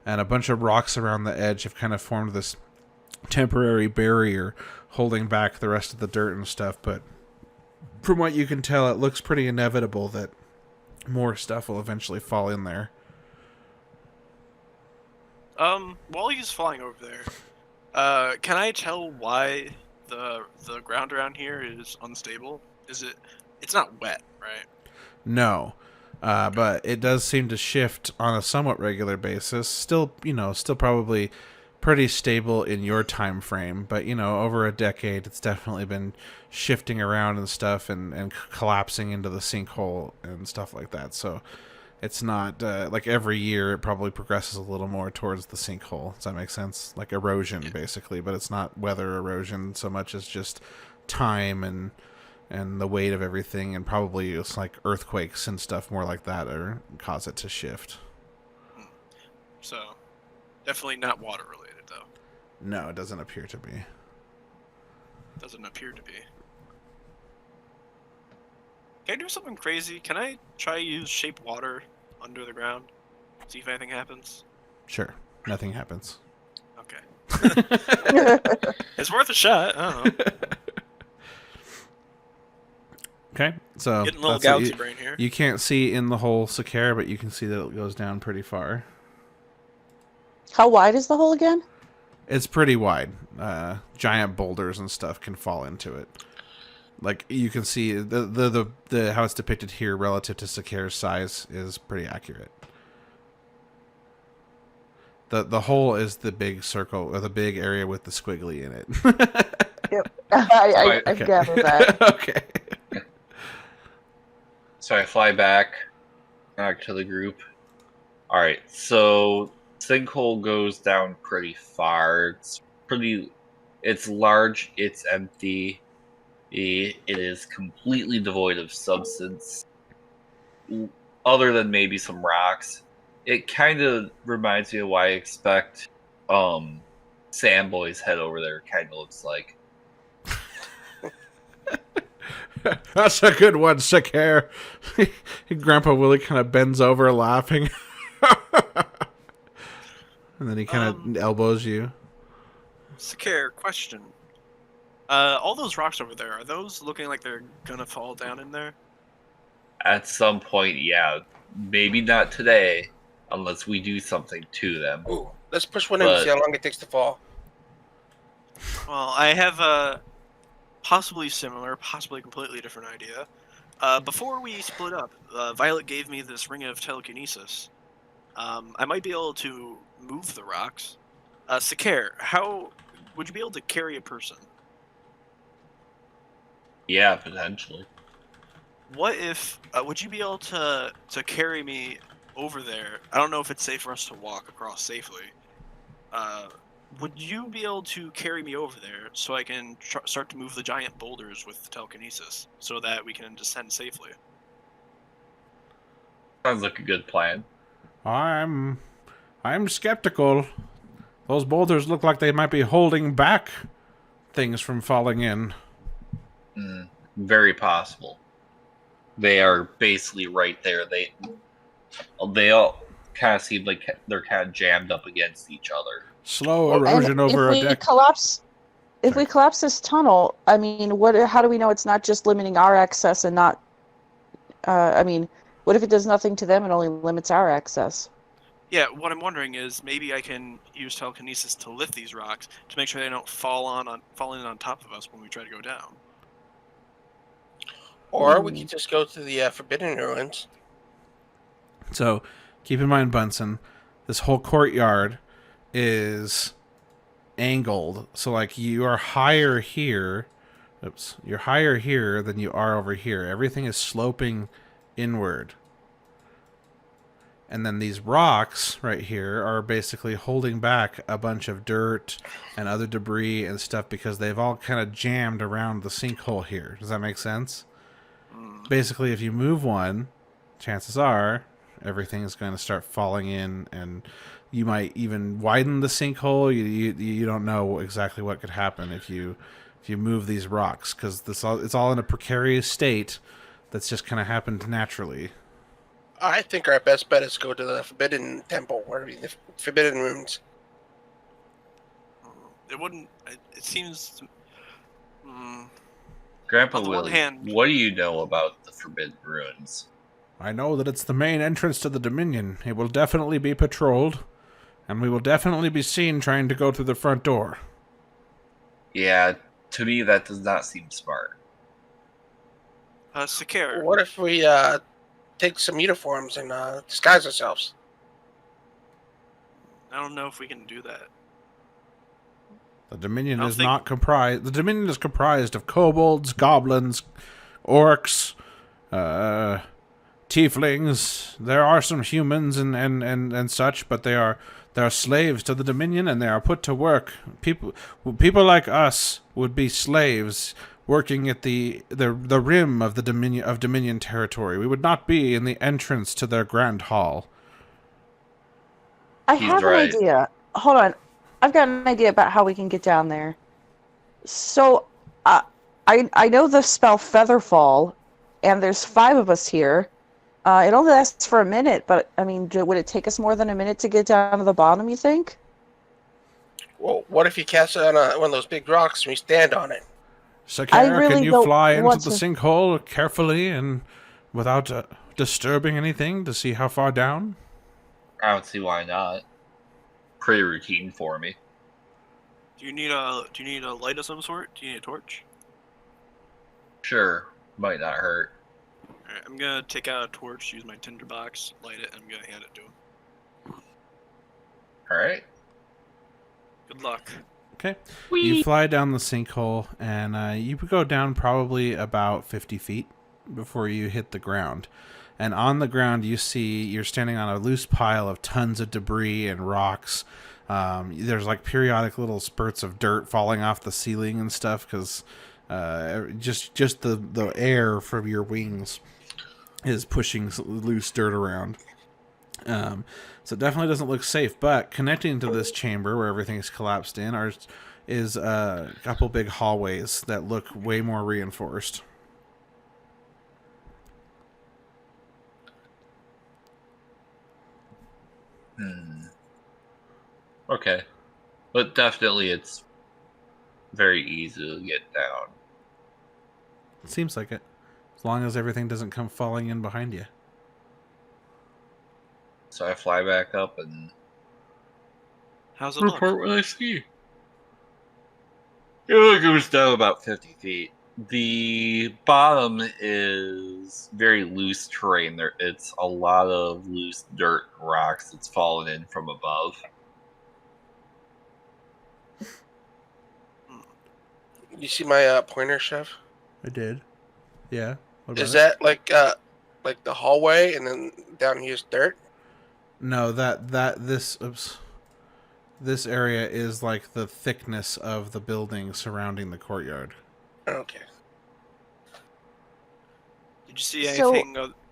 and a bunch of rocks around the edge have kind of formed this temporary barrier holding back the rest of the dirt and stuff. But from what you can tell, it looks pretty inevitable that more stuff will eventually fall in there. While he's flying over there, can I tell why the ground around here is unstable? It's not wet, right? No. But it does seem to shift on a somewhat regular basis. Still probably pretty stable in your time frame, but over a decade it's definitely been shifting around and stuff and collapsing into the sinkhole and stuff like that. So it's not like every year it probably progresses a little more towards the sinkhole. Does that make sense? Like erosion, basically, but it's not weather erosion so much as just time and the weight of everything, and probably it's like earthquakes and stuff more like that or cause it to shift. So definitely not water related, though. No, it doesn't appear to be. Doesn't appear to be. Can I do something crazy? Can I try to use shape water under the ground? See if anything happens? Sure. Nothing happens. Okay. It's worth a shot. I don't know. Okay, so Getting a little that's what galaxy brain here. you can't see in the hole Sakara, but you can see that it goes down pretty far. How wide is the hole again? It's pretty wide. Giant boulders and stuff can fall into it. Like you can see the how it's depicted here relative to Sakara's size is pretty accurate. The hole is the big circle or the big area with the squiggly in it. Yep, I've gathered that. Okay. So I fly back to the group. All right, so sinkhole goes down pretty far. It's large. It's empty. It is completely devoid of substance, other than maybe some rocks. It kind of reminds me of why I expect Sandboy's head over there kind of looks like. That's a good one, Sakara. Grandpa Willie kind of bends over laughing. And then he kind of elbows you. Sakara, question. All those rocks over there, are those looking like they're gonna fall down in there? At some point, yeah. Maybe not today, unless we do something to them. Ooh, let's push one in and see how long it takes to fall. Well, I have a possibly similar, possibly completely different idea. Before we split up, Violet gave me this ring of telekinesis. I might be able to move the rocks. Sakara, how would you be able to carry a person? Yeah, potentially. What if would you be able to carry me over there? I don't know if it's safe for us to walk across safely. Would you be able to carry me over there so I can start to move the giant boulders with telekinesis so that we can descend safely? Sounds like a good plan. I'm skeptical. Those boulders look like they might be holding back things from falling in. Very possible. They are basically right there. They all kind of seem like they're kind of jammed up against each other. Slow erosion over a deck. If we collapse this tunnel, I mean, how do we know it's not just limiting our access and not? What if it does nothing to them and only limits our access? Yeah, what I'm wondering is maybe I can use telekinesis to lift these rocks to make sure they don't fall in on top of us when we try to go down. Or we could just go to the Forbidden Ruins. So, keep in mind, Bunsen, this whole courtyard is angled. So, like, you are higher here. Oops. You're higher here than you are over here. Everything is sloping inward. And then these rocks right here are basically holding back a bunch of dirt and other debris and stuff because they've all kind of jammed around the sinkhole here. Does that make sense? Basically, if you move one, chances are everything is going to start falling in, and you might even widen the sinkhole. You don't know exactly what could happen if you move these rocks, because it's all in a precarious state that's just kind of happened naturally. I think our best bet is go to the Forbidden Temple, or the Forbidden Ruins. It wouldn't. It seems. Grandpa On the one Willie, hand- what do you know about the Forbidden Ruins? I know that it's the main entrance to the Dominion. It will definitely be patrolled, and we will definitely be seen trying to go through the front door. Yeah, to me that does not seem smart. Sakir. What if we take some uniforms and disguise ourselves? I don't know if we can do that. The Dominion I is don't not comprised. The Dominion is comprised of kobolds, goblins, orcs, tieflings. There are some humans and such, but they are slaves to the Dominion, and they are put to work. People like us would be slaves working at the rim of the Dominion territory. We would not be in the entrance to their grand hall. I He's have right. an idea. Hold on. I've got an idea about how we can get down there. So, I know the spell Featherfall, and there's 5 of us here. It only lasts for a minute, but, I mean, would it take us more than a minute to get down to the bottom, you think? Well, what if you cast it on one of those big rocks and we stand on it? Sakara, really can you don't fly into want the to- sinkhole carefully and without disturbing anything to see how far down? I don't see why not. Pretty routine for me. Do you need a light of some sort? Do you need a torch? Sure, might not hurt. Alright, I'm gonna take out a torch, use my tinderbox, light it, and I'm gonna hand it to him. Alright. Good luck. Okay. You fly down the sinkhole, and you go down probably about 50 feet before you hit the ground. And on the ground, you're standing on a loose pile of tons of debris and rocks. There's like periodic little spurts of dirt falling off the ceiling and stuff because just the air from your wings is pushing loose dirt around. So it definitely doesn't look safe. But connecting to this chamber where everything's collapsed in is a couple big hallways that look way more reinforced. Okay. But definitely it's very easy to get down. It seems like it. As long as everything doesn't come falling in behind you. So I fly back up and How's it look? report what I see. It goes down about 50 feet. The bottom is very loose terrain. It's a lot of loose dirt and rocks that's fallen in from above. You see my pointer, Chef? I did. Yeah. What Is about that like the hallway and then down here's dirt? No, this area is like the thickness of the building surrounding the courtyard. Okay. Did you see So-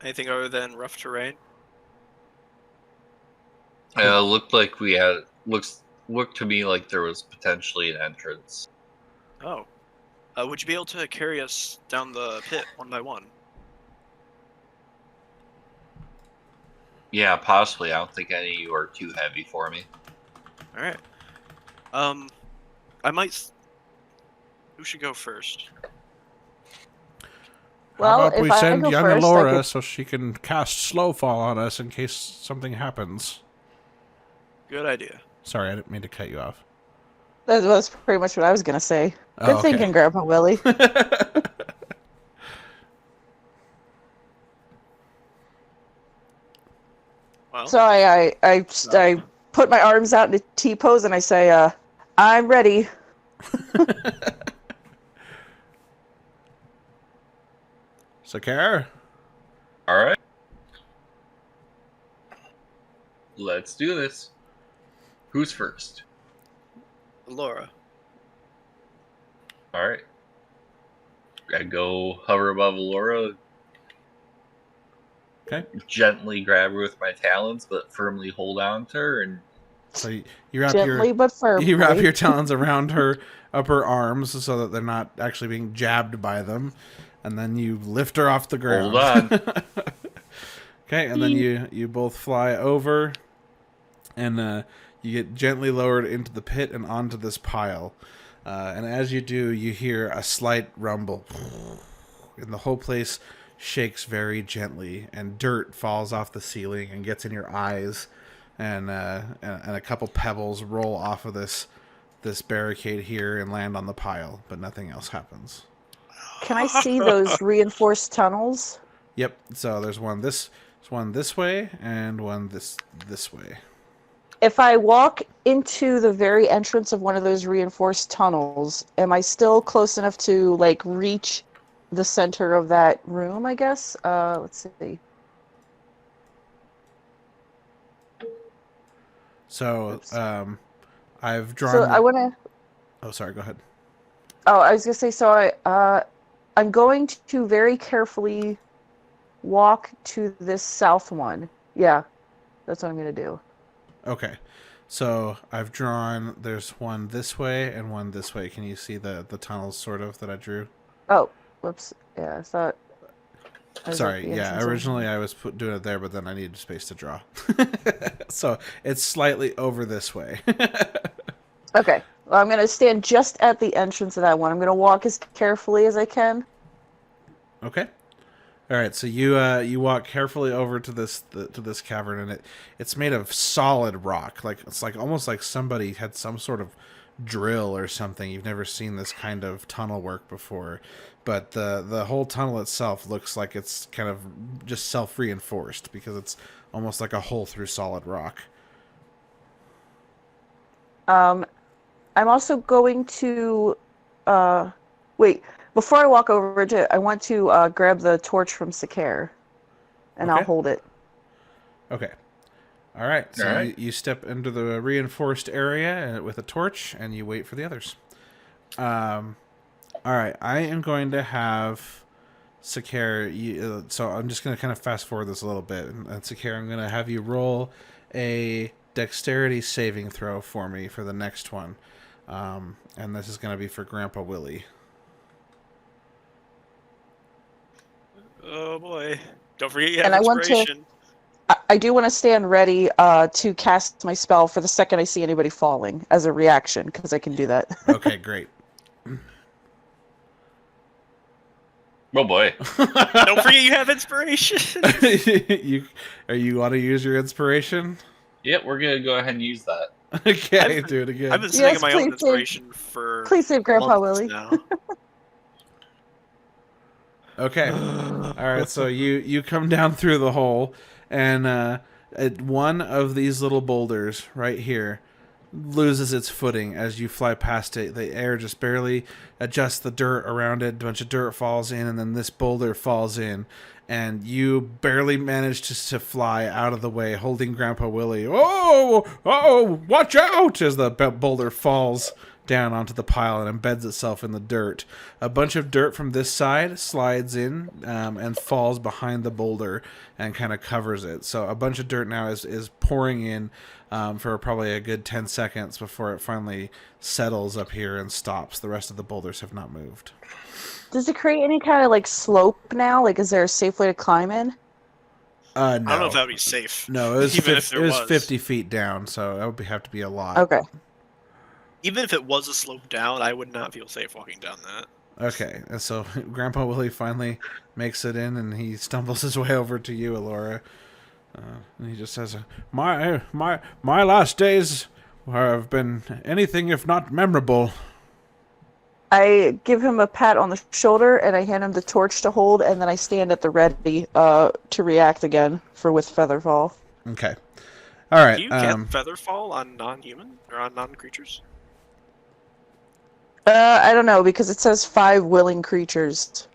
anything other than rough terrain? Looked like we had looked to me like there was potentially an entrance. Oh. Would you be able to carry us down the pit one by one? Yeah, possibly. I don't think any of you are too heavy for me. Alright. Who should go first? Well, How about if we I send go young first, I Alora could- so she can cast Slowfall on us in case something happens? Good idea. Sorry, I didn't mean to cut you off. That was pretty much what I was going to say. Oh, Good okay. thinking, Grandpa Willie. Well, So I put my arms out in a T pose and I say, I'm ready. Sakar? All right. Let's do this. Who's first? Laura. All right. I go hover above Laura. Okay. Gently grab her with my talons, but firmly hold on to her, and So you wrap Gently but firmly. you wrap your talons around her upper arms so that they're not actually being jabbed by them, and then you lift her off the ground. hold on. Okay, and then you both fly over, and you get gently lowered into the pit and onto this pile. And as you do, you hear a slight rumble, and the whole place shakes very gently, and dirt falls off the ceiling and gets in your eyes, and a couple pebbles roll off of this barricade here and land on the pile, but nothing else happens. Can I see those reinforced tunnels? Yep. So there's one this way and one this way. If I walk into the very entrance of one of those reinforced tunnels, am I still close enough to like reach the center of that room, I guess? Let's see. So I've drawn. So I want to. Oh, sorry. Go ahead. Oh, I was gonna say. So I'm going to very carefully walk to this south one. Yeah, that's what I'm gonna do. Okay. So I've drawn. There's one this way and one this way. Can you see the tunnels sort of that I drew? Oh, whoops. Yeah, I thought. I was at Sorry. the Yeah. entrance of- Originally I was doing it there, but then I needed space to draw. So it's slightly over this way. Okay. Well, I'm gonna stand just at the entrance of that one. I'm gonna walk as carefully as I can. Okay. All right. So you walk carefully over to this cavern, and it's made of solid rock. Like it's like almost like somebody had some sort of drill or something. You've never seen this kind of tunnel work before, but the whole tunnel itself looks like it's kind of just self-reinforced because it's almost like a hole through solid rock. I'm also going to wait. Before I walk over to, I want to grab the torch from Sakare, and Okay. I'll hold it. Okay. All right. So All right. You step into the reinforced area with a torch, and you wait for the others. All right. I am going to have Sakare. So I'm just going to kind of fast forward this a little bit. And Sakare, I'm going to have you roll a dexterity saving throw for me for the next one. And this is going to be for Grandpa Willie. Oh boy! Don't forget you have And I want to- inspiration. I do want to stand ready to cast my spell for the second I see anybody falling as a reaction, because I can do that. Okay, great. Oh boy. Don't forget you have inspiration. you want to use your inspiration? Yep, we're gonna go ahead and use that. Okay, I've- do it again. I've been sitting Yes, on my own please save- inspiration for Please save Grandpa months Willie. now. Okay. All right. So you come down through the hole, and one of these little boulders right here loses its footing as you fly past it. The air just barely adjusts the dirt around it. A bunch of dirt falls in, and then this boulder falls in, and you barely manage to fly out of the way, holding Grandpa Willie. Oh! Watch out! As the boulder falls down onto the pile and embeds itself in the dirt. A bunch of dirt from this side slides in and falls behind the boulder and kind of covers it. So a bunch of dirt now is pouring in for probably a good 10 seconds before it finally settles up here and stops. The rest of the boulders have not moved. Does it create any kind of like slope now? Like, is there a safe way to climb in? No. I don't know if that would be safe. No, it was, Even if there was 50 feet down, so that would have to be a lot. Okay. Even if it was a slope down, I would not feel safe walking down that. Okay, and so Grandpa Willie finally makes it in, and he stumbles his way over to you, Alora. And he just says, my last days have been anything if not memorable. I give him a pat on the shoulder, and I hand him the torch to hold, and then I stand at the ready to react again with Featherfall. Okay. All right. Do you get Featherfall on non-human or on non-creatures? I don't know, because it says 5 willing creatures.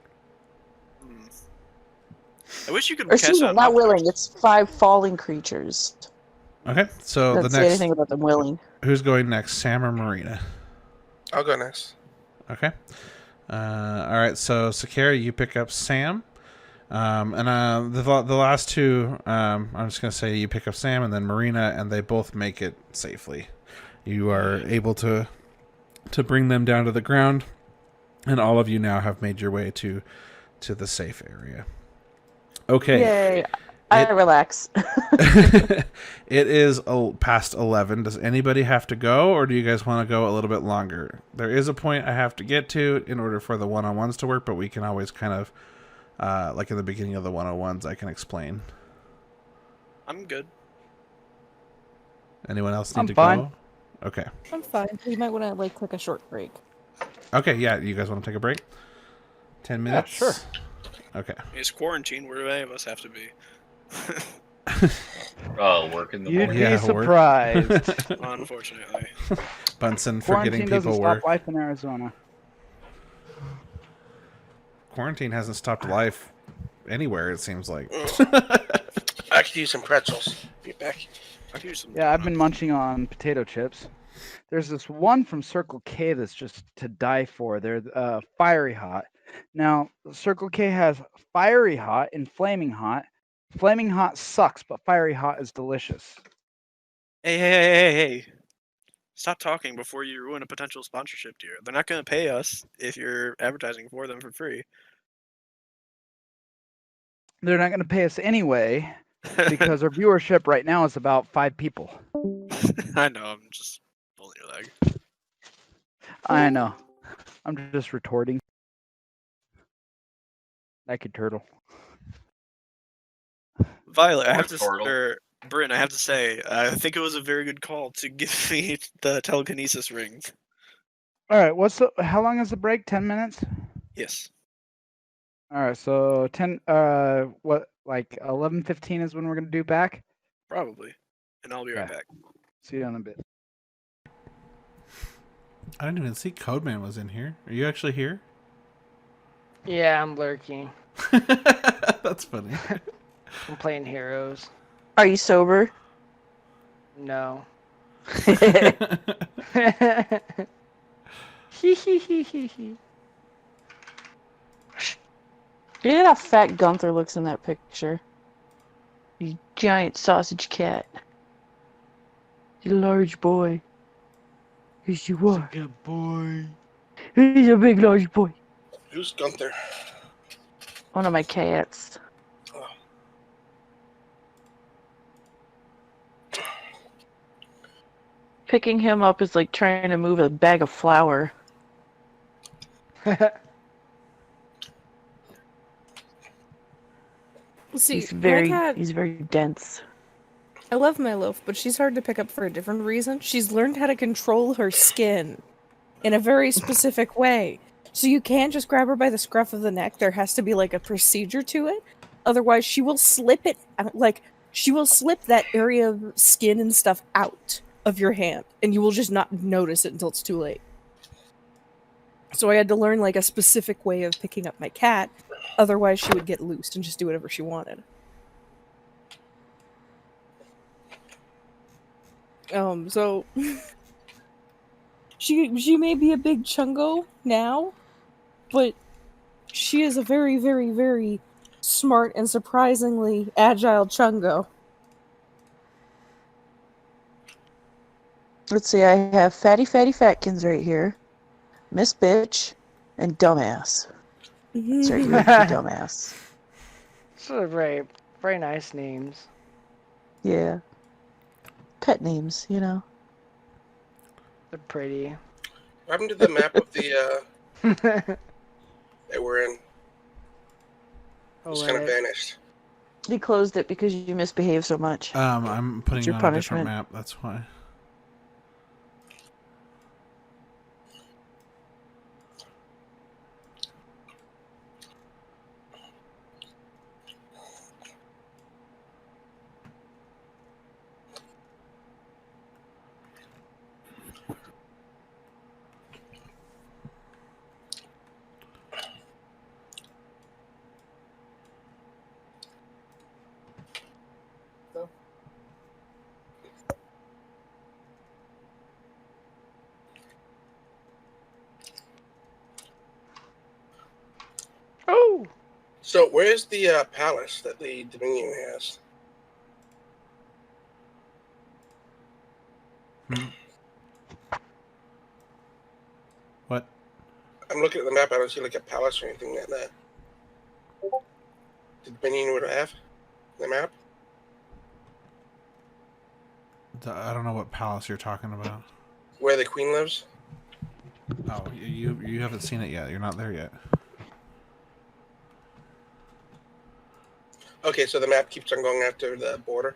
I wish you could Or excuse cast me, it on not willing, non-creatures. it's 5 falling creatures. Okay, so Doesn't say anything about them willing. who's going next, Sam or Marina? I'll go next. Okay. All right, so Sakara, you pick up Sam. And the last two, I'm just going to say you pick up Sam and then Marina, and they both make it safely. You are able to bring them down to the ground, and all of you now have made your way to the safe area. Okay. Yay. I relax. It is past 11. Does anybody have to go, or do you guys want to go a little bit longer? There is a point I have to get to in order for the one-on-ones to work, but we can always kind of, like in the beginning of the one-on-ones, I can explain. I'm good. Anyone else need I'm to fine. go? Okay. I'm fine. We might want to like take a short break. Okay, yeah, you guys want to take a break? 10 minutes? sure. Okay. It's quarantine. Where do any of us have to be? Oh, work in the You'd morning. Yeah, be surprised. Unfortunately. Bunsen for getting Quarantine doesn't people stop work. life in Arizona. Quarantine hasn't stopped life anywhere, it seems like. I could use some pretzels. Be back. I could use some Yeah, I've been donuts. munching on potato chips. There's this one from Circle K that's just to die for. They're fiery hot. Now, Circle K has fiery hot and flaming hot. Flaming hot sucks, but fiery hot is delicious. Hey. Stop talking before you ruin a potential sponsorship deal. They're not going to pay us if you're advertising for them for free. They're not going to pay us anyway because our viewership right now is about 5 people. I know, I'm just pulling your leg. I know. I'm just retorting. Like a turtle. Violet, I Or have to, Turtle. or Bryn, I have to say, I think it was a very good call to give me the telekinesis ring. All right, how long is the break? 10 minutes? Yes. All right, so 10 like 11:15 is when we're going to do back. Probably. And I'll be right Okay. back. See you in a bit. I didn't even see Codeman was in here. Are you actually here? Yeah, I'm lurking. That's funny. I'm playing heroes. Are you sober? No. Look at how fat Gunther looks in that picture. You giant sausage cat. You large boy. Yes, you are. Good boy. He's a big large boy. Who's Gunther? One of my cats. Oh. Picking him up is like trying to move a bag of flour. See, He's very my cat, he's very dense. I love my loaf, but she's hard to pick up for a different reason. She's learned how to control her skin in a very specific way. So you can't just grab her by the scruff of the neck. There has to be like a procedure to it. Otherwise, she will slip it, like, she will slip that area of skin and stuff out of your hand, and you will just not notice it until it's too late. So I had to learn like a specific way of picking up my cat. Otherwise, she would get loose and just do whatever she wanted. So she may be a big chungo now, but she is a very, very, very smart and surprisingly agile chungo. Let's see, I have Fatty Fatkins right here. Miss Bitch and Dumbass. Sorry, you Dumbass. So very, very nice names. Yeah. Pet names, you know. They're pretty. What happened to the map of the that we're in? Just kind of vanished. He closed it because you misbehaved so much. I'm putting your on a punishment. different map, that's why. So where's the palace that the Dominion has? What? I'm looking at the map. I don't see like a palace or anything like that. The Dominion would have the map. I don't know what palace you're talking about. Where the queen lives. Oh, you haven't seen it yet. You're not there yet. Okay, so the map keeps on going after the border.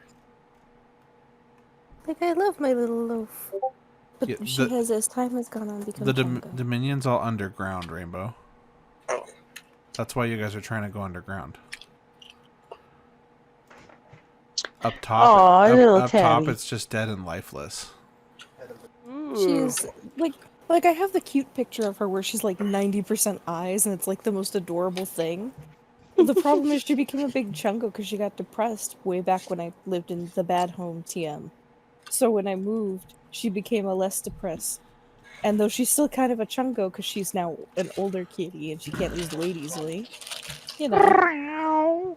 Like, I love my little loaf. But Yeah, she has, as time has gone on, become The Congo. Dominion's all underground, Rainbow. Oh. That's why you guys are trying to go underground. Up top, Aw, little up top, tabby. it's just dead and lifeless. She's like I have the cute picture of her where she's like 90% eyes, and it's like the most adorable thing. The problem is she became a big chungo because she got depressed way back when I lived in the bad home TM. So when I moved, she became a less depressed. And though she's still kind of a chungo because she's now an older kitty and she can't lose the weight easily, you know.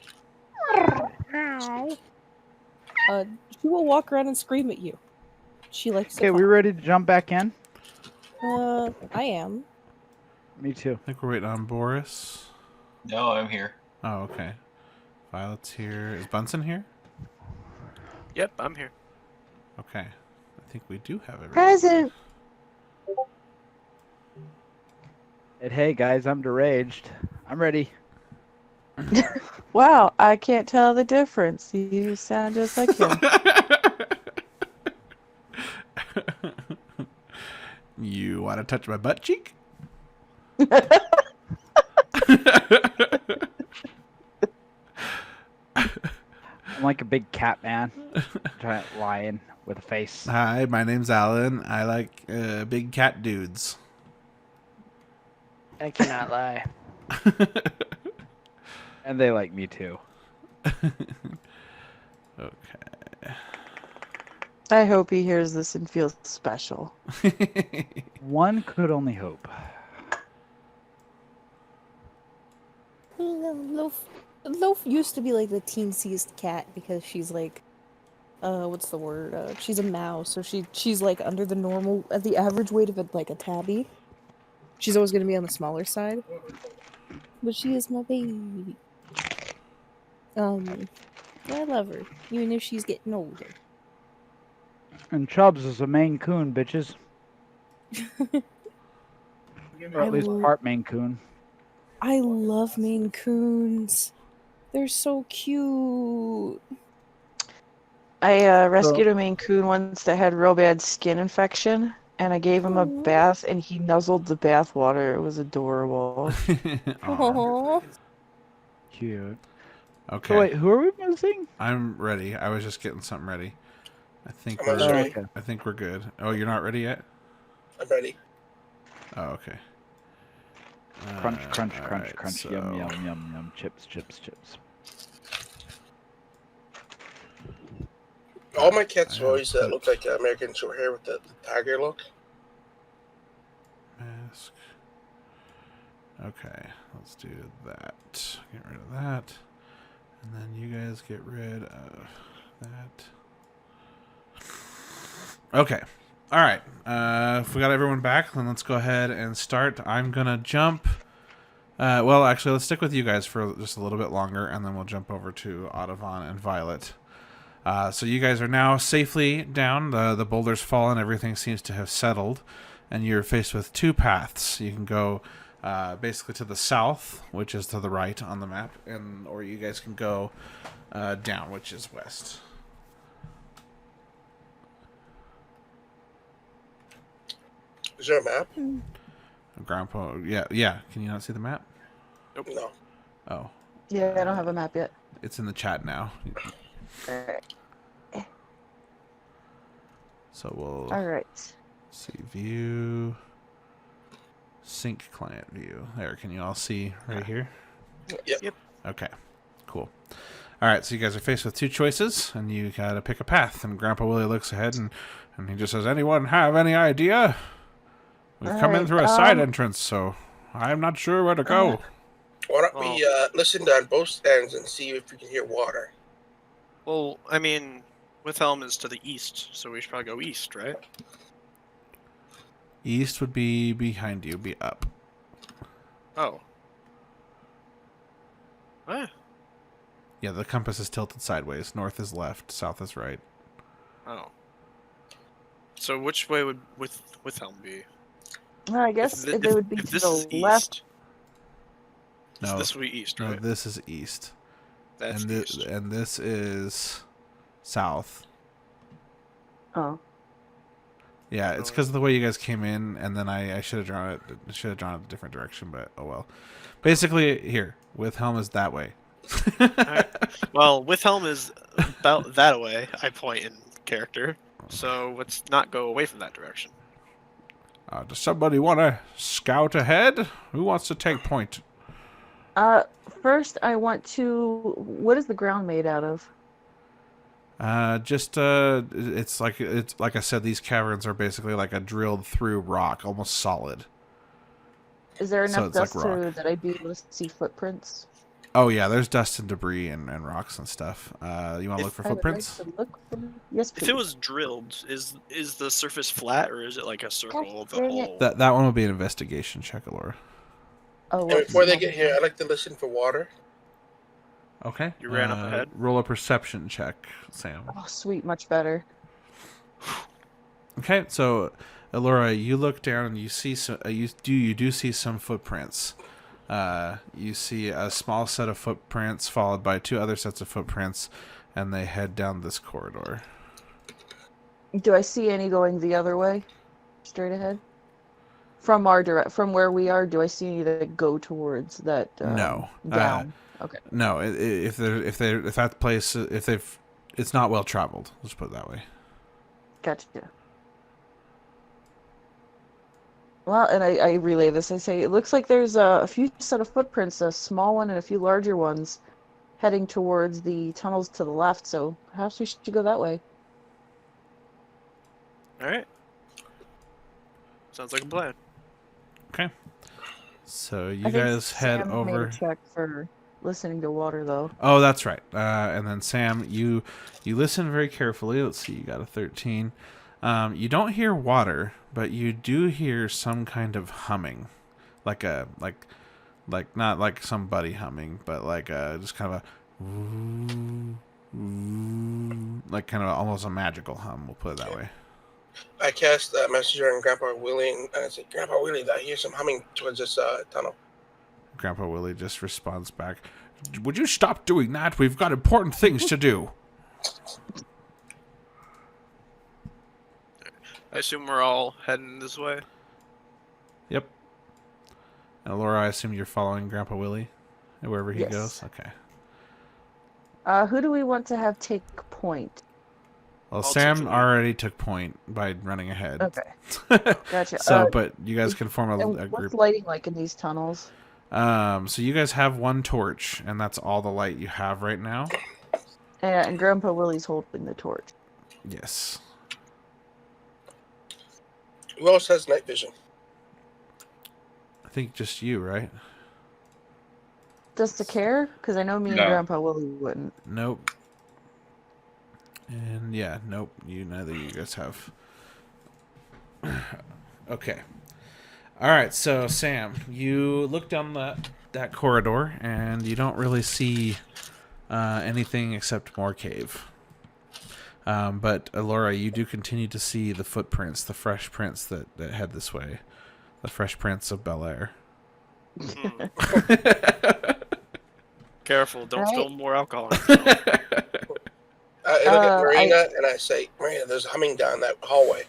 She will walk around and scream at you. She likes to Okay, we talk. ready to jump back in? I am. Me too. I think we're waiting on Boris. No, I'm here. Oh, okay. Violet's here. Is Bunsen here? Yep, I'm here. Okay. I think we do have everything. Present. And hey guys, I'm deranged. I'm ready. Wow, I can't tell the difference. You sound just like him. You want to touch my butt cheek? I'm like a big cat man. Giant lion with a face. Hi, my name's Alan. I like big cat dudes. I cannot lie. And they like me too. Okay. I hope he hears this and feels special. One could only hope. Loaf used to be like the teensiest cat because she's like, what's the word? She's a mouse, so she's like under the normal, at the average weight of like a tabby. She's always gonna be on the smaller side, but she is my baby. I love her, even if she's getting older. And Chubbs is a Maine Coon, bitches. Or at least part Maine Coon. I love Maine Coons. They're so cute. I rescued a Maine Coon once that had real bad skin infection, and I gave him a bath, and he nuzzled the bath water. It was adorable. Aww. Cute. Okay. So wait, who are we missing? I'm ready. I was just getting something ready. I think I'm we're ready. Okay. I think we're good. Oh, you're not ready yet? I'm ready. Oh, okay. Crunch, crunch, all crunch, right, crunch. so- Yum, yum, yum, yum. Chips, chips, chips. All my cats I always have look like American short hair with the tiger look. Mask. Okay, let's do that. Get rid of that. And then you guys get rid of that. Okay. All right. If we got everyone back, then let's go ahead and start. I'm going to jump. Well, actually, let's stick with you guys for just a little bit longer, and then we'll jump over to Ottovon and Violet. So you guys are now safely down. The boulder's fallen. Everything seems to have settled. And you're faced with two paths. You can go basically to the south, which is to the right on the map, or you guys can go down, which is west. Is there a map? Grandpa, yeah. Can you not see the map? No. Oh, Yeah, I don't have a map yet. it's in the chat now. So we'll All right. see view, sync client view. There, can you all see right here? Yep. Okay, cool. All right, so you guys are faced with two choices, and you gotta pick a path. And Grandpa Willie looks ahead, and he just says, "Anyone have any idea? We've come in Alright, through a side entrance, so I'm not sure where to go." Why don't we listen on both ends and see if we can hear water? Well, I mean, Withelm is to the east, so we should probably go east, right? East would be behind you, be up. Oh. What? Yeah, the compass is tilted sideways. North is left, south is right. Oh. So which way would Withelm be? Well, I guess If it would be if to this the is left. east, No, this would be east, no, right? this is east. That's east. And this is south. Oh. Yeah, it's because of the way you guys came in, and then I should have drawn it. Should have drawn it a different direction, but oh well. Basically, here Withelm is that way. Alright. Well, Withelm is about that way. I point in character, so let's not go away from that direction. Does somebody want to scout ahead? Who wants to take point? First I want to. What is the ground made out of? It's like I said, these caverns are basically like a drilled through rock, almost solid. Is there So enough it's like dust rock. that I'd be able to see footprints? Oh yeah, there's dust and debris and rocks and stuff. You want to look for I would like footprints? to look for... Yes, please. If it was drilled, is the surface flat or is it like a circle of the dang it. hole? That one would be an investigation check, Alora. Oh, And whoops. before they get here, I'd like to listen for water. Okay. You ran up ahead? Roll a perception check, Sam. Oh, sweet, much better. Okay, so Alora, you look down and you see some. You do see some footprints. You see a small set of footprints followed by two other sets of footprints, and they head down this corridor. Do I see any going the other way? Straight ahead? From where we are, do I see any that go towards that No. down? Okay. No, if that place, it's not well traveled. Let's put it that way. Gotcha. Well, and I relay this. I say, it looks like there's a few set of footprints, a small one and a few larger ones, heading towards the tunnels to the left, so perhaps we should go that way. Alright. Sounds like a plan. Okay. So you I think guys head Sam over. made a check for listening to water, though. Oh, that's right. And then Sam, you listen very carefully. Let's see, you got a 13. You don't hear water, but you do hear some kind of humming, like not like somebody humming, but like just kind of a like kind of almost a magical hum. We'll put it that way. I cast a messenger on Grandpa Willie, and I said, Grandpa Willie, I hear some humming towards this tunnel. Grandpa Willie just responds back, "Would you stop doing that? We've got important things to do." I assume we're all heading this way. Yep. And Laura, I assume you're following Grandpa Willie wherever he Yes. goes. Okay. Who do we want to have take point? Well, I'll Sam take the lead. already took point by running ahead. Okay, gotcha. So, but you guys can form And a what's group. lighting like in these tunnels? So you guys have one torch, and that's all the light you have right now. And Grandpa Willie's holding the torch. Yes. Who else has night vision? I think just you, right? Does the care? Because I know me No. and Grandpa Willie wouldn't. Nope. And yeah, nope. Neither of you guys have. Okay. All right. So Sam, you look down that corridor, and you don't really see anything except more cave. But Laura, you do continue to see the footprints, the fresh prints that head this way, the fresh prints of Bel Air. Careful, don't Right. spill more alcohol. on yourself. I look at Marina and I say, Marina, there's humming down that hallway.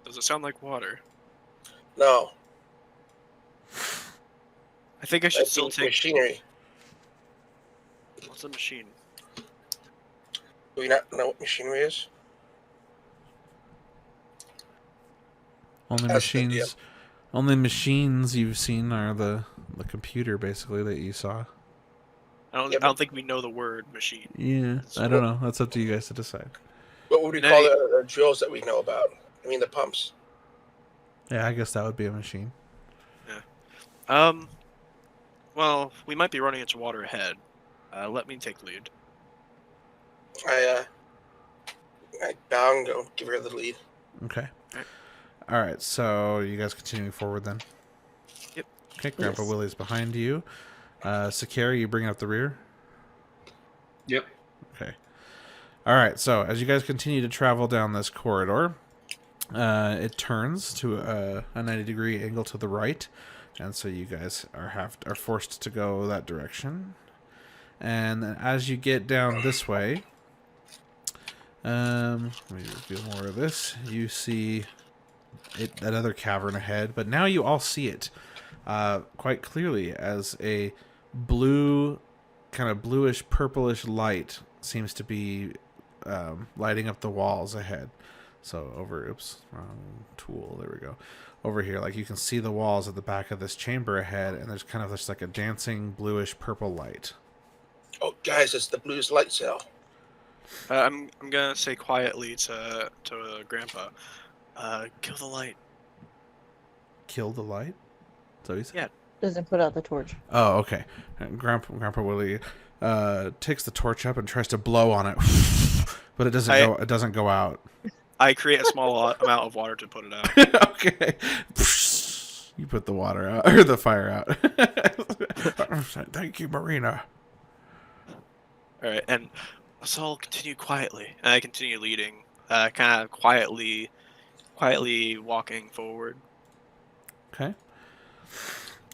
Does it sound like water? No, I think I should that's still take. machinery. What's a machine? Do we not know what machinery is? Only That's the deal. machines. Only machines you've seen are the computer, basically, that you saw. I Yeah, don't think we know the word machine. Yeah, I don't know. That's up to you guys to decide. What would we No, call you- the drills that we know about? I mean, the pumps. Yeah, I guess that would be a machine. Well, we might be running into water ahead. Let me take lead. I bow and go give her the lead. Okay. All right. So you guys continuing forward then? Yep. Okay. Grandpa Yes. Willie's behind you. Sakara, you bringing up the rear? Yep. Okay. All right. So as you guys continue to travel down this corridor, it turns to a 90-degree angle to the right, and so you guys are forced to go that direction. And then as you get down this way, let me reveal more of this. You see that other cavern ahead, but now you all see it quite clearly as a blue, kind of bluish purplish light seems to be lighting up the walls ahead. So wrong tool, there we go. Over here, like you can see the walls at the back of this chamber ahead, and there's kind of just like a dancing bluish purple light. Oh, guys, it's the blues light cell. I'm gonna say quietly to Grandpa, kill the light. Kill the light? So he said? Yeah. Doesn't put out the torch. Oh, okay. And Grandpa Willie takes the torch up and tries to blow on it, but it doesn't go out. I create a small amount of water to put it out. Okay. You put the water out, or the fire out. Thank you, Marina. All right, and let's all continue quietly. And I continue leading, kind of quietly walking forward. Okay.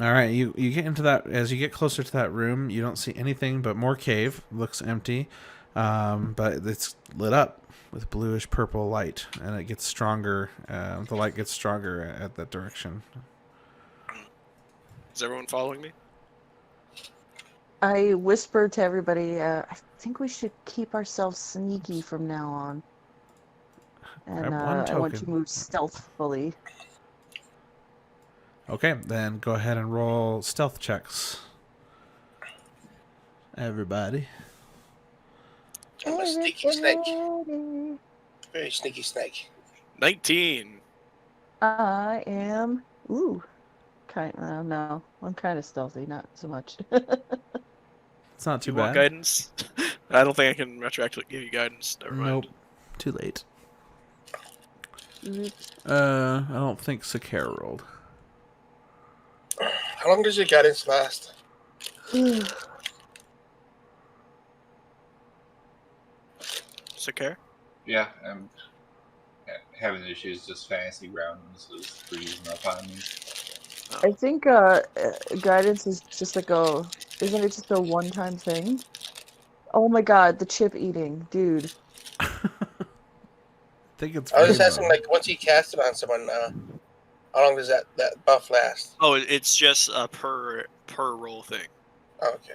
All right, you get into that. As you get closer to that room, you don't see anything but more cave. Looks empty, but it's lit up with bluish purple light, and it gets stronger. The light gets stronger at that direction. Is everyone following me? I whisper to everybody, I think we should keep ourselves sneaky from now on. And Grab one I want to token. move stealthfully. Okay, then go ahead and roll stealth checks. Everybody. I'm a sneaky snake. Very sneaky snake. 19. I am. Ooh. No. I'm kind of stealthy, not so much. It's not too You want bad. guidance? I don't think I can retroactively give you guidance. Never mind. Nope. Too late. I don't think Sakara rolled. How long does your guidance last? Sakar? Yeah, I'm having issues. Just fantasy grounds is freezing up on me. I think guidance is just like isn't it just a one-time thing? Oh my god, the chip eating, dude. I think it's. I was just rainbow. asking, like, once you cast it on someone, how long does that buff last? Oh, it's just a per roll thing, Oh, okay.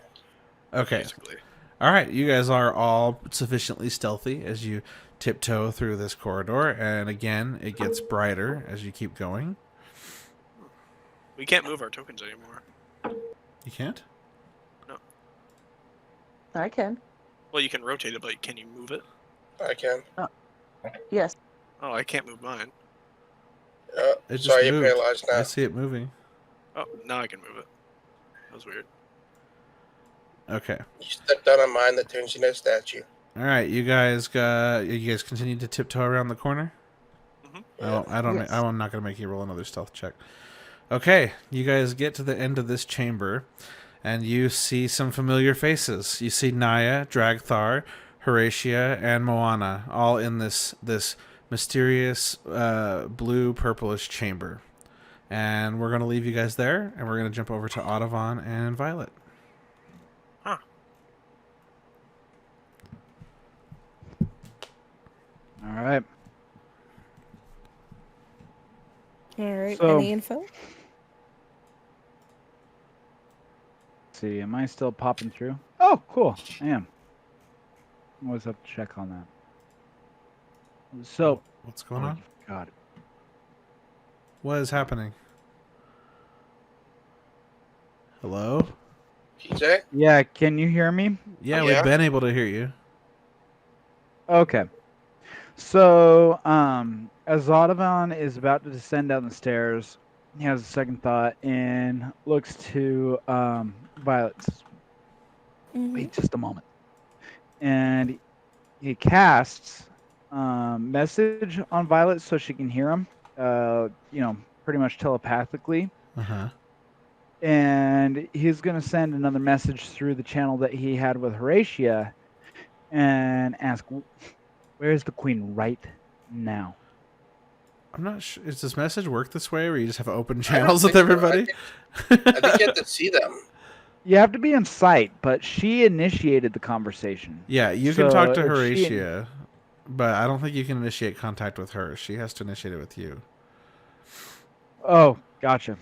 Okay. basically. All right. You guys are all sufficiently stealthy as you tiptoe through this corridor, and again, it gets brighter as you keep going. We can't move our tokens anymore. You can't? I can. Well, you can rotate it, but can you move it? I can. Yes. Oh, I can't move mine. It just Sorry, you're moved. paralyzed now. I see it moving. Oh, now I can move it. That was weird. Okay. You stepped down on mine that turns you into a statue. All right. You guys continue to tiptoe around the corner? Mm-hmm. I'm not going to make you roll another stealth check. Okay, you guys get to the end of this chamber, and you see some familiar faces. You see Naya, Dragthar, Horatia, and Moana, all in this mysterious blue purplish chamber. And we're going to leave you guys there, and we're going to jump over to Ottovon and Violet. Huh. All right. All right. So- Any info? Let's see, am I still popping through? Oh, cool. I am. I always have to check on that. So, What's going on? God. What is happening? Hello? PJ? Yeah, can you hear me? Yeah, Yeah. we've been able to hear you. Okay. So, as Ottovon is about to descend down the stairs, he has a second thought and looks to Violet. Says, wait just a moment. And he casts message on Violet so she can hear him. Pretty much telepathically. Uh-huh. And he's going to send another message through the channel that he had with Horatia and ask, where's the queen right now? I'm not sure. Does this message work this way where you just have open channels with everybody? I think you have to see them. You have to be in sight, but she initiated the conversation. Yeah, you can talk to if Horatia, but I don't think you can initiate contact with her. She has to initiate it with you. Oh, gotcha.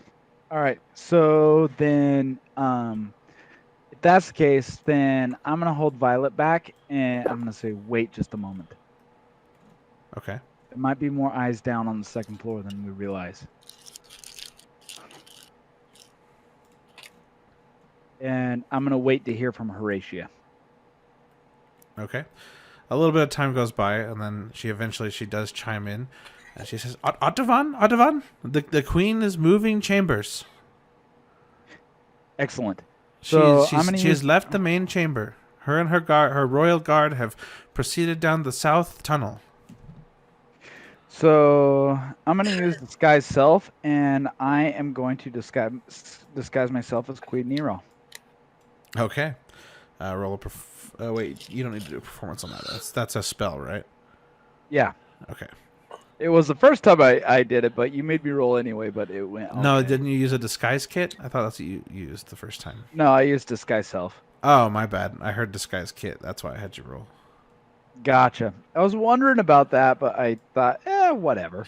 All right. So then, if that's the case, then I'm going to hold Violet back, and I'm going to say, wait just a moment. Okay. There might be more eyes down on the second floor than we realize. And I'm going to wait to hear from Horatia. Okay. A little bit of time goes by, and then she does chime in. And she says, Ottovon, the queen is moving chambers. Excellent. She has left the main chamber. Her and her royal guard have proceeded down the south tunnel. So I'm going to use disguise self, and I am going to disguise myself as Queen Nero. Okay. Roll a wait, you don't need to do a performance on that. That's a spell, right? Yeah. Okay. It was the first time I did it, but you made me roll anyway, but it went okay. No, didn't you use a disguise kit? I thought that's what you used the first time. No, I used disguise self. Oh, my bad. I heard disguise kit. That's why I had you roll. Gotcha. I was wondering about that, but I thought, whatever.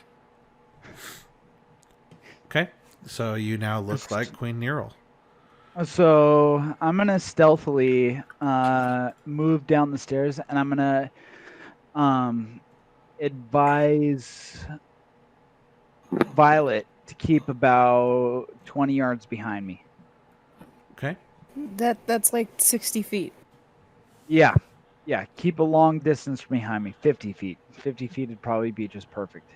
Okay. So you now look like Queen Nero. So I'm going to stealthily move down the stairs, and I'm going to advise Violet to keep about 20 yards behind me. Okay. That's like 60 feet. Yeah. Yeah, keep a long distance from behind me. 50 feet. 50 feet would probably be just perfect.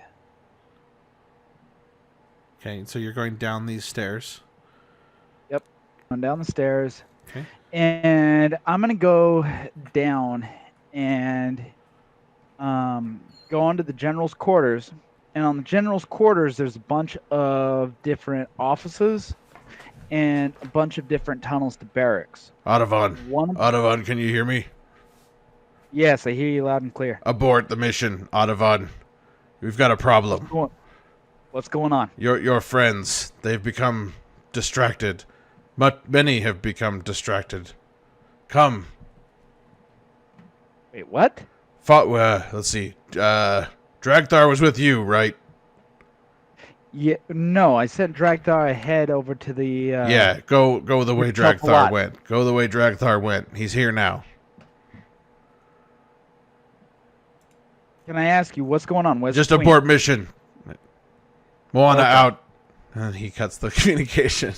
Okay, so you're going down these stairs. Yep. Going down the stairs. Okay. And I'm going to go down and go onto the general's quarters. And on the general's quarters, there's a bunch of different offices and a bunch of different tunnels to barracks. Ottovon, can you hear me? Yes, I hear you loud and clear. Abort the mission, Ottovon. We've got a problem. What's going on? Your friends, they've become distracted. Many have become distracted. Come. Wait, what? Let's see. Dragthar was with you, right? Yeah, no, I sent Dragthar ahead over to the... yeah, go the way Dragthar went. Go the way Dragthar went. He's here now. Can I ask you, what's going on? Where's Just the queen? abort mission. Moana out. And he cuts the communication.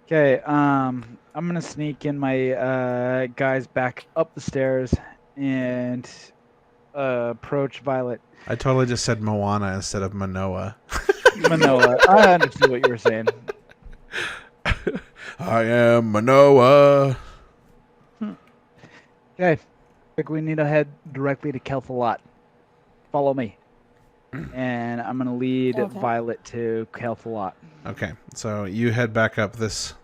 Okay, I'm going to sneak in my guys back up the stairs and approach Violet. I totally just said Moana instead of Manoa. Manoa. I understood what you were saying. I am Manoa. Okay. I think we need to head directly to Kelthalot. Follow me. And I'm going to lead Violet to Kelthalot. Okay, so you head back up this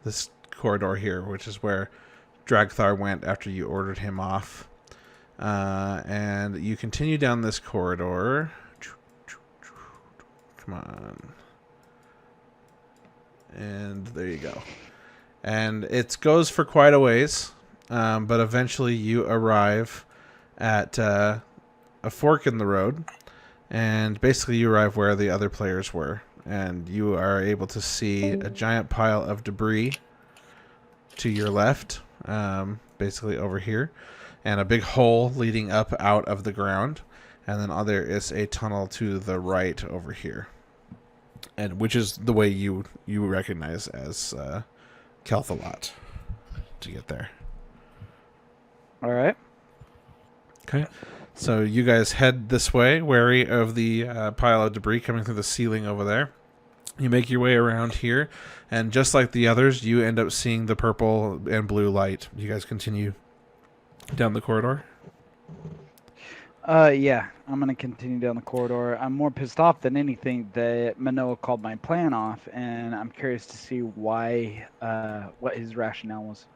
corridor here, which is where Dragthar went after you ordered him off. And you continue down this corridor. Come on. And there you go. And it goes for quite a ways, but eventually you arrive at a fork in the road. And basically you arrive where the other players were. And you are able to see a giant pile of debris to your left, basically over here. And a big hole leading up out of the ground. And then there is a tunnel to the right over here. And which is the way you recognize as Kelthalot to get there. All right. Okay. So you guys head this way, wary of the pile of debris coming through the ceiling over there. You make your way around here, and just like the others, you end up seeing the purple and blue light. You guys continue down the corridor. Yeah, I'm gonna continue down the corridor. I'm more pissed off than anything that Manoa called my plan off, and I'm curious to see why, what his rationale was.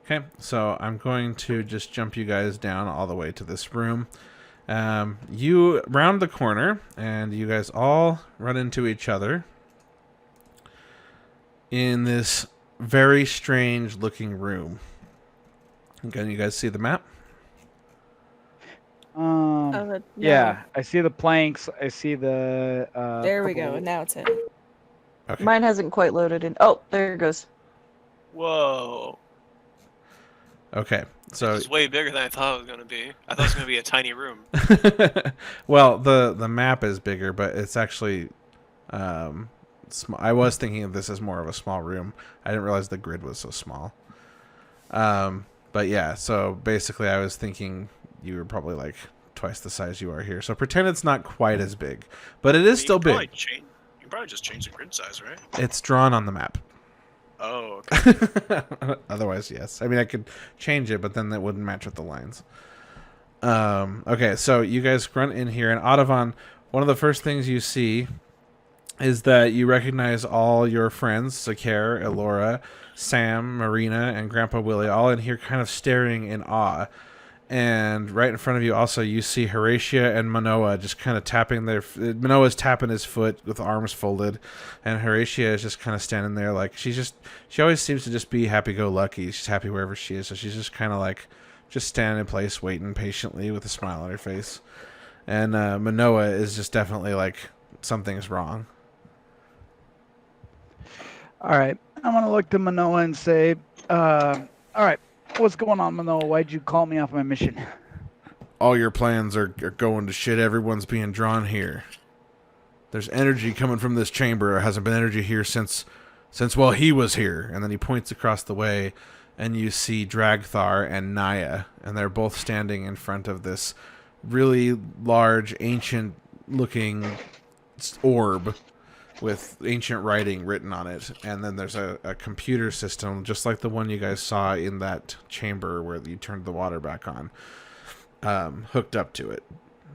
Okay, so I'm going to just jump you guys down all the way to this room. You round the corner, and you guys all run into each other in this very strange looking room. Can you guys see the map? No. Yeah, I see the planks. I see the. There we go. And now it's in. Okay. Mine hasn't quite loaded in. Oh, there it goes. Whoa. Okay, so It's way bigger than I thought it was going to be. I thought it was going to be a tiny room. well, the map is bigger, but it's actually I was thinking of this as more of a small room. I didn't realize the grid was so small. But yeah, so basically I was thinking you were probably like twice the size you are here. So pretend it's not quite as big, but it is still big. You can probably just change the grid size, right? It's drawn on the map. Oh, okay. Otherwise, yes. I mean, I could change it, but then that wouldn't match with the lines. Okay, so you guys run in here, and Ottovon, one of the first things you see is that you recognize all your friends, Sakare, Elora, Sam, Marina, and Grandpa Willie, all in here kind of staring in awe. And right in front of you also you see Horatia and Manoa just kind of tapping Manoa's tapping his foot with arms folded, and Horatia is just kind of standing there like she always seems to just be happy-go-lucky. She's happy wherever she is, so she's just kind of like just standing in place waiting patiently with a smile on her face. And Manoa is just definitely like something's wrong. All right, I'm gonna look to Manoa and say, all right, what's going on, Manoa? Why'd you call me off my mission? All your plans are going to shit. Everyone's being drawn here. There's energy coming from this chamber. There hasn't been energy here since well, he was here. And then he points across the way, and you see Dragthar and Naya, and they're both standing in front of this really large, ancient-looking orb with ancient writing written on it. And then there's a computer system, just like the one you guys saw in that chamber where you turned the water back on, hooked up to it,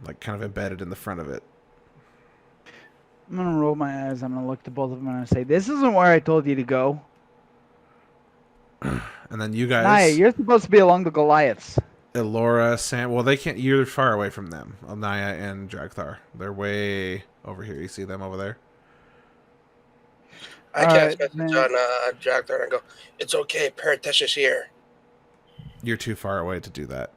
like kind of embedded in the front of it. I'm gonna roll my eyes. I'm gonna look to both of them and say, "This isn't where I told you to go." And then you guys, Naya, you're supposed to be along the Goliaths. Elora, Sam. Well, they can't. You're far away from them. Naya and Dragthar. They're way over here. You see them over there. I cast message on Jack there and I go, "It's okay, Paratish is here." You're too far away to do that.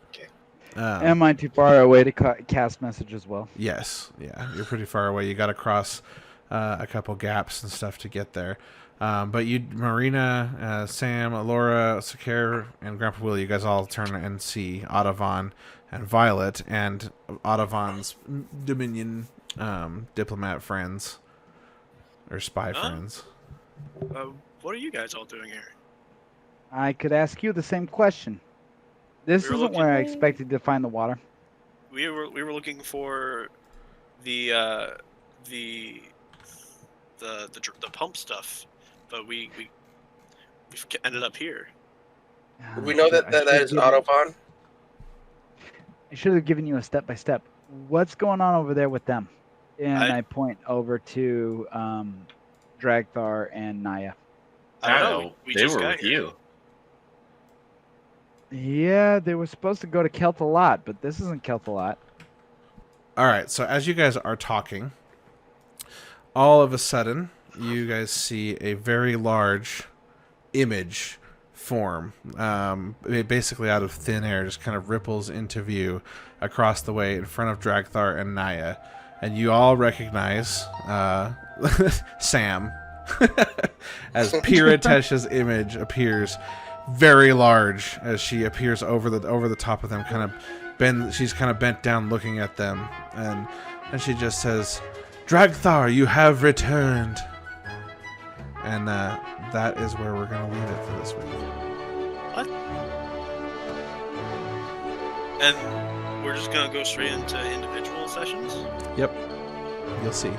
Okay. Am I too far away to cast message as well? Yes. Yeah, you're pretty far away. You got to cross a couple gaps and stuff to get there. But you, Marina, Sam, Elora, Sakare, and Grandpa Willie, you guys all turn and see Ottovon and Violet and Ottovon's Dominion diplomat friends. Or spy friends. What are you guys all doing here? I could ask you the same question. This We were isn't where I expected to find the water. We were looking for the pump stuff, but we've ended up here. We know that is Ottovon. I should have given you a step by step. What's going on over there with them? And I point over to Dragthar and Naya. I don't know. We They just were got with here. you. Yeah, they were supposed to go to Kel'Thalat, but this isn't Kel'Thalat. All right. So as you guys are talking, all of a sudden, you guys see a very large image form. It basically out of thin air, just kind of ripples into view across the way in front of Dragthar and Naya. And you all recognize Sam as Piratesh's image appears very large as she appears over the top of them, she's kind of bent down looking at them, and she just says, "Dragthar, you have returned." And that is where we're gonna leave it for this week. What? And we're just gonna go straight into individual sessions. Yep. You'll see.